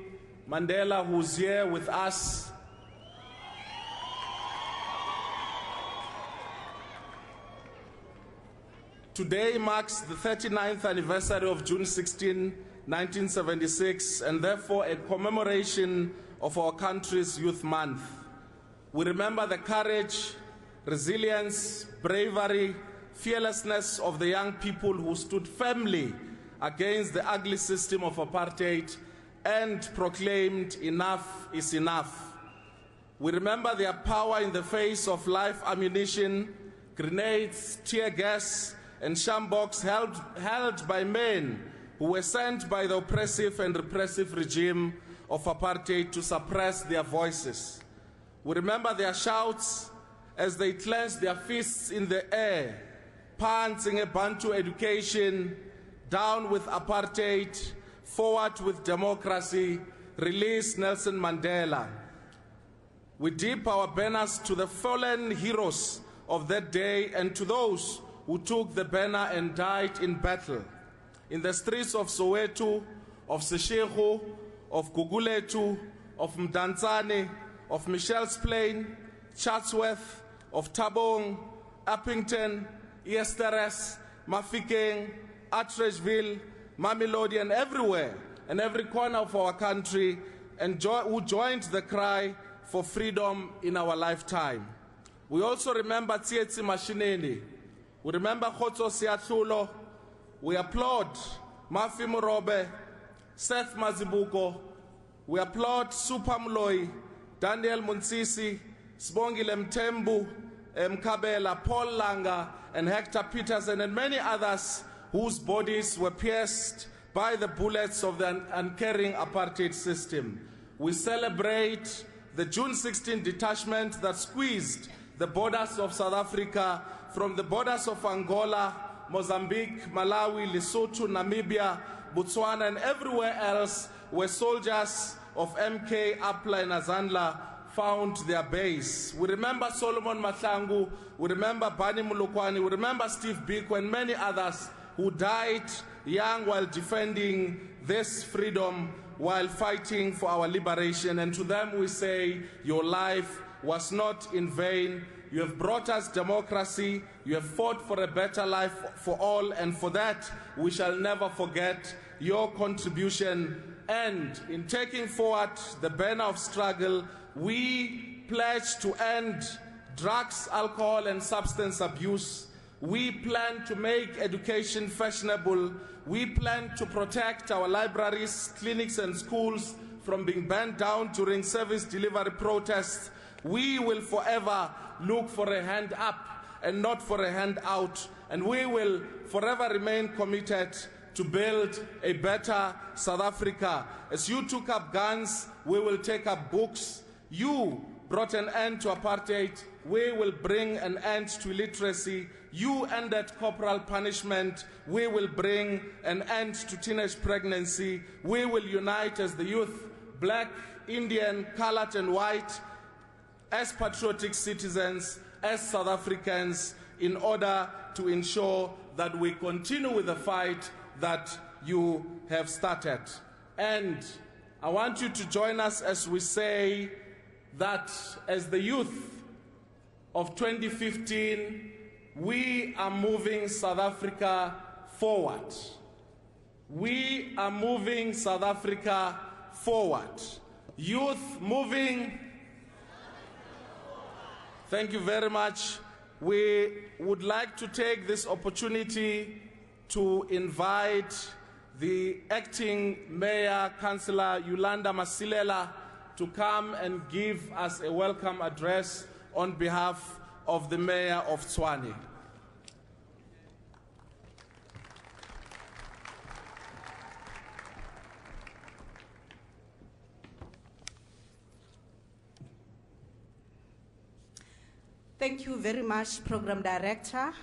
Mandela, who's here with us. Today marks the 39th anniversary of June 16, 1976, and therefore a commemoration of our country's Youth Month. We remember the courage, resilience, bravery, fearlessness of the young people who stood firmly against the ugly system of apartheid and proclaimed enough is enough. We remember their power in the face of live ammunition, grenades, tear gas, and shambox held by men who were sent by the oppressive and repressive regime of apartheid to suppress their voices. We remember their shouts as they clenched their fists in the air, panting a Bantu education, down with apartheid, forward with democracy, release Nelson Mandela. We dip our banners to the fallen heroes of that day and to those who took the banner and died in battle. In the streets of Soweto, of Seshego, of Guguletu, of Mdantsane, of Michelle's Plain, Chatsworth, of Tabong, Uppington, Easteres, Mafikeng, Atteridgeville, Mamelodi, and everywhere, and every corner of our country, and who joined the cry for freedom in our lifetime. We also remember Tsietsi Mashineni. We remember Khotso Siatlulo. We applaud Mafi Murobe, Seth Mazibuko. We applaud Supa Mloyi, Daniel Munsisi, Sibongile Mtembu, Mkabela, Paul Langa, and Hector Peterson, and many others whose bodies were pierced by the bullets of the uncaring apartheid system. We celebrate the June 16 detachment that squeezed the borders of South Africa from the borders of Angola, Mozambique, Malawi, Lesotho, Namibia, Botswana, and everywhere else where soldiers of MK, Apla, and Azandla found their base. We remember Solomon Mahlangu, we remember Bani Mulukwani, we remember Steve Biko, and many others who died young while defending this freedom, while fighting for our liberation. And to them we say, your life was not in vain. You have brought us democracy. You have fought for a better life for all, and for that we shall never forget your contribution. And in taking forward the banner of struggle, we pledge to end drugs, alcohol, and substance abuse. We plan to make education fashionable. We plan to protect our libraries, clinics, and schools from being burned down during service delivery protests. We will forever look for a hand up and not for a handout. And we will forever remain committed to build a better South Africa. As you took up guns, we will take up books. You brought an end to apartheid. We will bring an end to illiteracy. You ended corporal punishment. We will bring an end to teenage pregnancy. We will unite as the youth, black, Indian, colored and white, as patriotic citizens, as South Africans, in order to ensure that we continue with the fight that you have started. And I want you to join us as we say that as the youth of 2015, we are moving South Africa forward. We are moving South Africa forward. Youth moving. Thank you very much. We would like to take this opportunity to invite the acting Mayor, Councillor Yolanda Masilela, to come and give us a welcome address on behalf of the Mayor of Tshwane. Thank you very much, Program Director,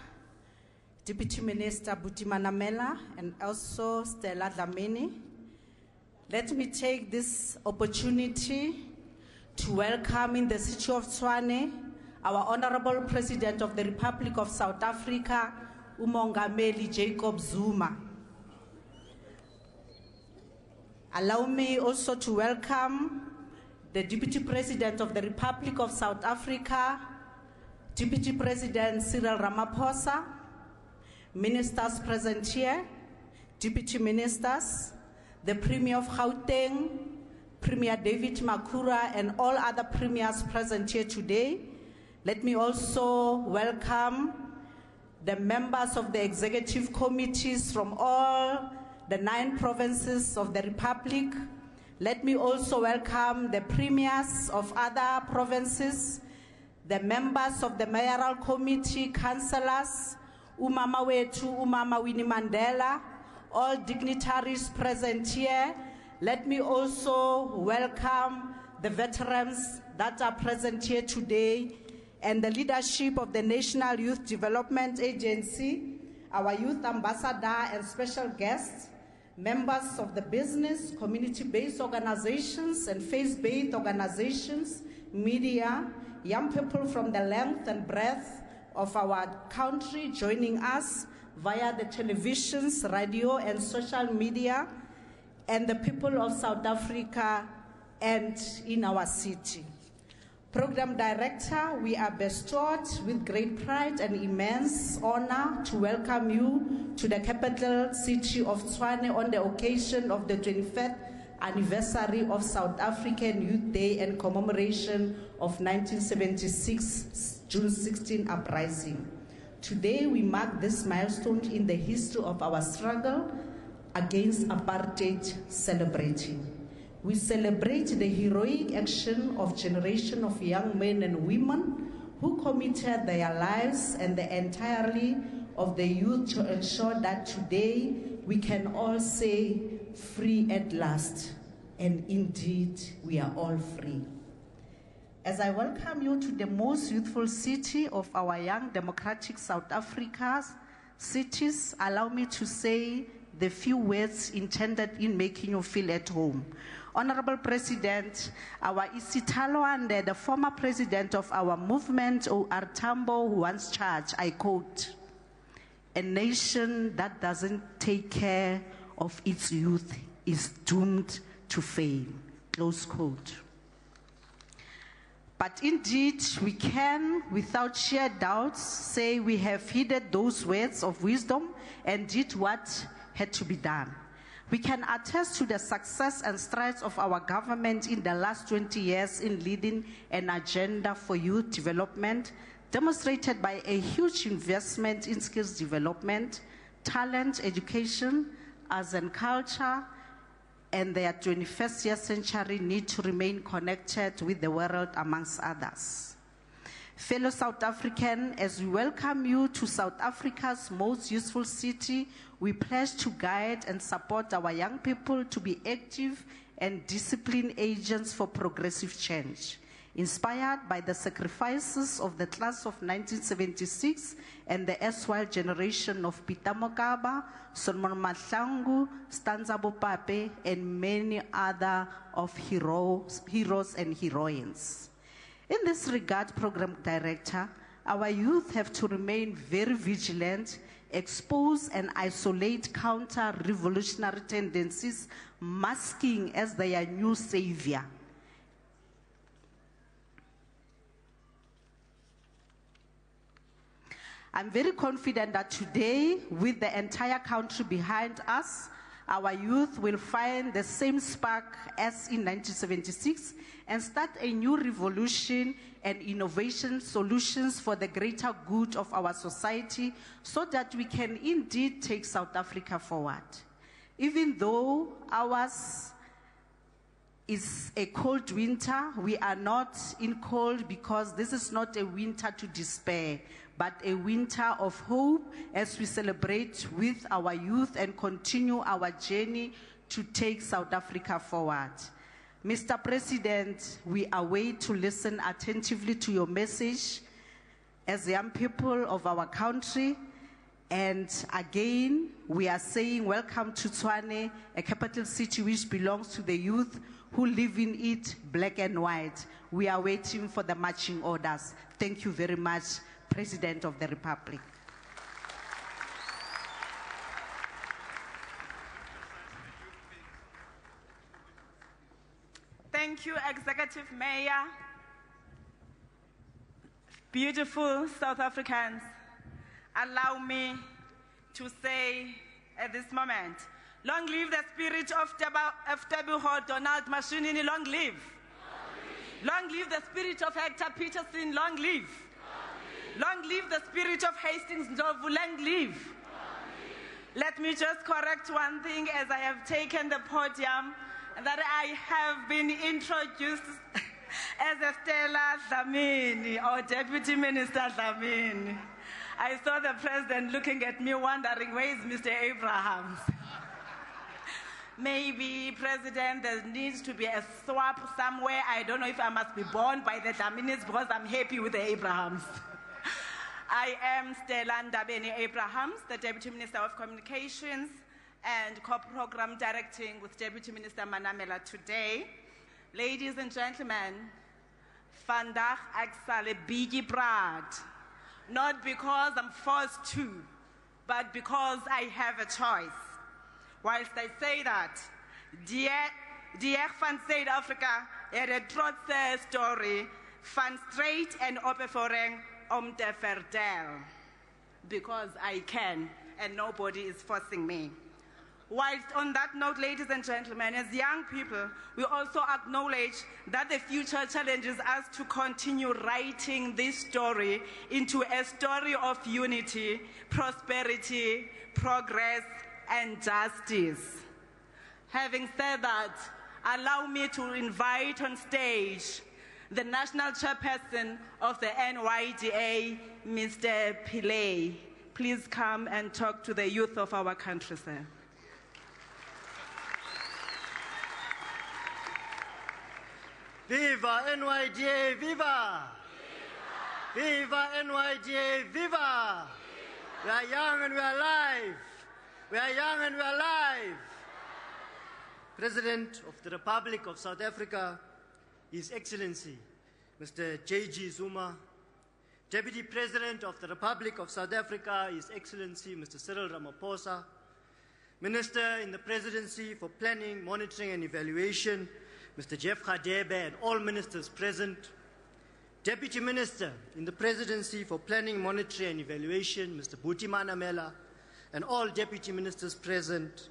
Deputy Minister Butima Namela, and also Stella Dlamini. Let me take this opportunity to welcome in the city of Tshwane our Honorable President of the Republic of South Africa, uMongameli Jacob Zuma. Allow me also to welcome the Deputy President of the Republic of South Africa, Deputy President Cyril Ramaphosa, ministers present here, deputy ministers, the Premier of Gauteng, Premier David Makura, and all other premiers present here today. Let me also welcome the members of the executive committees from all the 9 provinces of the Republic. Let me also welcome the premiers of other provinces, the members of the mayoral committee, councillors, Umama Wetu, Umama Winnie Mandela, all dignitaries present here. Let me also welcome the veterans that are present here today and the leadership of the National Youth Development Agency, our youth ambassador and special guests, members of the business, community-based organizations and faith-based organizations, media, young people from the length and breadth of our country joining us via the televisions, radio, and social media, and the people of South Africa and in our city. Program Director, we are bestowed with great pride and immense honor to welcome you to the capital city of Tshwane on the occasion of the 25th anniversary of South African Youth Day and commemoration of 1976 June 16 uprising. Today we mark this milestone in the history of our struggle against apartheid celebrating. We celebrate the heroic action of generation of young men and women who committed their lives and the entirety of the youth to ensure that today we can all say free at last. And indeed, we are all free. As I welcome you to the most youthful city of our young democratic South Africa's cities, allow me to say the few words intended in making you feel at home. Honorable President, our Isitalo and the former president of our movement, O.R. Tambo, who once charged, I quote, "A nation that doesn't take care of its youth is doomed to fail," close quote. But indeed, we can, without sheer doubts, say we have heeded those words of wisdom and did what had to be done. We can attest to the success and strides of our government in the last 20 years in leading an agenda for youth development, demonstrated by a huge investment in skills development, talent, education, arts and culture, and their 21st century need to remain connected with the world, amongst others. Fellow South African, as we welcome you to South Africa's most useful city, we pledge to guide and support our young people to be active and disciplined agents for progressive change. Inspired by the sacrifices of the class of 1976 and the erstwhile generation of Peter Mokaba, Solomon Mahlangu, Stanza Bopape, and many other of heroes and heroines. In this regard, Program Director, our youth have to remain very vigilant, expose and isolate counter-revolutionary tendencies, masking as their new savior. I'm very confident that today, with the entire country behind us, our youth will find the same spark as in 1976 and start a new revolution and innovation solutions for the greater good of our society so that we can indeed take South Africa forward. Even though ours is a cold winter, we are not in cold because this is not a winter to despair, but a winter of hope as we celebrate with our youth and continue our journey to take South Africa forward. Mr. President, we await to listen attentively to your message as young people of our country. And again, we are saying welcome to Tshwane, a capital city which belongs to the youth who live in it, black and white. We are waiting for the marching orders. Thank you very much, President of the Republic. Thank you, Executive Mayor. Beautiful South Africans, allow me to say at this moment, long live the spirit of Teboho Donald Mashinini, long live. Long live the spirit of Hector Peterson, long live. Long live the spirit of Hastings Ndlovu, long live. Let me just correct one thing as I have taken the podium, that I have been introduced as Estella Dlamini or Deputy Minister Dlamini. I saw the President looking at me wondering, where is Mr. Abrahams? Maybe, President, there needs to be a swap somewhere. I don't know if I must be born by the Dlaminis because I'm happy with the Abrahams. I am Stella Ndabeni Abrahams, the Deputy Minister of Communications and Co-Program Directing with Deputy Minister Manamela today. Ladies and gentlemen, vandaag ek sal 'n bietjie praat. Not because I'm forced to, but because I have a choice. Whilst I say that, die van Zuid-Afrika het 'n trotse story van straight and opbevoering om te vertel. Because I can, and nobody is forcing me. Whilst on that note, ladies and gentlemen, as young people, we also acknowledge that the future challenges us to continue writing this story into a story of unity, prosperity, progress, and justice. Having said that, allow me to invite on stage the National Chairperson of the NYDA, Mr. Pillay. Please come and talk to the youth of our country, sir. Viva NYDA, viva! Viva NYDA, viva! We are young and we are alive. We are young and we are alive. President of the Republic of South Africa, His Excellency, Mr. J.G. Zuma, Deputy President of the Republic of South Africa, His Excellency, Mr. Cyril Ramaphosa, Minister in the Presidency for Planning, Monitoring and Evaluation, Mr. Jeff Radebe, and all ministers present, Deputy Minister in the Presidency for Planning, Monitoring and Evaluation, Mr. Buti Manamela, and all Deputy Ministers present,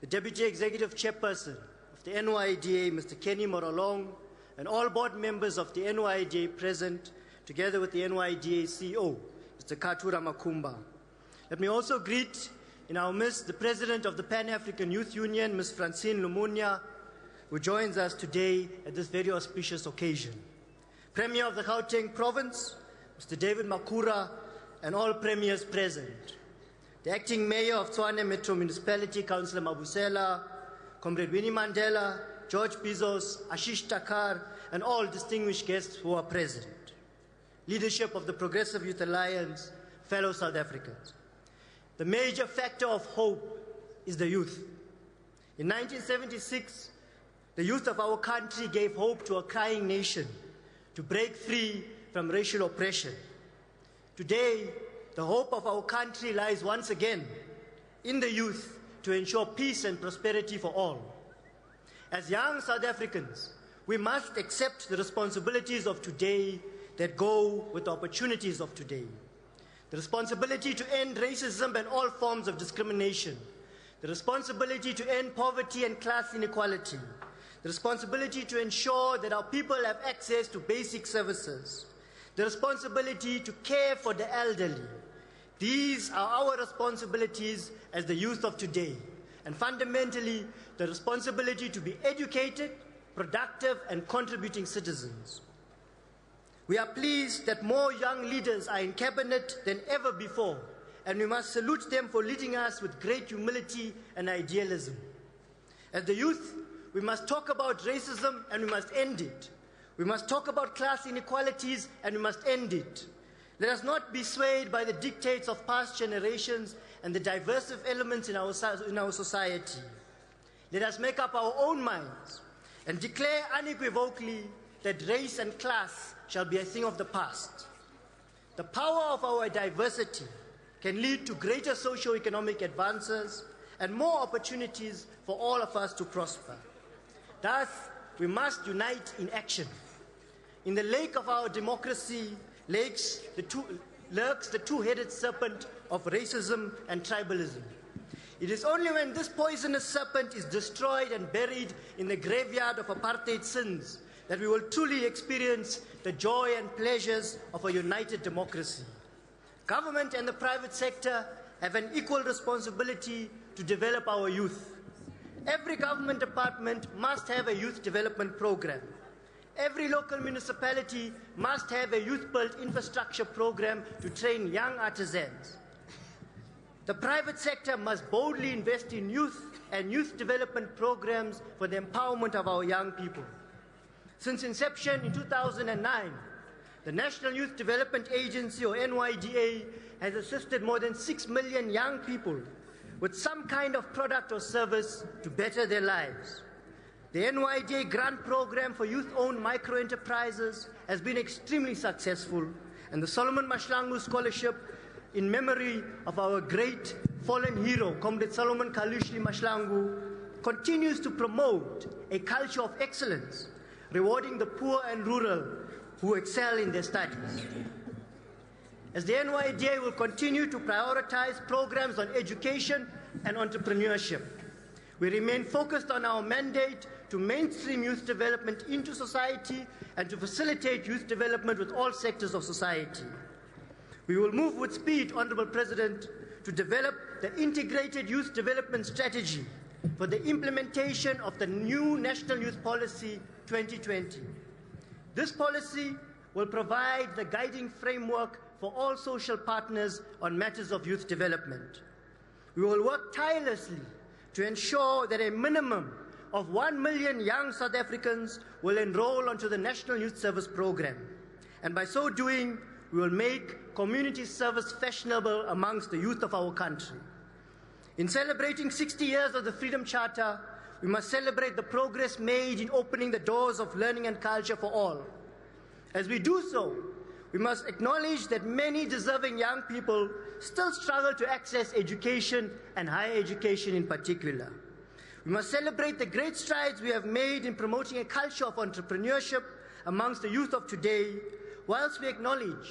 the Deputy Executive Chairperson of the NYDA, Mr. Kenny Morolong, and all board members of the NYDA present, together with the NYDA CEO, Mr. Katura Makumba. Let me also greet in our midst the President of the Pan-African Youth Union, Ms. Francine Lumunya, who joins us today at this very auspicious occasion. Premier of the Gauteng Province, Mr. David Makura, and all premiers present. The acting mayor of Tshwane Metro Municipality, Councillor Mabusela, Comrade Winnie Mandela, George Bizos, Ashish Takar, and all distinguished guests who are present. Leadership of the Progressive Youth Alliance, fellow South Africans. The major factor of hope is the youth. In 1976, the youth of our country gave hope to a crying nation to break free from racial oppression. Today, the hope of our country lies once again in the youth to ensure peace and prosperity for all. As young South Africans, we must accept the responsibilities of today that go with the opportunities of today. The responsibility to end racism and all forms of discrimination. The responsibility to end poverty and class inequality. The responsibility to ensure that our people have access to basic services. The responsibility to care for the elderly. These are our responsibilities as the youth of today. And fundamentally, the responsibility to be educated, productive, and contributing citizens. We are pleased that more young leaders are in cabinet than ever before, and we must salute them for leading us with great humility and idealism. As the youth, we must talk about racism and we must end it. We must talk about class inequalities and we must end it. Let us not be swayed by the dictates of past generations and the diverse elements in our society. Let us make up our own minds and declare unequivocally that race and class shall be a thing of the past. The power of our diversity can lead to greater socio-economic advances and more opportunities for all of us to prosper. Thus, we must unite in action. In the lake of our democracy lurks the two-headed serpent of racism and tribalism. It is only when this poisonous serpent is destroyed and buried in the graveyard of apartheid sins that we will truly experience the joy and pleasures of a united democracy. Government and the private sector have an equal responsibility to develop our youth. Every government department must have a youth development program. Every local municipality must have a youth-built infrastructure program to train young artisans. The private sector must boldly invest in youth and youth development programs for the empowerment of our young people. Since inception in 2009, the National Youth Development Agency, or NYDA, has assisted more than 6 million young people with some kind of product or service to better their lives. The NYDA grant program for youth-owned micro-enterprises has been extremely successful, and the Solomon Mahlangu Scholarship in memory of our great fallen hero, Comrade Solomon Kalushli Mahlangu, continues to promote a culture of excellence, rewarding the poor and rural who excel in their studies. As the NYDA will continue to prioritize programs on education and entrepreneurship, we remain focused on our mandate to mainstream youth development into society and to facilitate youth development with all sectors of society. We will move with speed, Honourable President, to develop the integrated youth development strategy for the implementation of the new National Youth Policy 2020. This policy will provide the guiding framework for all social partners on matters of youth development. We will work tirelessly to ensure that a minimum of 1 million young South Africans will enroll onto the National Youth Service Program. And by so doing, we will make community service fashionable amongst the youth of our country. In celebrating 60 years of the Freedom Charter, we must celebrate the progress made in opening the doors of learning and culture for all. As we do so, we must acknowledge that many deserving young people still struggle to access education and higher education in particular. We must celebrate the great strides we have made in promoting a culture of entrepreneurship amongst the youth of today, whilst we acknowledge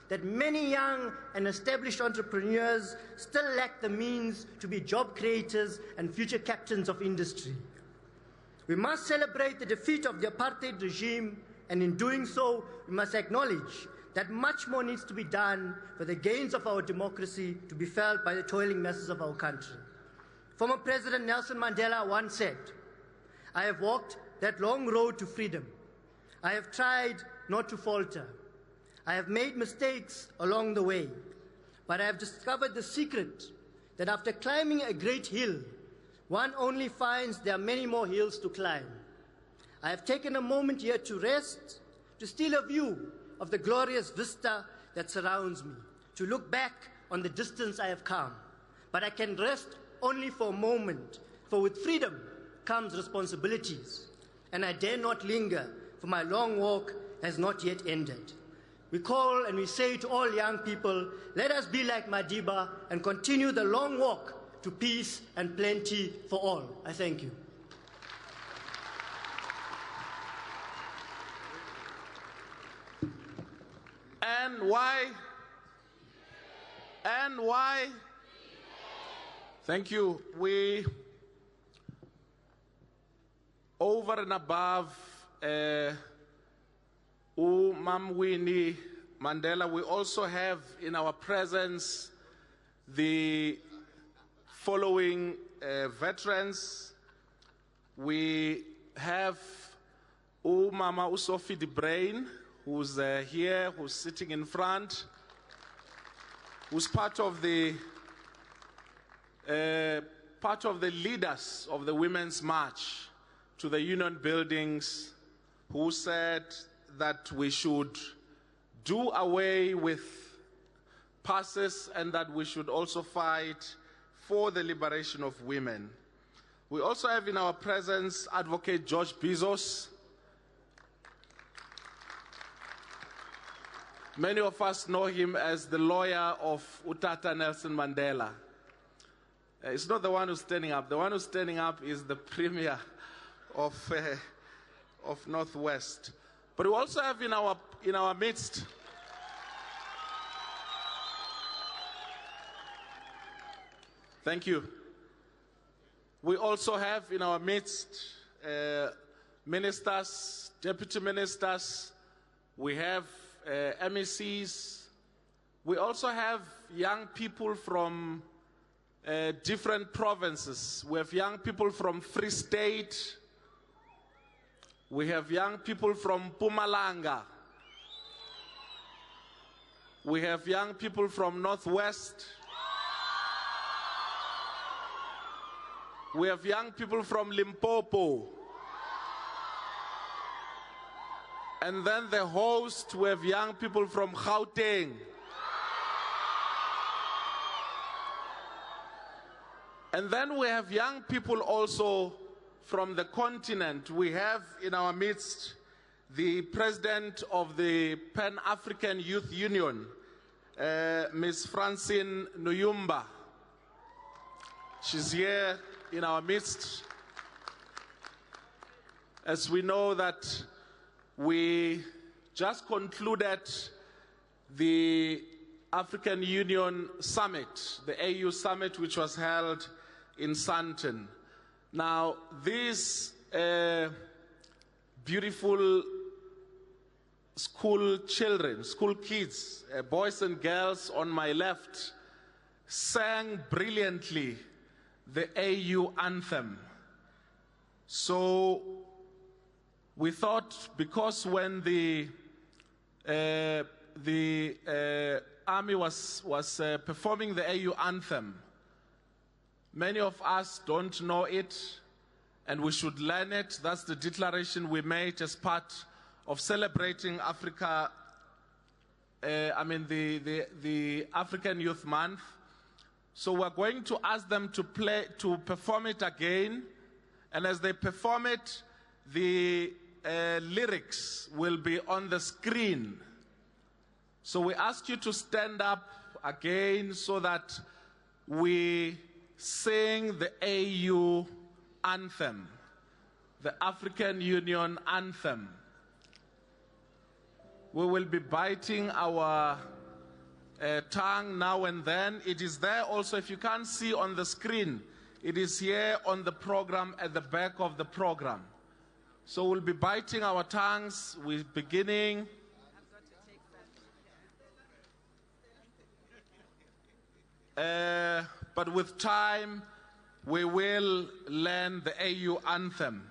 that many young and established entrepreneurs still lack the means to be job creators and future captains of industry. We must celebrate the defeat of the apartheid regime, and in doing so, we must acknowledge that much more needs to be done for the gains of our democracy to be felt by the toiling masses of our country. Former President Nelson Mandela once said, "I have walked that long road to freedom. I have tried not to falter. I have made mistakes along the way, but I have discovered the secret that after climbing a great hill, one only finds there are many more hills to climb. I have taken a moment here to rest, to steal a view of the glorious vista that surrounds me, to look back on the distance I have come. But I can rest only for a moment, for with freedom comes responsibilities, and I dare not linger, for my long walk has not yet ended. We call and we say to all young people, let us be like Madiba and continue the long walk to peace and plenty for all. I thank you. And why? And why? Thank you. We, over and above Mam Winnie Mandela, we also have in our presence the following veterans. We have Mama Sophie de Brain, who's here, who's sitting in front, who's part of the leaders of the Women's March to the Union buildings, who said that we should do away with passes and that we should also fight for the liberation of women. We also have in our presence Advocate George Bizos. Many of us know him as the lawyer of Utata Nelson Mandela. It's not the one who's standing up. The one who's standing up is the Premier of Northwest. But we also have in our midst thank you. We also have in our midst ministers, deputy ministers. We have MECs. We also have young people from different provinces. We have young people from Free State. We have young people from Mpumalanga. We have young people from Northwest. We have young people from Limpopo. And then the host, we have young people from Gauteng. And then we have young people also from the continent. We have in our midst the president of the Pan-African Youth Union, Ms. Francine Nuyumba. She's here in our midst. As we know that we just concluded the African Union Summit, the AU Summit, which was held in Sandton. Now, these beautiful school children, school kids, boys and girls on my left, sang brilliantly the AU anthem. So we thought, because when the army was performing the AU anthem, many of us don't know it, and we should learn it. That's the declaration we made as part of celebrating Africa, the African Youth Month. So we're going to ask them to perform it again, and as they perform it, the lyrics will be on the screen. So we ask you to stand up again so that we sing the AU anthem, the African Union anthem. We will be biting our tongue now and then. It is there also, if you can't see on the screen, it is here on the program at the back of the program. So we'll be biting our tongues. We're beginning. But with time, we will learn the AU anthem.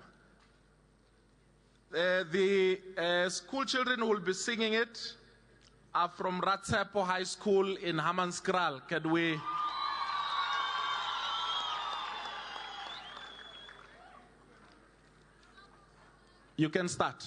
The school children will be singing it. are from Ratsepo High School in Hammanskraal. Can we? You can start.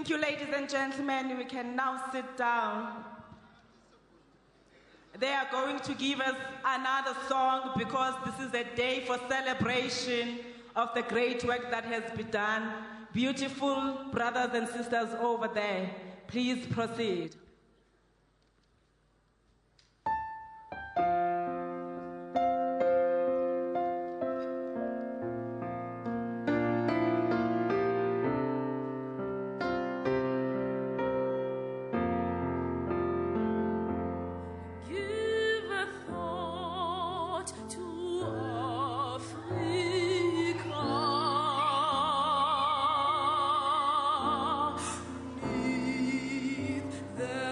Thank you, ladies and gentlemen. We can now sit down. They are going to give us another song because this is a day for celebration of the great work that has been done. Beautiful brothers and sisters over there, please proceed. The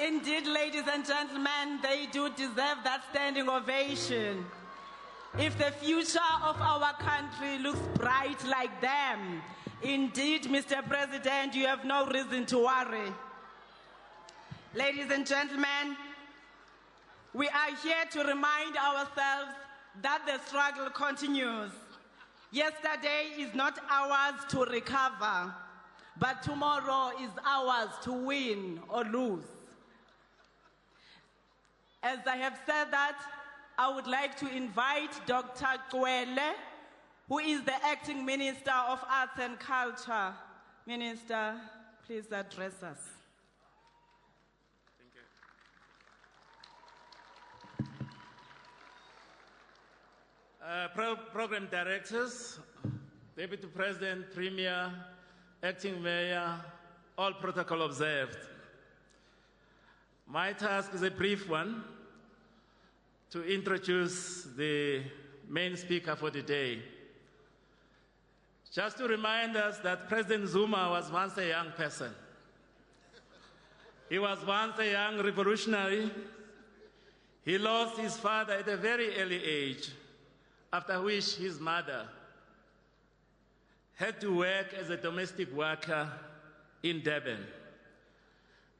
Indeed, ladies and gentlemen, they do deserve that standing ovation. If the future of our country looks bright like them, indeed, Mr. President, you have no reason to worry. Ladies and gentlemen, we are here to remind ourselves that the struggle continues. Yesterday is not ours to recover, but tomorrow is ours to win or lose. As I have said that, I would like to invite Dr. Kwele, who is the Acting Minister of Arts and Culture. Minister, please address us. Program directors, Deputy President, Premier, Acting Mayor, all protocol observed. My task is a brief one, to introduce the main speaker for the day. Just to remind us that President Zuma was once a young person. He was once a young revolutionary. He lost his father at a very early age, after which his mother had to work as a domestic worker in Durban.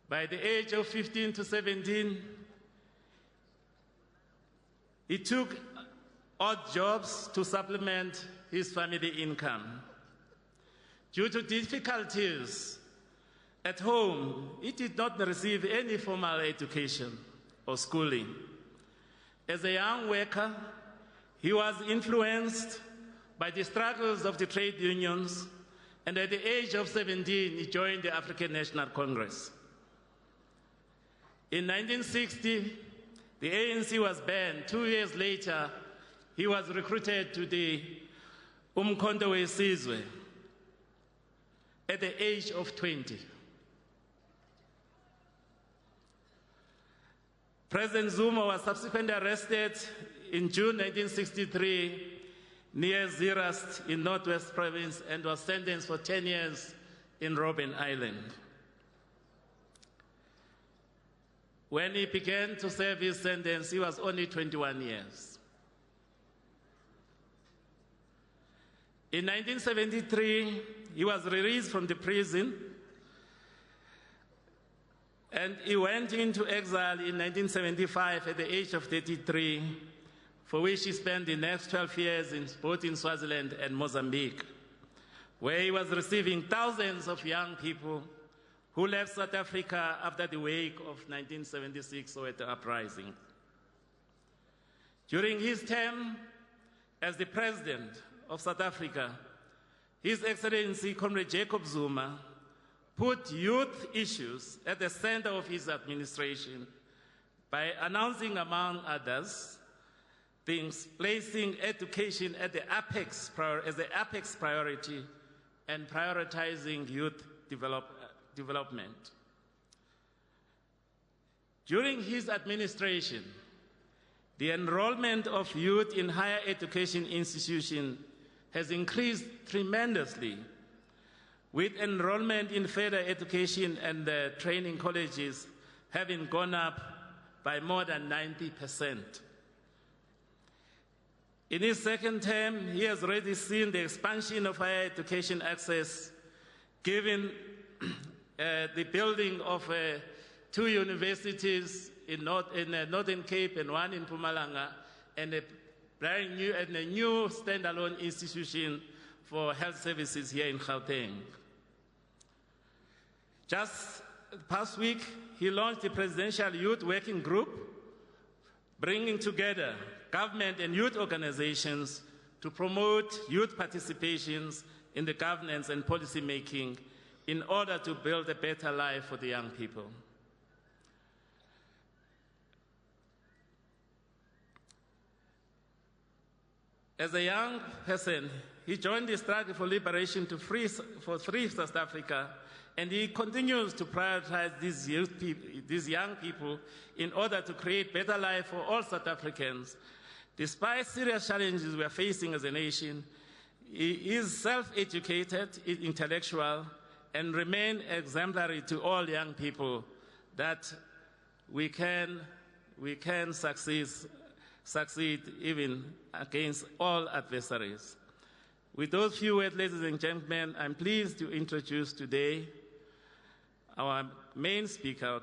By the age of 15 to 17, he took odd jobs to supplement his family income. Due to difficulties at home, he did not receive any formal education or schooling. As a young worker, he was influenced by the struggles of the trade unions, and at the age of 17, he joined the African National Congress. In 1960, the ANC was banned. 2 years later, he was recruited to the Umkhonto weSizwe at the age of 20. President Zuma was subsequently arrested in June 1963 near Zeerust in Northwest Province and was sentenced for 10 years in Robben Island. When he began to serve his sentence, he was only 21 years. In 1973, he was released from the prison and he went into exile in 1975 at the age of 33, for which he spent the next 12 years both in Swaziland and Mozambique, where he was receiving thousands of young people who left South Africa after the wake of 1976 Soweto uprising. During his term as the President of South Africa, His Excellency Comrade Jacob Zuma put youth issues at the center of his administration by announcing, among others, things, placing education at the apex priority and prioritizing youth development. During his administration, the enrollment of youth in higher education institutions has increased tremendously, with enrollment in further education and training colleges having gone up by more than 90%. In his second term, he has already seen the expansion of higher education access, given the building of 2 universities in Northern Cape and 1 in Mpumalanga, and a new standalone institution for health services here in Gauteng. Just past week, he launched the Presidential Youth Working Group, bringing together government and youth organizations to promote youth participations in the governance and policy making in order to build a better life for the young people. As a young person, he joined the struggle for liberation to free South Africa, and he continues to prioritize these young people in order to create better life for all South Africans. Despite serious challenges we are facing as a nation, he is self-educated, intellectual, and remains exemplary to all young people that we can succeed even against all adversaries. With those few words, ladies and gentlemen, I'm pleased to introduce today our main speaker,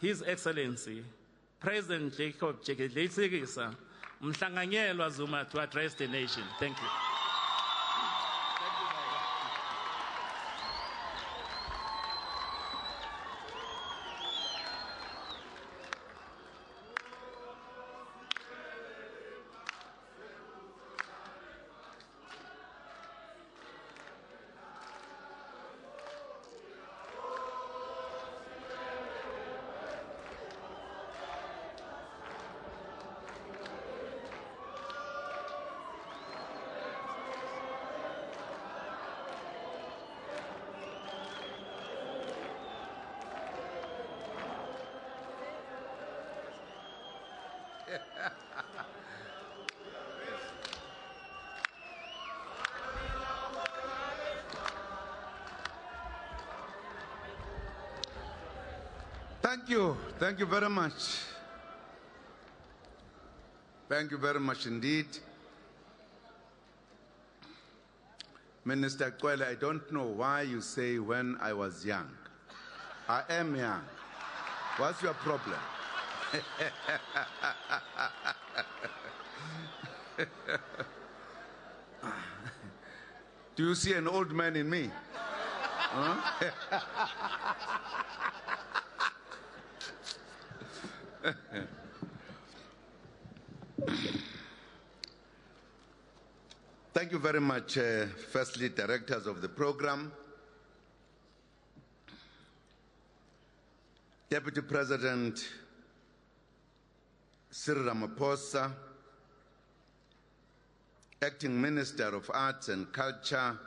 His Excellency, President Jacob Tshisekedi Mhlanganyelwa Zuma, to address the nation. Thank you. Thank you very much. Thank you very much indeed. Minister Kwele, I don't know why you say when I was young. I am young. What's your problem? Do you see an old man in me? Huh? Thank you very much, firstly, directors of the program, Deputy President Cyril Ramaphosa, Acting Minister of Arts and Culture,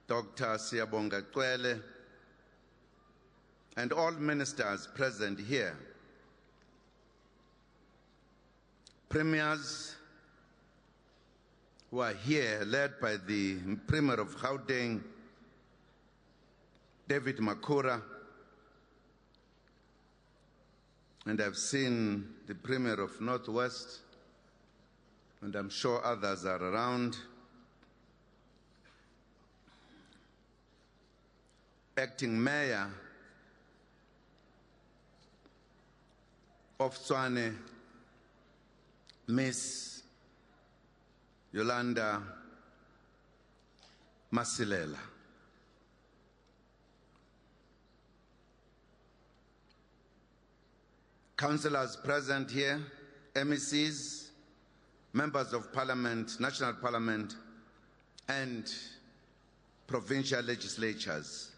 Dr. Siyabonga Cwele, and all ministers present here, premiers who are here, led by the Premier of Gauteng, David Makura, and I've seen the Premier of Northwest, and I'm sure others are around. Acting Mayor of Tshwane, Miss Yolanda Masilela. Councillors present here, MECs, members of Parliament, National Parliament, and provincial legislatures,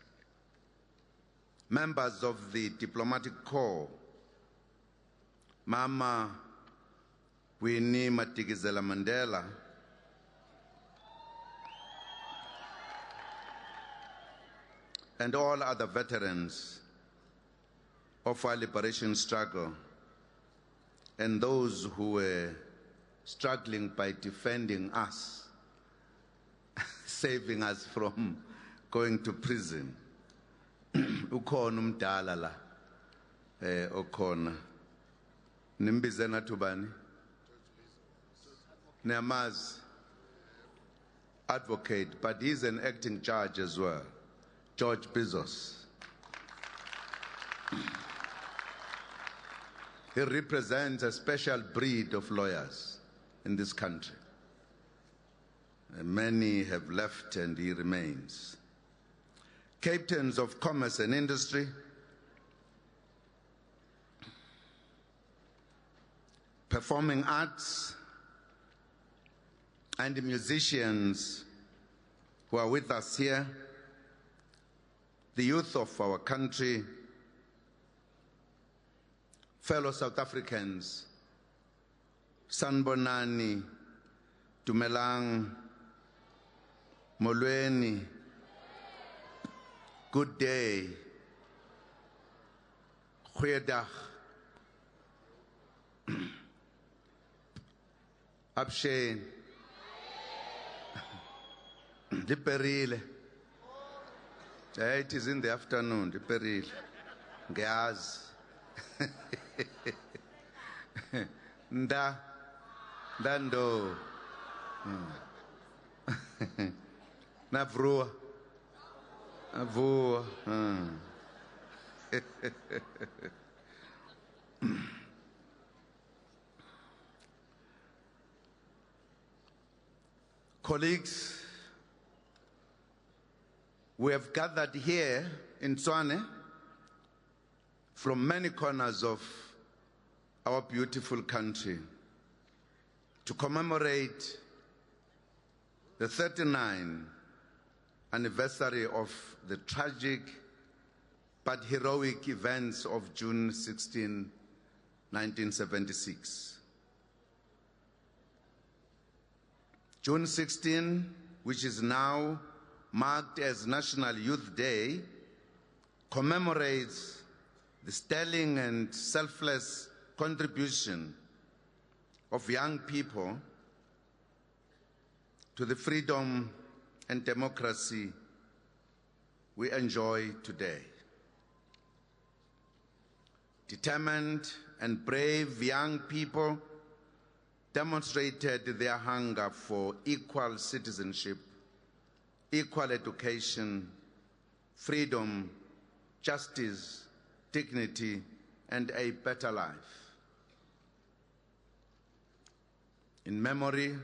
members of the Diplomatic Corps, Mama Winnie Madikizela Mandela, and all other veterans of our liberation struggle, and those who were struggling by defending us, saving us from going to prison. Ukhona umdala la, okhona. Nimbize nathubani? Niyamazi, advocate, but he's an acting judge as well, George Bezos. He represents a special breed of lawyers in this country. And many have left and he remains. Captains of commerce and industry, performing arts, and the musicians who are with us here, the youth of our country, fellow South Africans, Sanbonani, Dumelang, Molweni, good day, Goeiedag, Abshane, Diperile. It is in the afternoon, Diperile. ngiyazi. Dando. Navrua. Avua. Colleagues, we have gathered here in Tshwane from many corners of our beautiful country to commemorate the 39th anniversary of the tragic but heroic events of June 16, 1976. June 16, which is now marked as National Youth Day, commemorates the sterling and selfless contribution of young people to the freedom and democracy we enjoy today. Determined and brave young people demonstrated their hunger for equal citizenship, equal education, freedom, justice, dignity, and a better life. In memory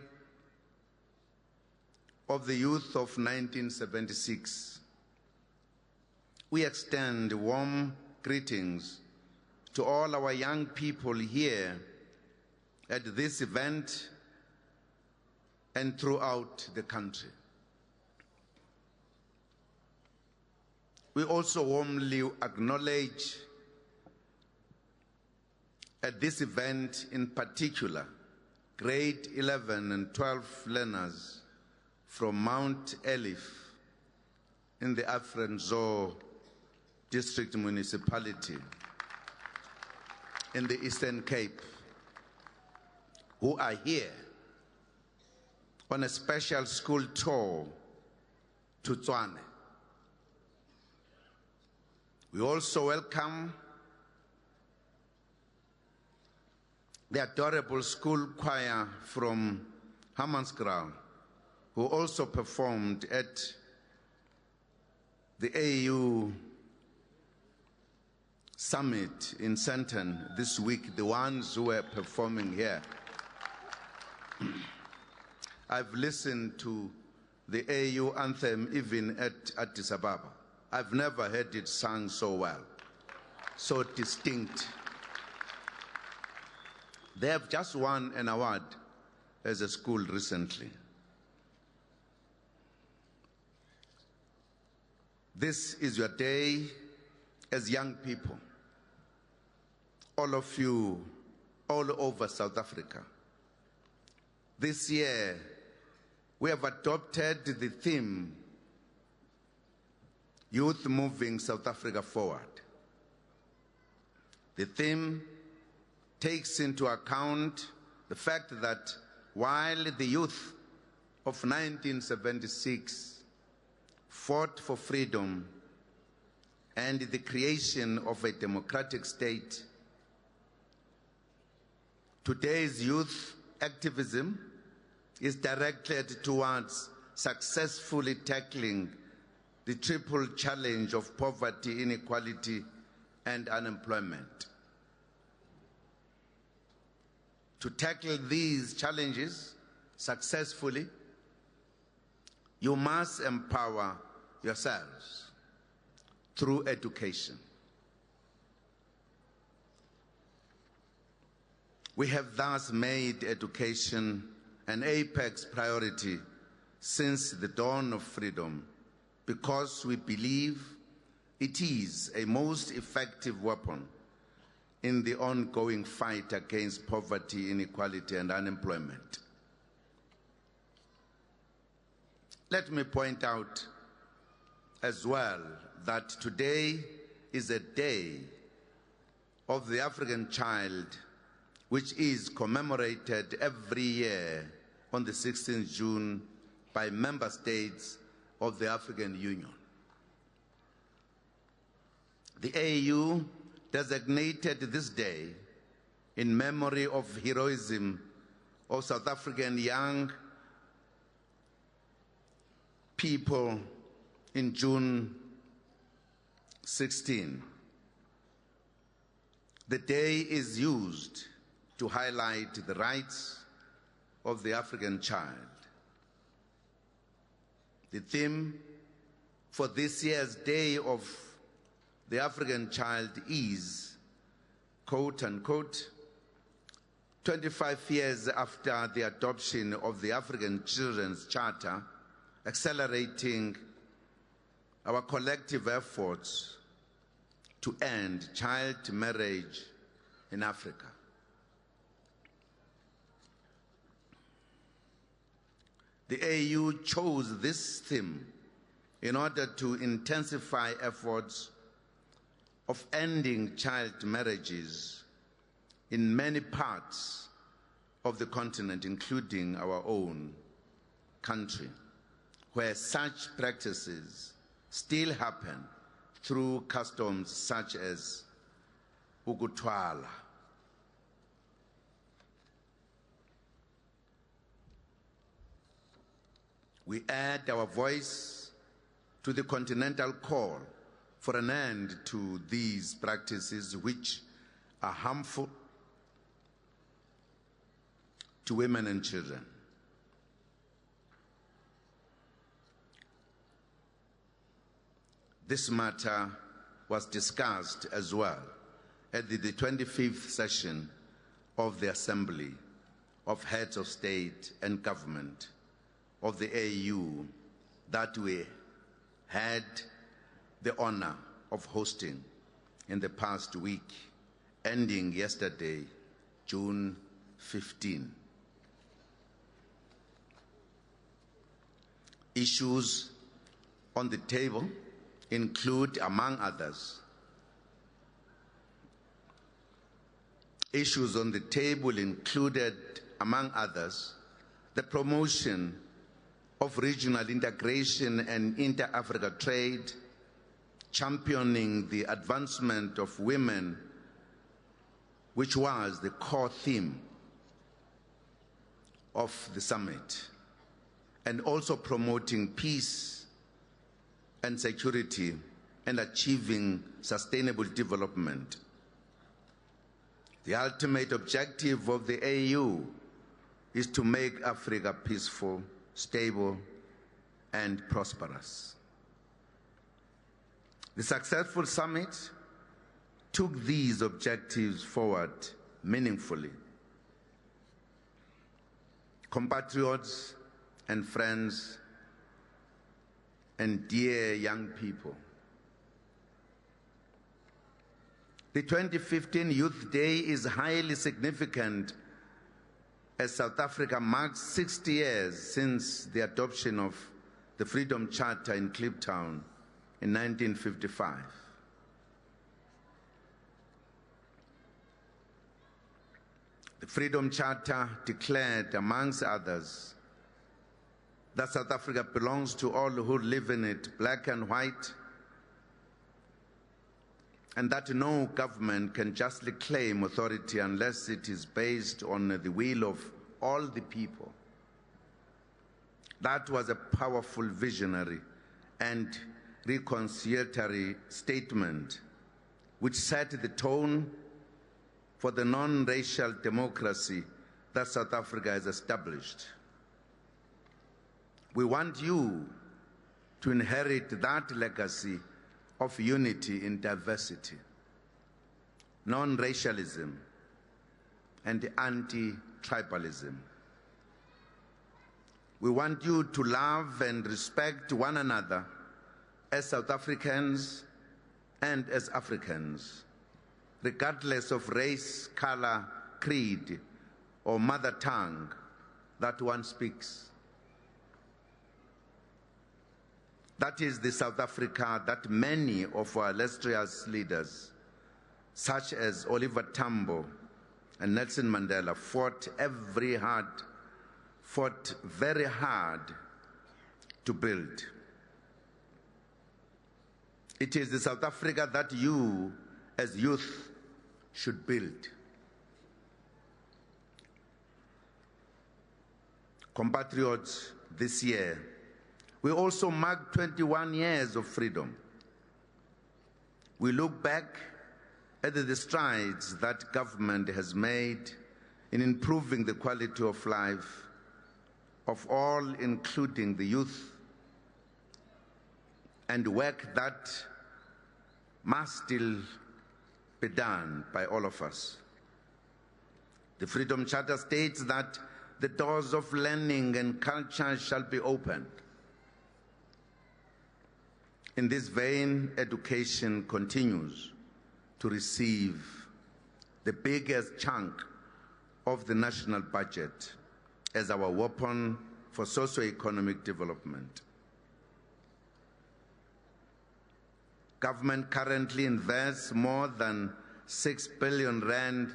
of the youth of 1976, we extend warm greetings to all our young people here at this event and throughout the country. We also warmly acknowledge at this event in particular grade 11 and 12 learners from Mount Elif in the Afrenzo District Municipality in the Eastern Cape, who are here on a special school tour to Tshwane. We also welcome the adorable school choir from Hammanskraal, who also performed at the AU Summit in Sandton this week, the ones who were performing here. I've listened to the AU anthem even at Addis Ababa. I've never heard it sung so well, so distinct. They have just won an award as a school recently. This is your day as young people, all of you, all over South Africa. This year, we have adopted the theme, Youth Moving South Africa Forward. The theme takes into account the fact that while the youth of 1976 fought for freedom and the creation of a democratic state, today's youth activism is directed towards successfully tackling the triple challenge of poverty, inequality, and unemployment. To tackle these challenges successfully, you must empower yourselves through education. We have thus made education an apex priority since the dawn of freedom, because we believe it is a most effective weapon in the ongoing fight against poverty, inequality, and unemployment. Let me point out as well that today is a day of the African child, which is commemorated every year on the 16th June by member states of the African Union. The AU designated this day in memory of heroism of South African young people in June 16. The day is used to highlight the rights of the African child. The theme for this year's Day of the African Child is, quote unquote, 25 years after the adoption of the African Children's Charter, accelerating our collective efforts to end child marriage in Africa. The AU chose this theme in order to intensify efforts of ending child marriages in many parts of the continent, including our own country, where such practices still happen through customs such as ukutwala. We add our voice to the continental call for an end to these practices which are harmful to women and children. This matter was discussed as well at the 25th session of the Assembly of Heads of State and Government of the AU that we had the honor of hosting in the past week, ending yesterday, June 15. Issues on the table include, among others, the promotion of regional integration and inter-Africa trade, championing the advancement of women, which was the core theme of the summit, and also promoting peace and security and achieving sustainable development. The ultimate objective of the AU is to make Africa peaceful, stable, and prosperous. The successful summit took these objectives forward meaningfully. Compatriots and friends and dear young people, the 2015 Youth Day is highly significant as South Africa marks 60 years since the adoption of the Freedom Charter in Kliptown in 1955. The Freedom Charter declared, amongst others, that South Africa belongs to all who live in it, black and white, and that no government can justly claim authority unless it is based on the will of all the people. That was a powerful, visionary, and reconciliatory statement which set the tone for the non-racial democracy that South Africa has established. We want you to inherit that legacy of unity in diversity, non-racialism, and anti-tribalism. We want you to love and respect one another as South Africans and as Africans, regardless of race, color, creed, or mother tongue that one speaks. That is the South Africa that many of our illustrious leaders, such as Oliver Tambo and Nelson Mandela, fought very hard to build. It is the South Africa that you as youth should build. Compatriots, this year, we also mark 21 years of freedom. We look back at the strides that government has made in improving the quality of life of all, including the youth, and work that must still be done by all of us. The Freedom Charter states that the doors of learning and culture shall be opened. In this vein, education continues to receive the biggest chunk of the national budget as our weapon for socio-economic development. Government currently invests more than 6 billion rand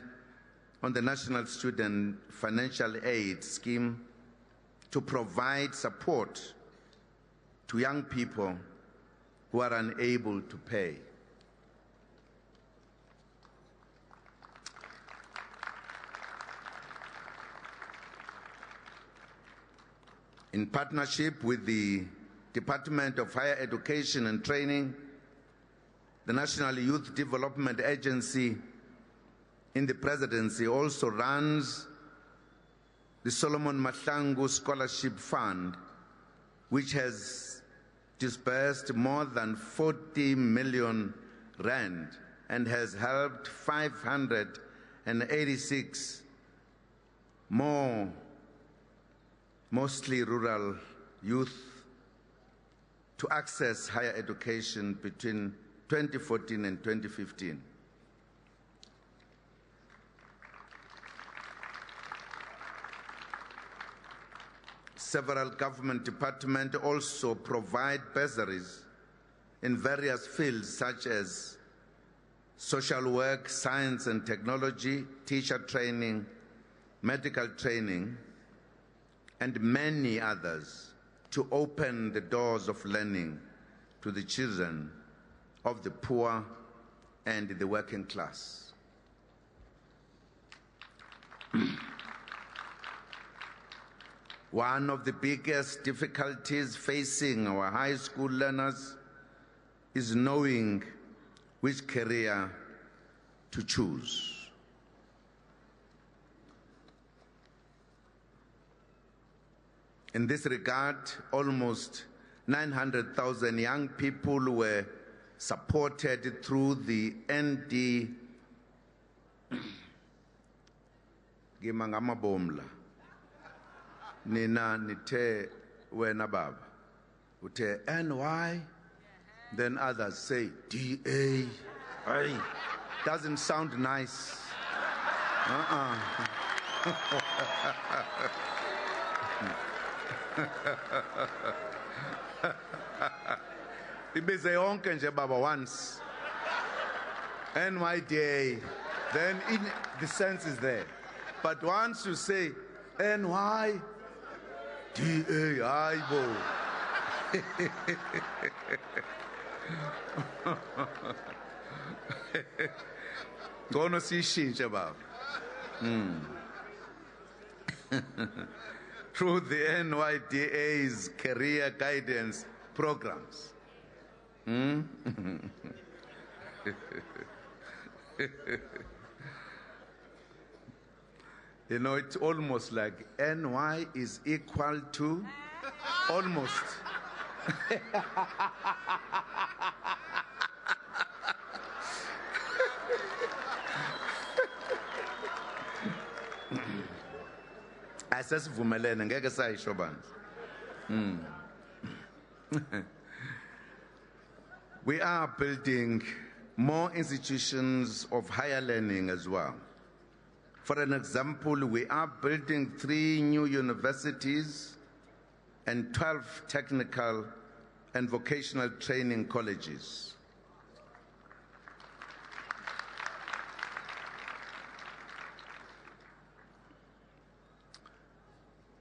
on the National Student Financial Aid Scheme to provide support to young people who are unable to pay. In partnership with the Department of Higher Education and Training, the National Youth Development Agency in the Presidency also runs the Solomon Mahlangu Scholarship Fund, which has disbursed more than 40 million rand and has helped 586 more, mostly rural youth, to access higher education between 2014 and 2015. Several government departments also provide bursaries in various fields such as social work, science and technology, teacher training, medical training, and many others to open the doors of learning to the children of the poor and the working class. One of the biggest difficulties facing our high school learners is knowing which career to choose. In this regard, almost 900,000 young people were supported through the ND Gimangamabomla. Nina nite wena baba. Ute NY, then others say DA. Ay, doesn't sound nice. Ibize yonke nje baba once. NYDA, then the sense is there. But once you say NY, DA, aibo. Ngono sishintshe baba. Through the NYDA's career guidance programs. You know, it's almost like NY is equal to almost. Asesivumelene ngeke sayisho banzi. We are building more institutions of higher learning as well. For an example, we are building 3 new universities and 12 technical and vocational training colleges.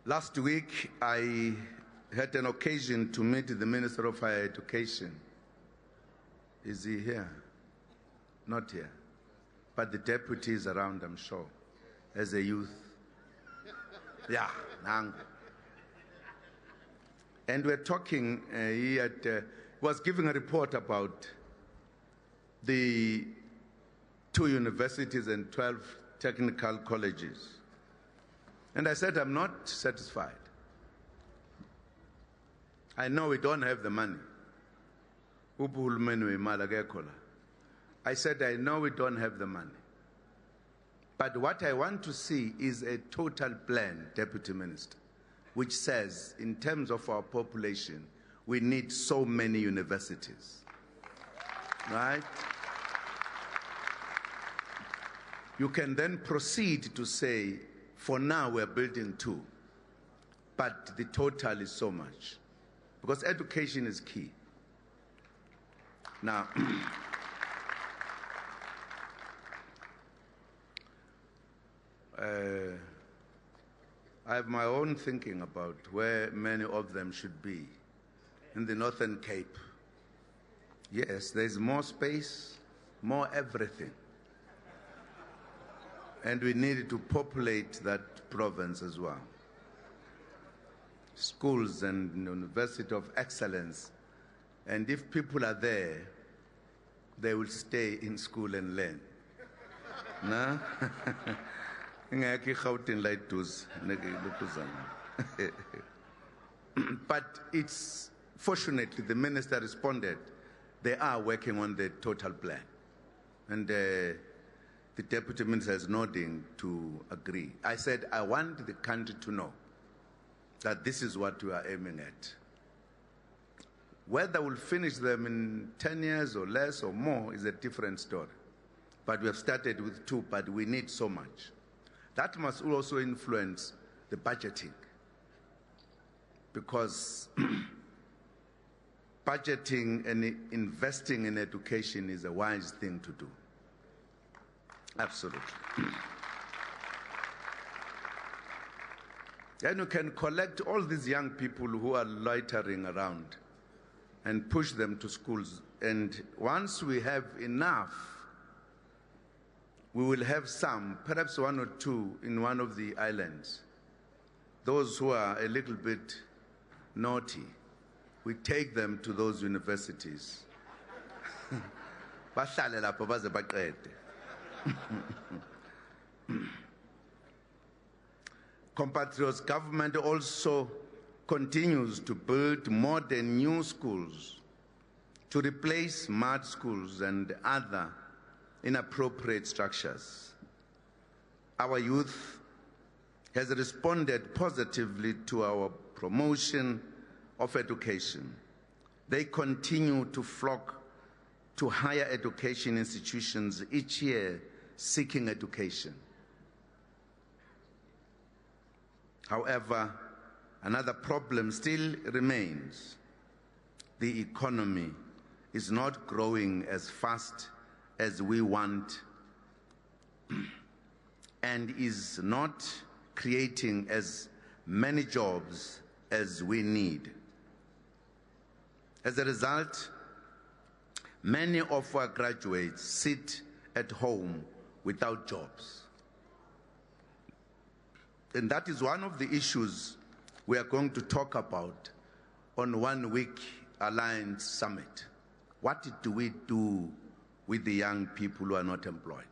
Last week, I had an occasion to meet the Minister of Higher Education. Is he here? not here. But the deputy is around, I'm sure, as a youth. Yeah, Nangu. And we're talking, he was giving a report about the 2 universities and 12 technical colleges. And I said, I'm not satisfied. I know we don't have the money. I said, I know we don't have the money. But what I want to see is a total plan, Deputy Minister, which says, in terms of our population, we need so many universities. Right? You can then proceed to say, for now we're building 2, but the total is so much. Because education is key. Now, I have my own thinking about where many of them should be. In the Northern Cape, yes, there's more space, more everything. And we need to populate that province as well. Schools and University of Excellence. And if people are there, they will stay in school and learn. No? But it's, fortunately, the minister responded, they are working on the total plan. And the deputy minister is nodding to agree. I said, I want the country to know that this is what we are aiming at. Whether we'll finish them in 10 years or less or more is a different story. But we have started with 2, but we need so much. That must also influence the budgeting. Because budgeting and investing in education is a wise thing to do. Absolutely. Then you can collect all these young people who are loitering around and push them to schools. And once we have enough, we will have some, perhaps 1 or 2 in one of the islands. Those who are a little bit naughty, we take them to those universities. Compatriots' government also continues to build modern new schools to replace mud schools and other inappropriate structures. Our youth has responded positively to our promotion of education. They continue to flock to higher education institutions each year seeking education. However, another problem still remains. The economy is not growing as fast as we want and is not creating as many jobs as we need. As a result, many of our graduates sit at home without jobs. And that is one of the issues we are going to talk about on 1 week Alliance Summit. What do we do with the young people who are not employed?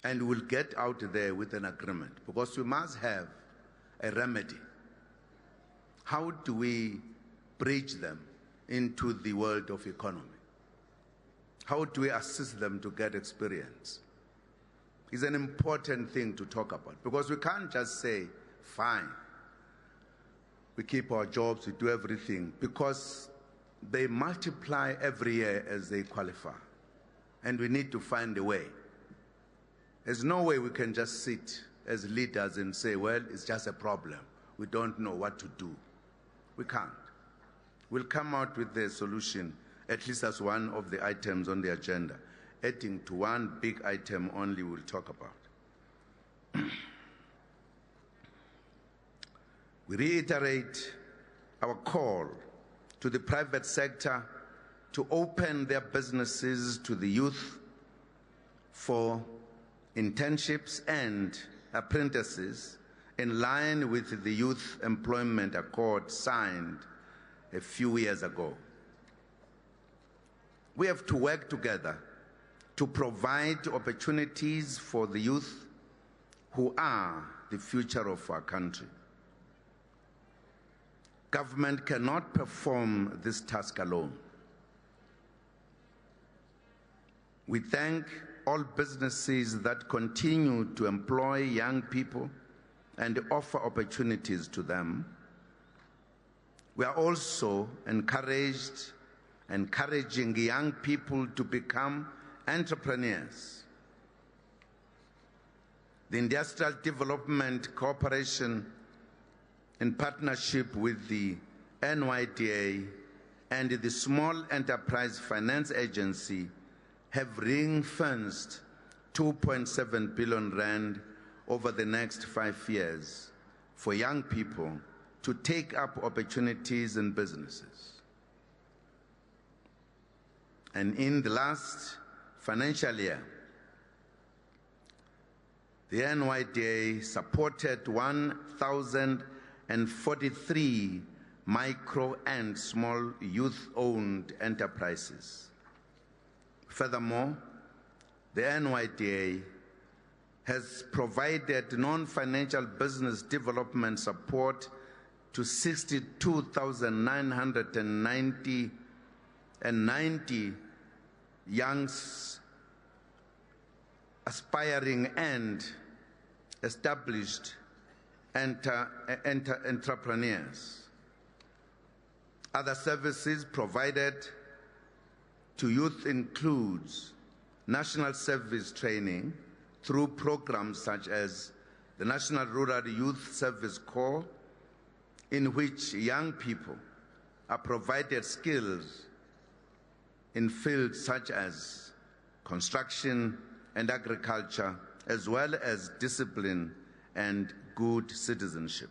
And we'll get out there with an agreement, because we must have a remedy. How do we bridge them into the world of economy? How do we assist them to get experience? It's an important thing to talk about, because we can't just say, fine, we keep our jobs, we do everything, because they multiply every year as they qualify. And we need to find a way. There's no way we can just sit as leaders and say, well, it's just a problem. We don't know what to do. We can't. We'll come out with the solution, at least as one of the items on the agenda. Adding to one big item only we'll talk about. We reiterate our call to the private sector to open their businesses to the youth for internships and apprentices in line with the Youth Employment Accord signed a few years ago. We have to work together to provide opportunities for the youth who are the future of our country. Government cannot perform this task alone. We thank all businesses that continue to employ young people and offer opportunities to them. We are also encouraging young people to become entrepreneurs. The Industrial Development Corporation, in partnership with the NYDA and the Small Enterprise Finance Agency, have ring-fenced 2.7 billion rand over the next 5 years for young people to take up opportunities in businesses. And in the last financial year, the NYDA supported 1,043 micro and small youth-owned enterprises. Furthermore, the NYDA has provided non-financial business development support to 62,990 young aspiring and established entrepreneurs. Other services provided to youth includes national service training through programs such as the National Rural Youth Service Corps, in which young people are provided skills in fields such as construction and agriculture, as well as discipline and good citizenship.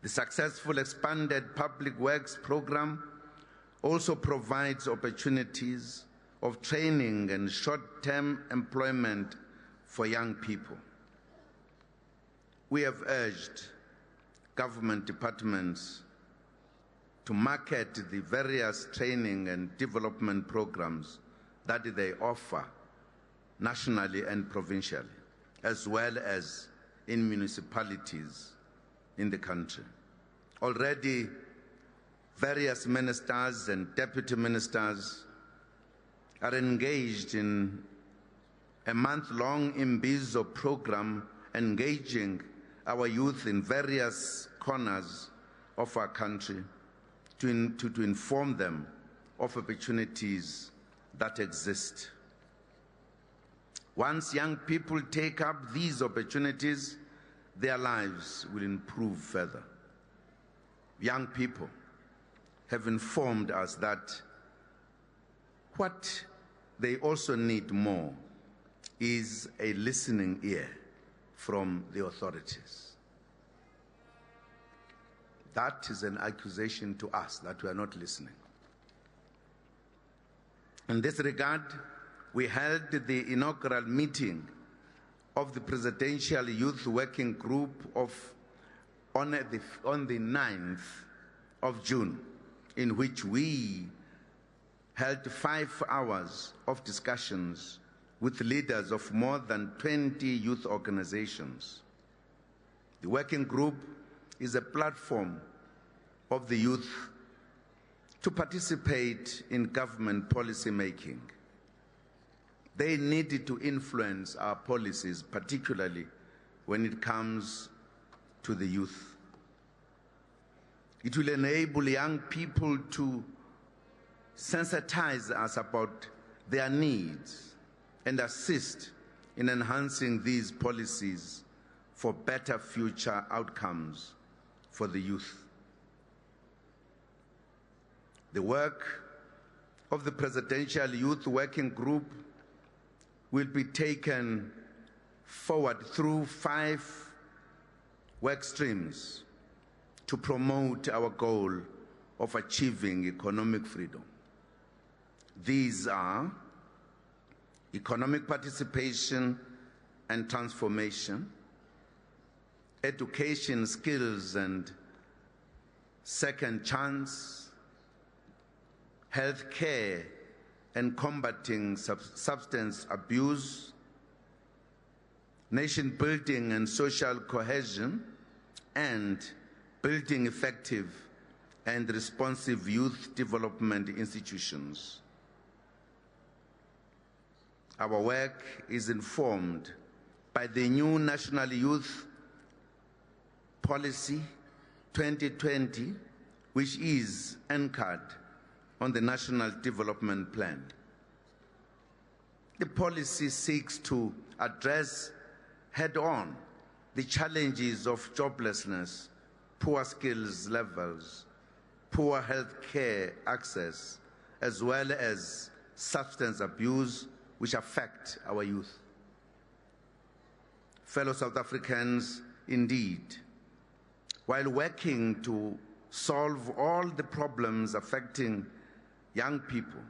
The successful expanded public works program also provides opportunities of training and short-term employment for young people. We have urged government departments to market the various training and development programs that they offer nationally and provincially, as well as in municipalities in the country. Already, various ministers and deputy ministers are engaged in a month-long Imbizo program engaging our youth in various corners of our country to inform them of opportunities that exist. Once young people take up these opportunities, their lives will improve further. Young people have informed us that what they also need more is a listening ear from the authorities. That is an accusation to us that we are not listening. In this regard, we held the inaugural meeting of the Presidential Youth Working Group on the 9th of June, in which we held 5 hours of discussions with leaders of more than 20 youth organizations. The working group is a platform of the youth to participate in government policy making. They need to influence our policies, particularly when it comes to the youth. It will enable young people to sensitize us about their needs and assist in enhancing these policies for better future outcomes for the youth. The work of the Presidential Youth Working Group will be taken forward through 5 work streams to promote our goal of achieving economic freedom. These are economic participation and transformation, education, skills and second chance, health care and combating substance abuse, nation building and social cohesion, and building effective and responsive youth development institutions. Our work is informed by the new National Youth Policy 2020, which is anchored on the National Development Plan. The policy seeks to address head-on the challenges of joblessness, poor skills levels, poor health care access, as well as substance abuse, which affect our youth. Fellow South Africans, indeed, while working to solve all the problems affecting young people,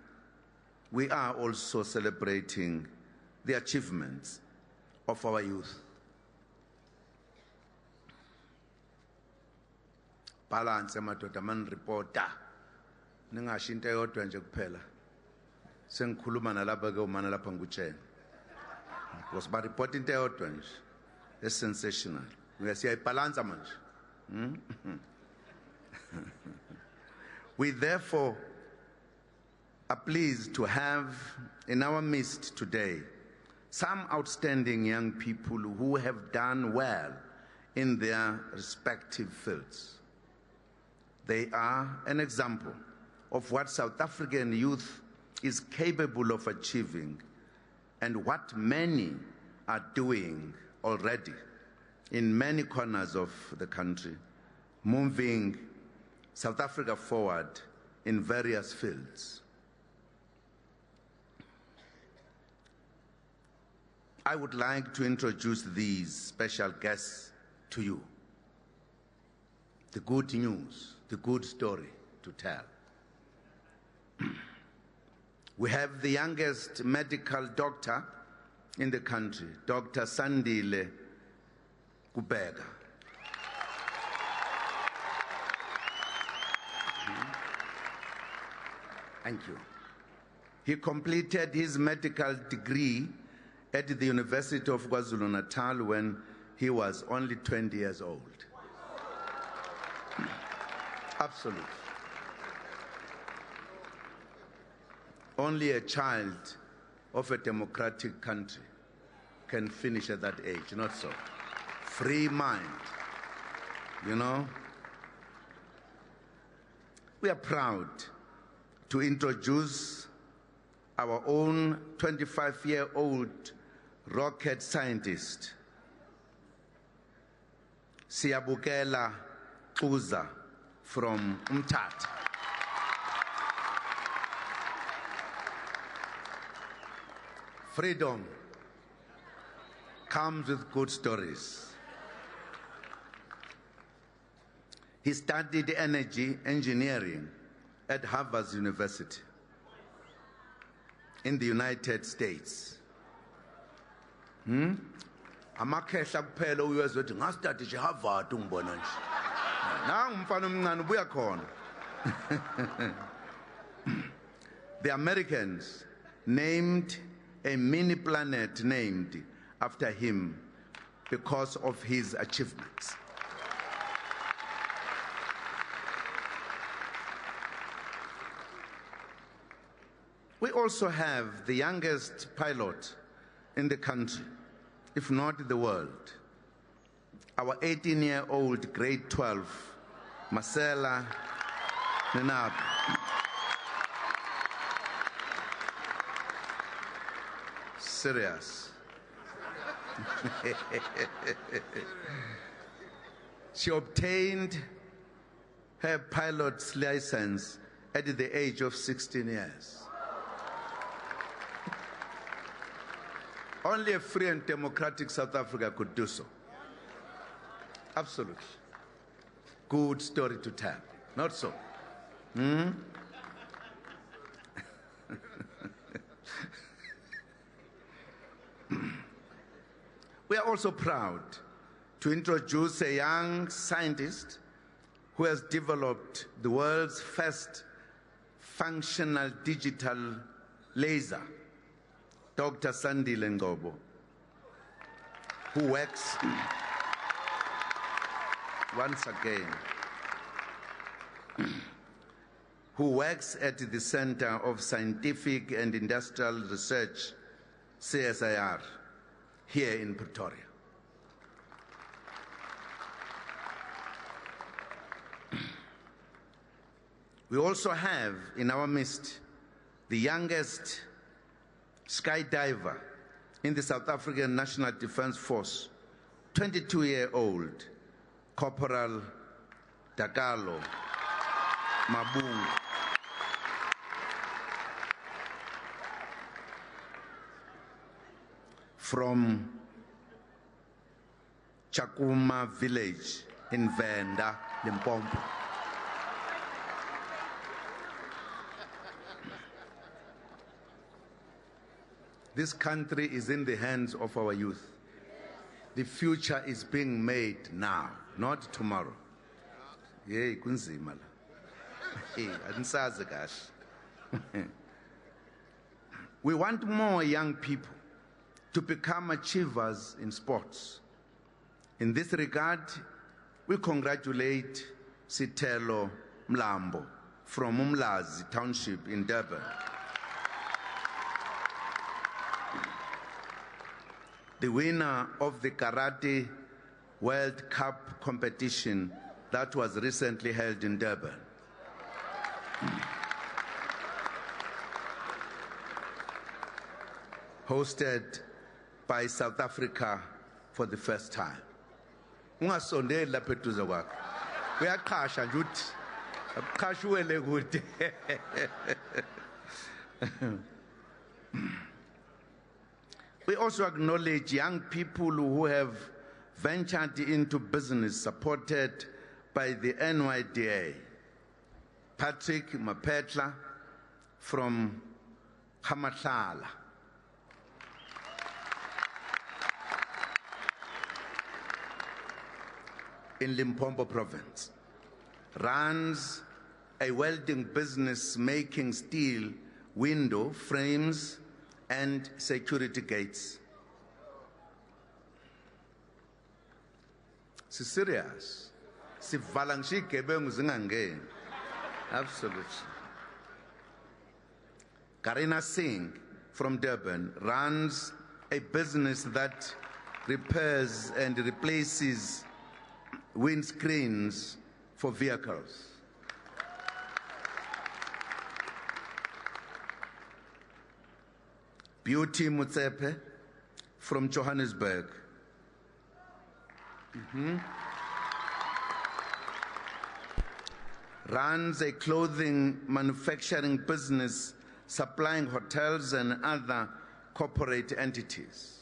we are also celebrating the achievements of our youth. Balance madoda man reporter ningasho into eyodwa nje kuphela sengikhuluma nalapha ke umana lapha ngutshela because ba report into eyodwa nje is sensational siyayibalansa manje. We therefore are pleased to have in our midst today some outstanding young people who have done well in their respective fields. They are an example of what South African youth is capable of achieving and what many are doing already in many corners of the country, moving South Africa forward in various fields. I would like to introduce these special guests to you. The good news, the good story to tell. We have the youngest medical doctor in the country, Dr. Sandile Kubega. Thank you. He completed his medical degree at the University of KwaZulu-Natal when he was only 20 years old. Absolutely. Only a child of a democratic country can finish at that age, not so. Free mind, you know. We are proud to introduce our own 25-year-old rocket scientist, Siyabukela Uza from Umtata. Freedom comes with good stories. He studied energy engineering at Harvard University in the United States. Amakhehla kuphela uyezwe ukuthi ngastadi nje Harvard ungibona nje. Nangu umfana omncane ubuya khona. The Americans named a mini planet named after him because of his achievements. We also have the youngest pilot in the country, if not the world. Our 18-year-old grade 12, Marcela Nenab. Serious. She obtained her pilot's license at the age of 16 years. Only a free and democratic South Africa could do so. Absolutely. Good story to tell. Not so. We are also proud to introduce a young scientist who has developed the world's first functional digital laser, Dr. Sandile Ngobo, who works, once again, who works at the Center of Scientific and Industrial Research, CSIR, here in Pretoria. We also have in our midst the youngest skydiver in the South African National Defence Force, 22-year-old Corporal Dakalo Mabungu. From Chakuma village in Venda, Limpopo. This country is in the hands of our youth. The future is being made now, not tomorrow. Hey, kunzima la. Hey, andisazi kahle. We want more young people to become achievers in sports. In this regard, we congratulate Sithelo Mlambo from Umlazi Township in Durban. The winner of the Karate World Cup competition that was recently held in Durban. Hosted by South Africa for the first time. Ungasondeli lapha eduze kwakho. Uyaqhasha nje uthi aqhashuwele kude. We also acknowledge young people who have ventured into business supported by the NYDA. Patrick Mapetla from Khamahlala. In Limpopo province, runs a welding business making steel window frames and security gates. Si serious. Si valangshi gebengu zingangeni. Absolutely. Karina Singh from Durban runs a business that repairs and replaces windscreens for vehicles. Beauty Mutsepe from Johannesburg. Runs a clothing manufacturing business supplying hotels and other corporate entities.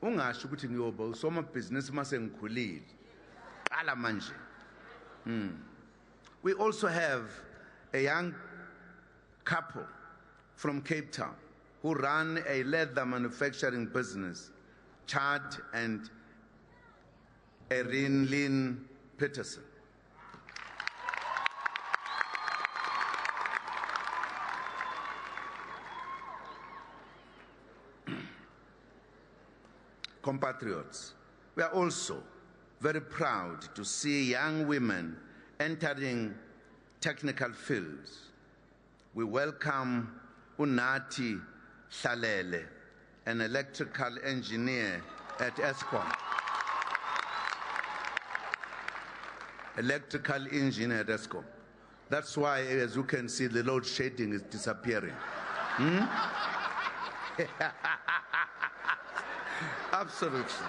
Ungasho ukuthi ngiyoba usomabhizinisi mase ngikhulile. Qala manje. We also have a young couple from Cape Town who run a leather manufacturing business, Chad and Erin Lynn Peterson. Compatriots, we are also very proud to see young women entering technical fields. We welcome Unati Hlalele, an electrical engineer at Eskom. Electrical engineer at Eskom. That's why, as you can see, the load shedding is disappearing. Absolutely.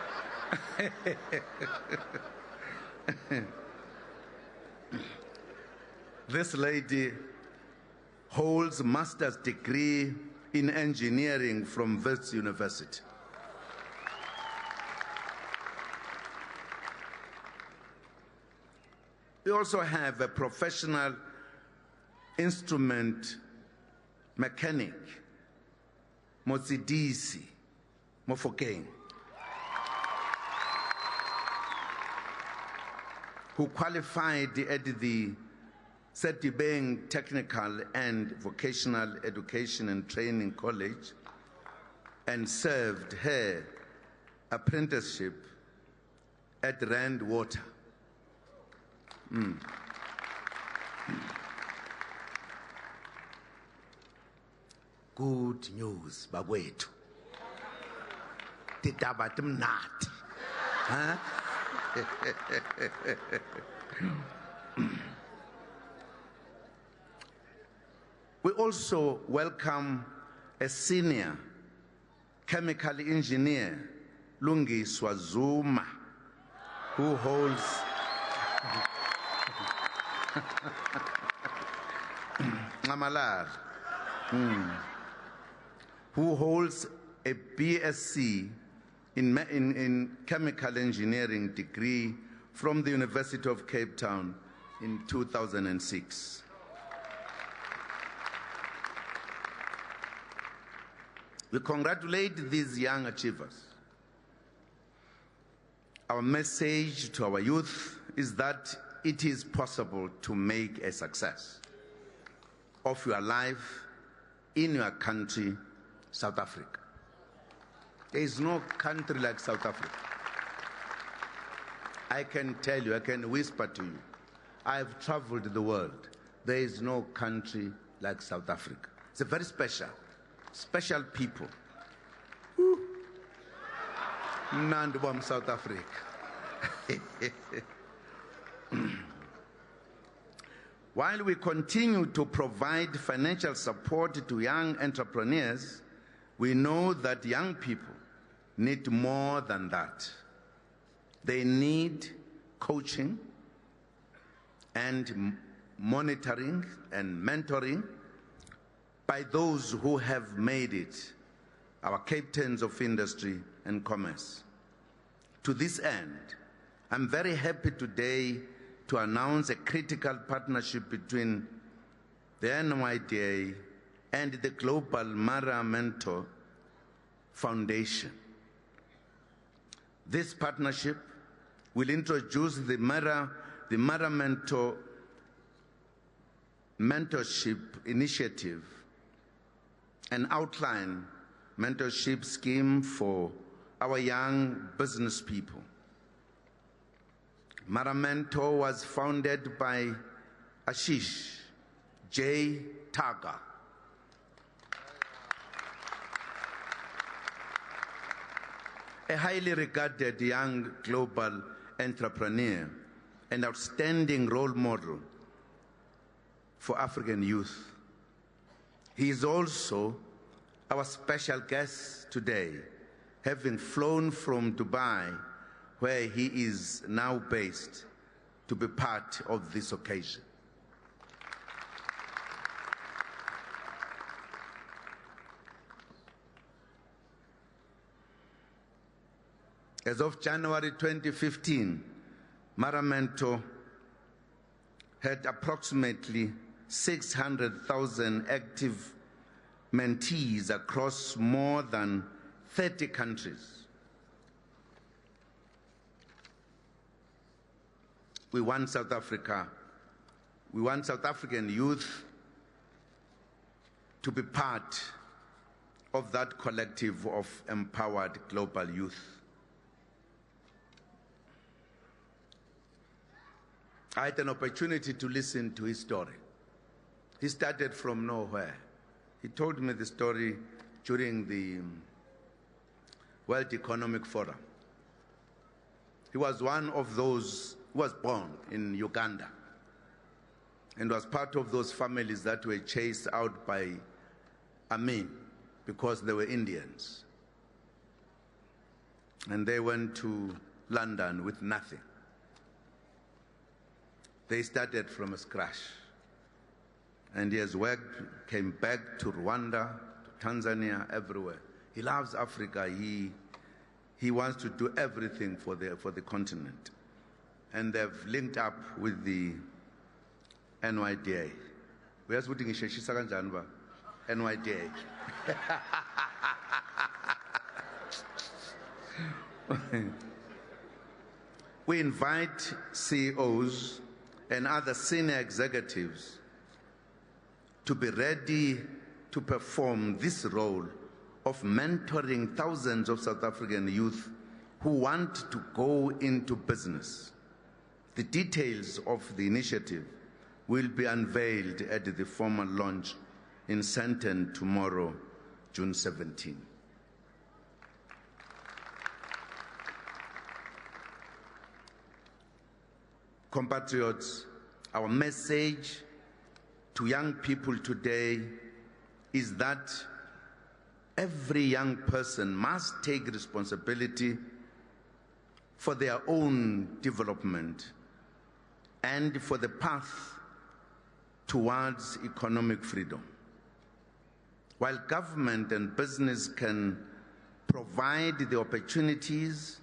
This lady holds a master's degree in engineering from Wits University. We also have a professional instrument mechanic, Motsidisi, Mofokeng, who qualified at the Setibeng Technical and Vocational Education and Training College and served her apprenticeship at Rand Water. Good news, bakwethu. Tidaba timnati. Huh? We also welcome a senior chemical engineer, Lungi Swazuma, who holds who holds a BSc in chemical engineering degree from the University of Cape Town in 2006. We congratulate these young achievers. Our message to our youth is that it is possible to make a success of your life in your country, South Africa. There is no country like South Africa. I can tell you, I can whisper to you, I have traveled the world. There is no country like South Africa. It's a very special people. Nandubam, South Africa. While we continue to provide financial support to young entrepreneurs, we know that young people need more than that. They need coaching and monitoring and mentoring by those who have made it, our captains of industry and commerce. To this end, I'm very happy today to announce a critical partnership between the NYDA and the Global Mara Mentor Foundation. This partnership will introduce the Mara Mentorship Initiative, an outline mentorship scheme for our young business people. Maramento was founded by Ashish J. Taga, a highly regarded young global entrepreneur and outstanding role model for African youth. He is also our special guest today, having flown from Dubai, where he is now based, to be part of this occasion. As of January 2015, Maramento had approximately 600,000 active mentees across more than 30 countries. We want South Africa, we want South African youth to be part of that collective of empowered global youth. I had an opportunity to listen to his story. He started from nowhere. He told me the story during the World Economic Forum. He was one of those who was born in Uganda and was part of those families that were chased out by Amin because they were Indians. And they went to London with nothing. They started from scratch. And he has worked, came back to Rwanda, to Tanzania, everywhere. He loves Africa. He wants to do everything for the continent. and they've linked up with the NYDA. Uyazi ukuthi ngisheshisa kanjani ba? NYDA. We invite CEOs and other senior executives to be ready to perform this role of mentoring thousands of South African youth who want to go into business. The details of the initiative will be unveiled at the formal launch in Sandton tomorrow, June 17. Compatriots, our message to young people today is that every young person must take responsibility for their own development and for the path towards economic freedom. While government and business can provide the opportunities,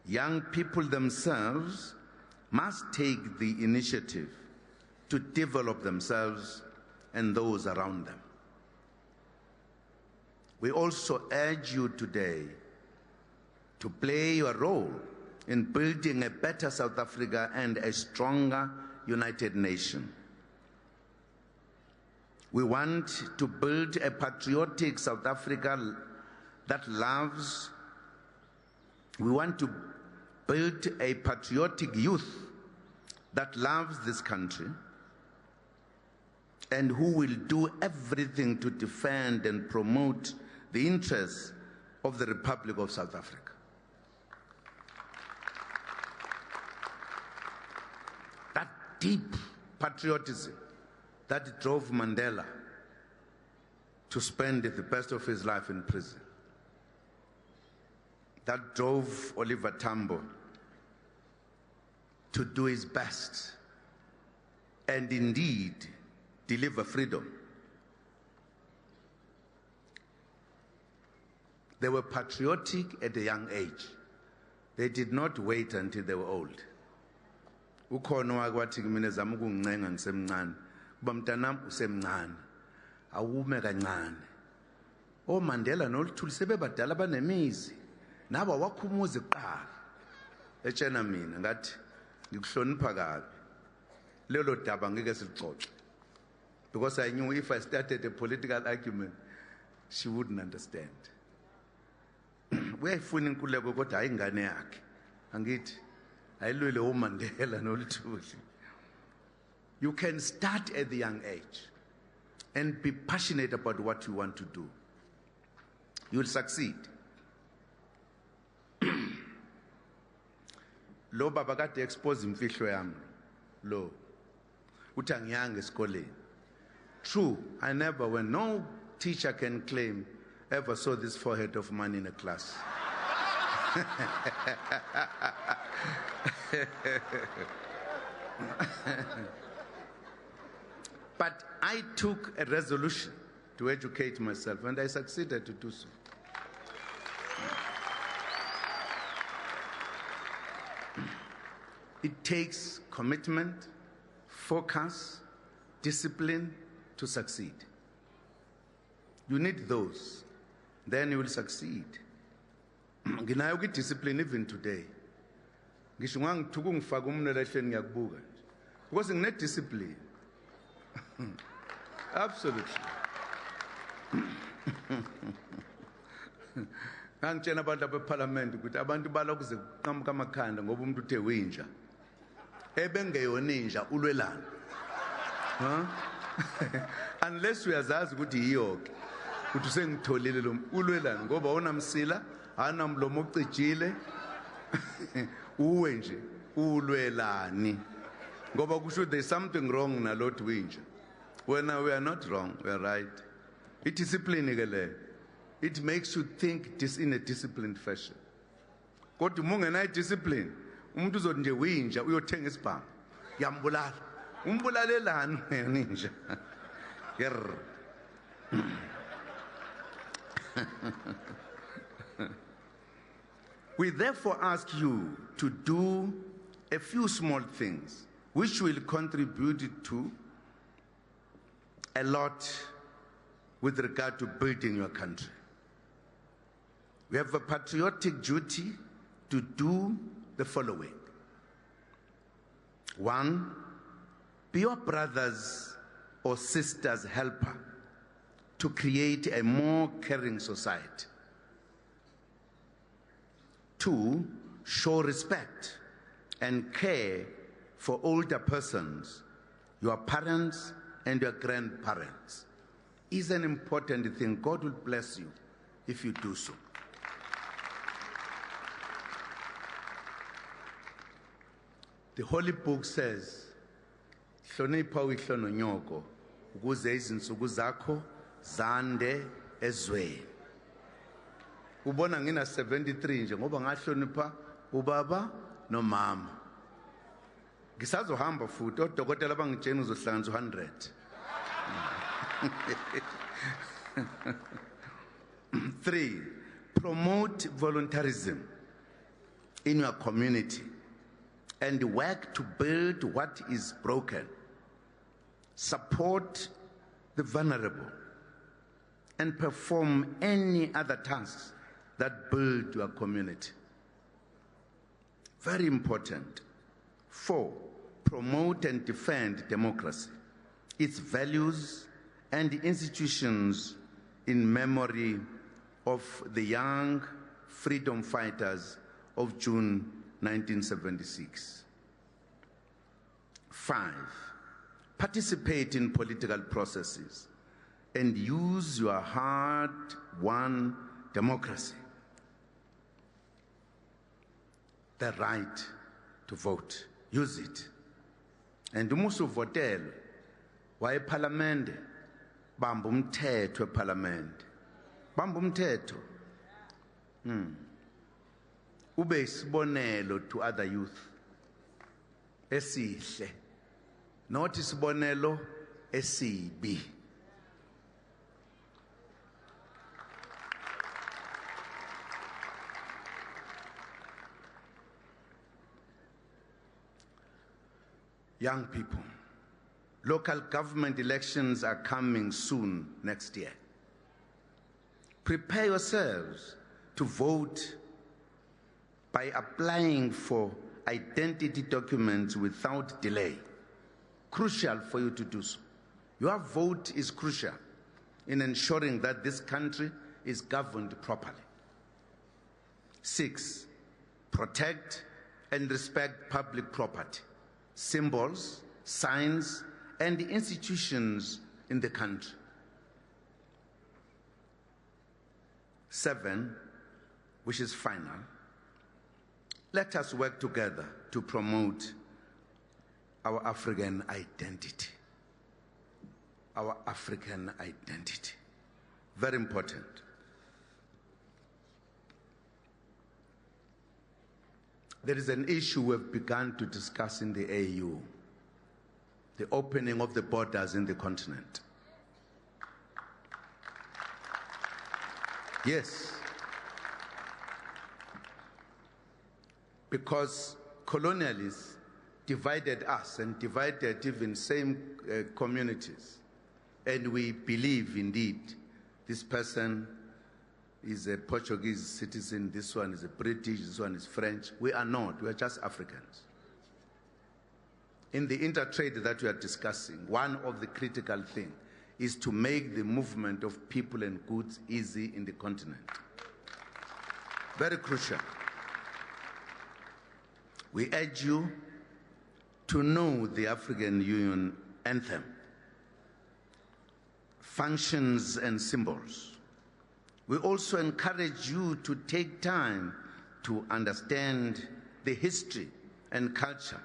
young people themselves must take the initiative to develop themselves and those around them. We also urge you today to play your role in building a better South Africa and a stronger United Nation. We want to build a patriotic South Africa that loves. We want to build a patriotic youth that loves this country and who will do everything to defend and promote the interests of the Republic of South Africa. That deep patriotism that drove Mandela to spend the best of his life in prison, that drove Oliver Tambo to do his best and indeed deliver freedom. They were patriotic at a young age. They did not wait until they were old. Ukhona wakwathi mina zama ukuncenga ngisemncane kuba mntanami usemncane awume kancane. OMandela noLuthuli sebebadala banemizi naba wakhumuza kuqala etshena mina ngathi ngikuhlonipha kabi lelo daba ngeke silixoxe, because I knew if I started a political argument she wouldn't understand. Uyayifuna inkululeko kodwa hayi ingane yakhe, angithi ayilwele oMandela noLuthuli. You can start at the young age and be passionate about what you want to do. You'll succeed. Lo baba kade expose imfihlo yami lo uthi angiyanga esikoleni. True, I never, when no teacher can claim, ever saw this forehead of mine in a class. But I took a resolution to educate myself, and I succeeded to do so. It takes commitment, focus, discipline to succeed. You need those, then you will succeed. Nginayo discipline even today. Ngisho ngangithuka ngifaka umnwe lahleni ngiyakubuka nje. Because ngine discipline. Absolutely. Ngangitshena abantu beParliament ukuthi abantu bala kuze kuqhamuka amakhanda ngoba umuntu uthe winja. Ebengeyona inja ulwelana. Unless uyazazi ukuthi yiyoke. Ukuthi usengitholile lo ulwelana ngoba onamsila anamlomo ocijile uwe nje ulwelani ngoba kusho there's something wrong nalot winja. When we are not wrong, we are right. It discipline ke le. It makes you think in a disciplined fashion. Kodwa mungena discipline umuntu uzothi nje winja uyothenga isibhamu yambulala umbulalelani ninja. We therefore ask you to do a few small things which will contribute to a lot with regard to building your country. We have a patriotic duty to do the following. 1, be your brother's or sister's helper to create a more caring society. 2, show respect and care for older persons, your parents and your grandparents. Is an important thing. God will bless you if you do so. The Holy Book says, hlonipha uyihlononyoko ukuze izinsuku zakho zande ezweni. Ubona ngina 73 nje ngoba ngahlonipha ubaba nomama. Ngisazohamba futhi odokotela bangitshela uzohlanganisa 100. 3, promote voluntarism in your community and work to build what is broken. Support the vulnerable and perform any other tasks that build your community. Very important. 4, promote and defend democracy, its values and institutions in memory of the young freedom fighters of June 1976. 5, participate in political processes and use your hard-won democracy, the right to vote. Use it. And umusu votel wa parliament bamba umthetho eparlament. Bamba umthetho. Ube isibonelo to other youth. Esihle. Not isibonelo esibi. Young people, local government elections are coming soon next year. Prepare yourselves to vote by applying for identity documents without delay. Crucial for you to do so. Your vote is crucial in ensuring that this country is governed properly. 6, protect and respect public property, symbols, signs, and institutions in the country. 7, which is final, let us work together to promote our African identity. Our African identity. Very important. There is an issue we've begun to discuss in the AU, the opening of the borders in the continent. Yes. Because colonialists divided us and divided even same communities. And we believe indeed this person is a Portuguese citizen, this one is a British, this one is French. We are not, we are just Africans. In the intertrade that we are discussing, one of the critical things is to make the movement of people and goods easy in the continent. Very crucial. We urge you to know the African Union anthem, functions and symbols. We also encourage you to take time to understand the history and culture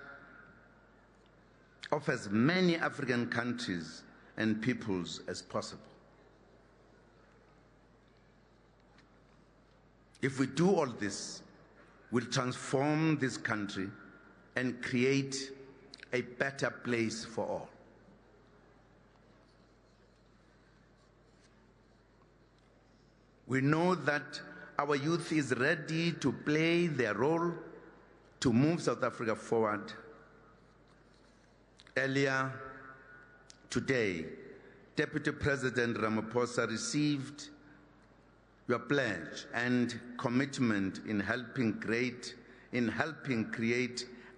of as many African countries and peoples as possible. If we do all this, we'll transform this country and create a better place for all. We know that our youth is ready to play their role to move South Africa forward. Earlier today, Deputy President Ramaphosa received your pledge and commitment in helping create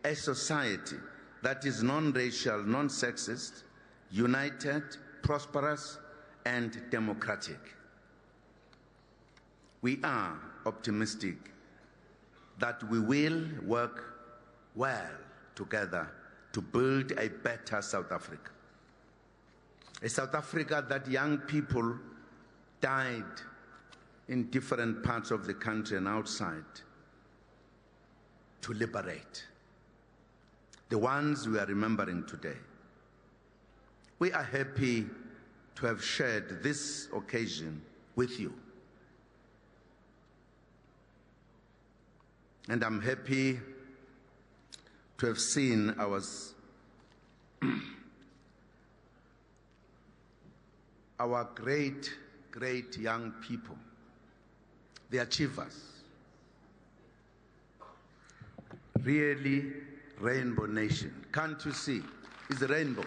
a society that is non-racial, non-sexist, united, prosperous, and democratic. We are optimistic that we will work well together to build a better South Africa. A South Africa that young people died in different parts of the country and outside to liberate. The ones we are remembering today. We are happy to have shared this occasion with you. And I'm happy to have seen our great young people, the achievers. Really, rainbow nation. Can't you see? It's a rainbow.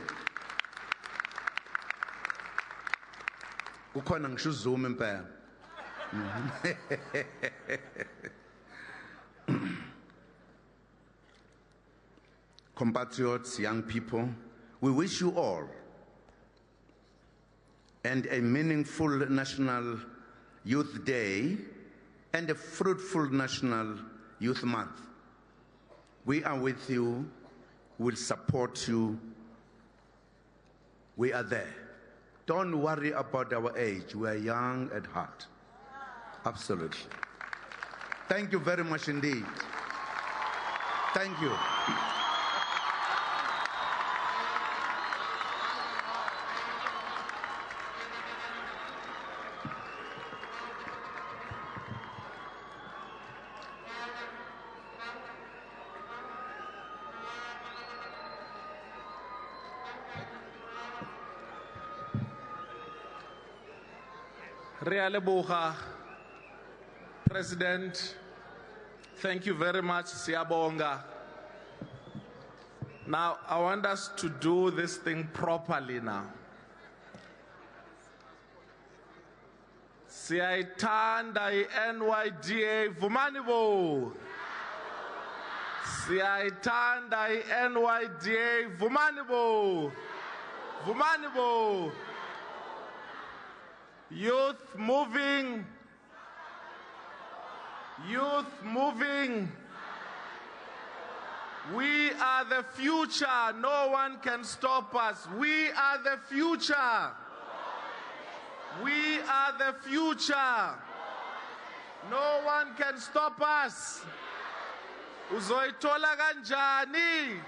Kukhona ngisho uZuma impela. Compatriots, young people, we wish you all and a meaningful National Youth Day and a fruitful National Youth Month. We are with you, we'll support you, we are there. Don't worry about our age, we are young at heart. Absolutely. Thank you very much indeed. Thank you. Realeboha, President, thank you very much, Siyabonga. Now, I want us to do this thing properly now. Siyayithanda i-NYDA, vumani bo. Siyayithanda i-NYDA, vumani bo. Vumani bo. Youth moving. Youth moving. We are the future. No one can stop us. We are the future. We are the future. No one can stop us. Uzoyithola kanjani?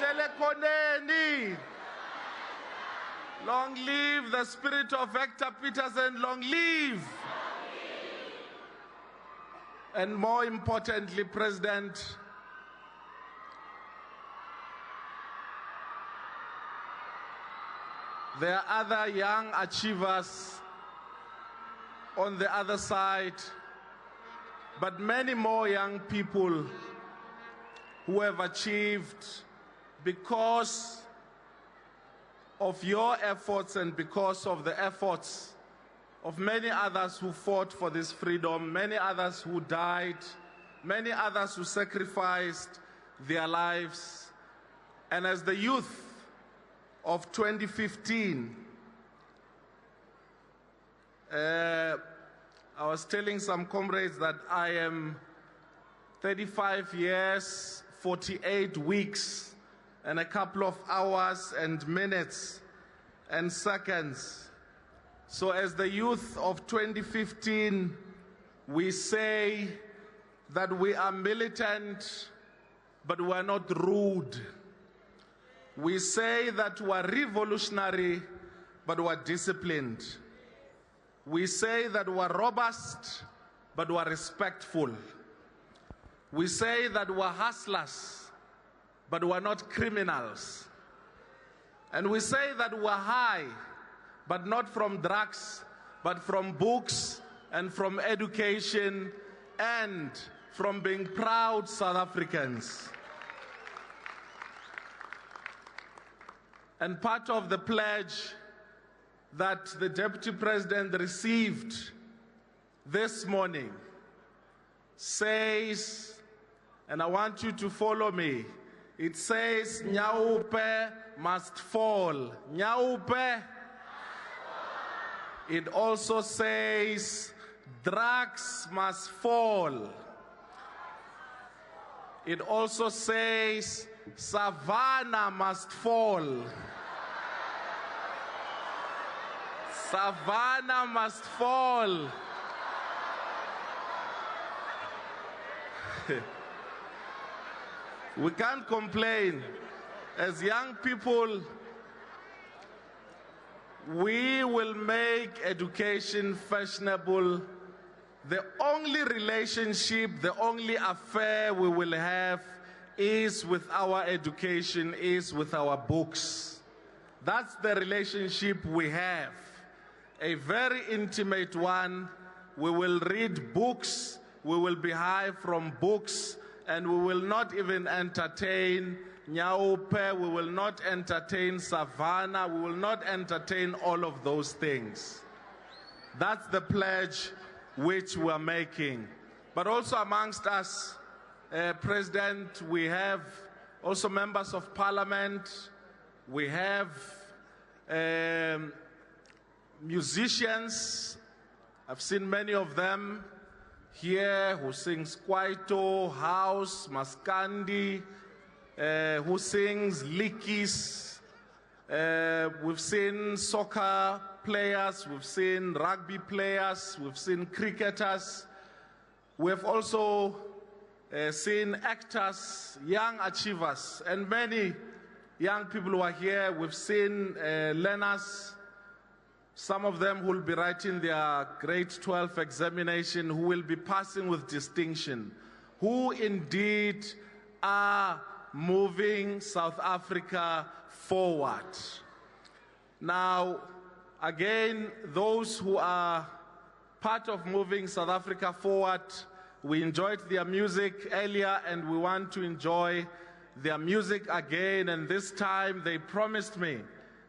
Hlele khoneni. Long live the spirit of Hector Peterson, long live. And more importantly, President, there are other young achievers on the other side, but many more young people who have achieved because of your efforts and because of the efforts of many others who fought for this freedom, many others who died, many others who sacrificed their lives. And as the youth of 2015, I was telling some comrades that I am 35 years, 48 weeks, and a couple of hours and minutes and seconds. So as the youth of 2015, we say that we are militant, but we are not rude. We say that we are revolutionary, but we are disciplined. We say that we are robust, but we are respectful. We say that we are hustlers, but we're not criminals. And we say that we're high, but not from drugs, but from books and from education and from being proud South Africans. And part of the pledge that the Deputy President received this morning says, and I want you to follow me, it says, Nyaupe must fall. Nyaupe. It also says, drugs must fall. It also says, savannah must fall. Savannah must fall. We can't complain. As young people, we will make education fashionable. The only relationship, the only affair we will have is with our education, is with our books. That's the relationship we have. A very intimate one. We will read books, we will be high from books, and we will not even entertain Nyaupe, we will not entertain Savannah, we will not entertain all of those things. That's the pledge which we are making. But also amongst us, President, we have also members of parliament, we have musicians. I've seen many of them here who sings Kwaito, House, Maskandi, who sings Likis. We've seen soccer players, we've seen rugby players, we've seen cricketers. We've also seen actors, young achievers, and many young people who are here. We've seen learners, some of them who will be writing their grade 12 examination, who will be passing with distinction, who indeed are moving South Africa forward. Now, again, those who are part of moving South Africa forward, we enjoyed their music earlier and we want to enjoy their music again, and this time they promised me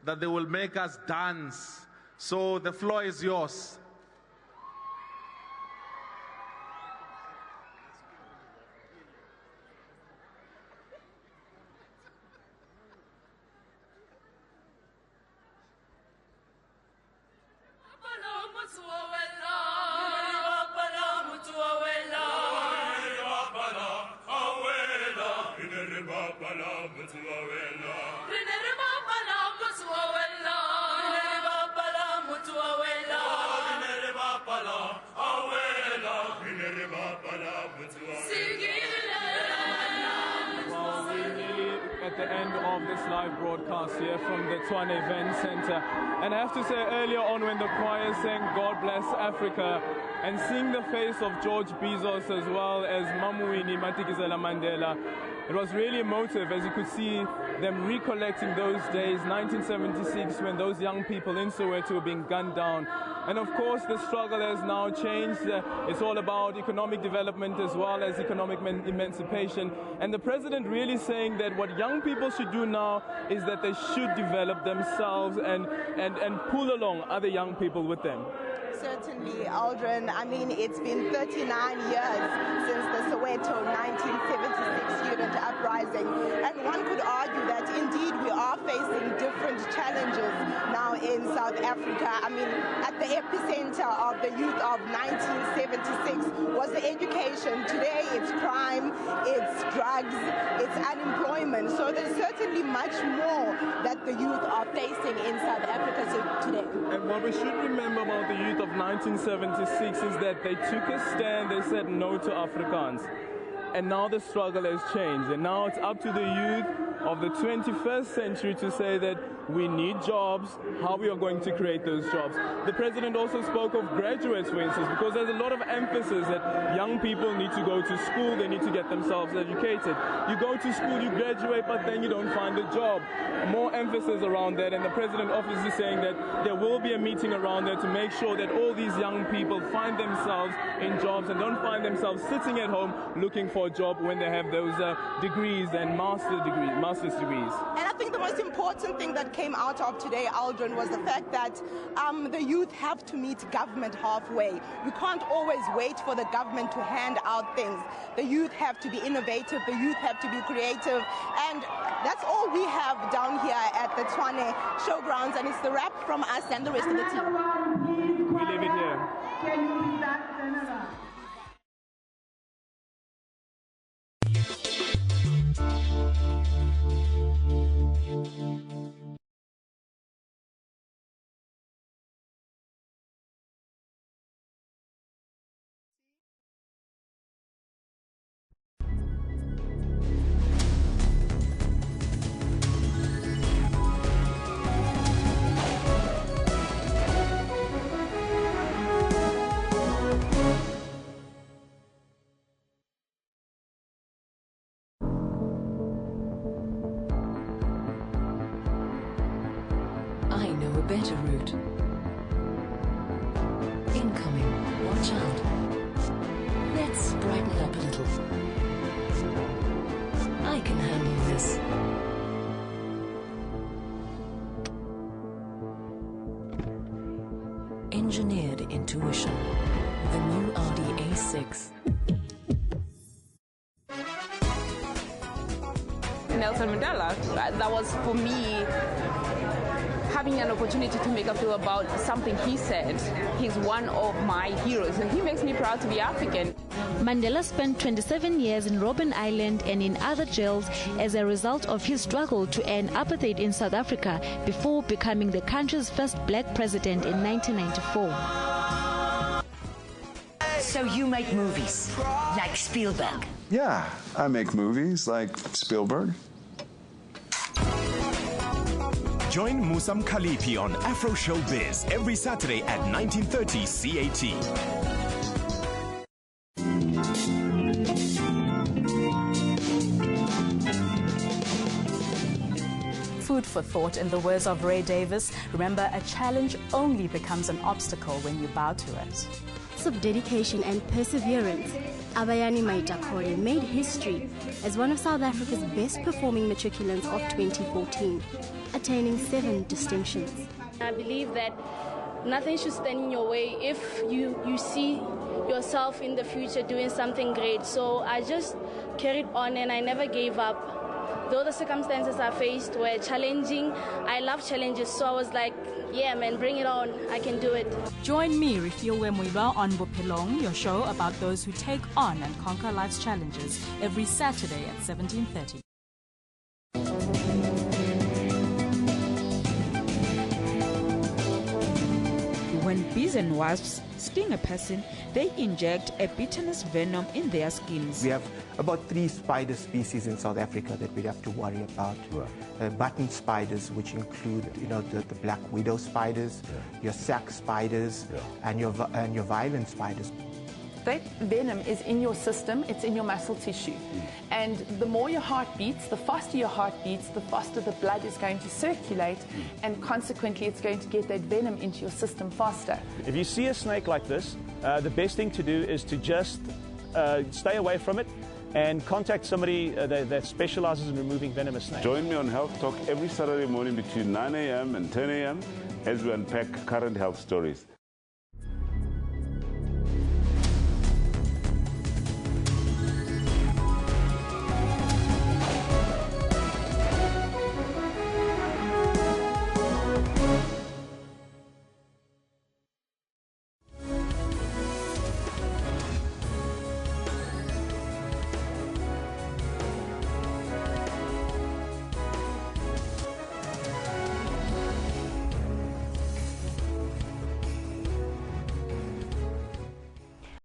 that they will make us dance. So the floor is yours. At the end of this live broadcast here from the Tshwane Event Center. And I have to say, earlier on when the choir sang God Bless Africa, and seeing the face of George Bezos as well as Mamuini Matikizela Mandela, it was really emotive as you could see them recollecting those days, 1976, when those young people in Soweto were being gunned down. And of course, the struggle has now changed. It's all about economic development as well as economic emancipation. And the president really saying that what young people should do now is that they should develop themselves and pull along other young people with them. Certainly, Aldrin. I mean, it's been 39 years since the Soweto 1976 student uprising. And one could argue that indeed we are facing different challenges now in South Africa. I mean, at the epicenter of the youth of 1976 was the education. Today it's crime, it's drugs, it's unemployment. So there's certainly much more that the youth are facing in South Africa today. And what we should remember about the youth of 1976 is that they took a stand, they said no to Afrikaans. And now the struggle has changed, and now it's up to the youth of the 21st century to say that we need jobs, how we are going to create those jobs. The president also spoke of graduates, for instance, because there's a lot of emphasis that young people need to go to school, they need to get themselves educated. You go to school, you graduate, but then you don't find a job. More emphasis around that, and the president obviously saying that there will be a meeting around there to make sure that all these young people find themselves in jobs and don't find themselves sitting at home looking for a job when they have those degrees and master's degrees. And I think the most important thing that came out of today, Aldrin, was the fact that the youth have to meet government halfway. We can't always wait for the government to hand out things. The youth have to be innovative, the youth have to be creative, and that's all we have down here at the Tshwane Showgrounds, and it's the wrap from us and the rest of the team. We leave it here. I know a better route. Incoming. Watch out. Let's brighten up a little. I can handle this. Engineered intuition. The new Audi A6. Nelson Mandela, that was for me having an opportunity to make a film about something he said. He's one of my heroes, and he makes me proud to be African. Mandela spent 27 years in Robben Island and in other jails as a result of his struggle to end apartheid in South Africa before becoming the country's first black president in 1994. So you make movies, like Spielberg? Yeah, I make movies like Spielberg. Join Musam Khalifi on Afro Showbiz every Saturday at 19:30 CAT. Food for thought, in the words of Ray Davis. Remember, a challenge only becomes an obstacle when you bow to it. Of dedication and perseverance, Abayani Maitakore made history as one of South Africa's best performing matriculants of 2014, attaining 7 distinctions. I believe that nothing should stand in your way if you see yourself in the future doing something great. So I just carried on and I never gave up. Though the circumstances I faced were challenging, I love challenges, so I was like, yeah man, bring it on, I can do it. Join me, Rifiwe Muiba, on Bophelong, your show about those who take on and conquer life's challenges, every Saturday at 17:30. When bees and wasps sting a person, they inject a bitterness venom in their skins. We have about 3 spider species in South Africa that we have to worry about. Button spiders, which include, the black widow spiders, your sac spiders, and your violent spiders. That venom is in your system, it's in your muscle tissue. And the more your heart beats, the faster your heart beats, the faster the blood is going to circulate, and consequently it's going to get that venom into your system faster. If you see a snake like this, the best thing to do is to just stay away from it and contact somebody that specializes in removing venomous snakes. Join me on Health Talk every Saturday morning between 9 a.m. and 10 a.m. as we unpack current health stories.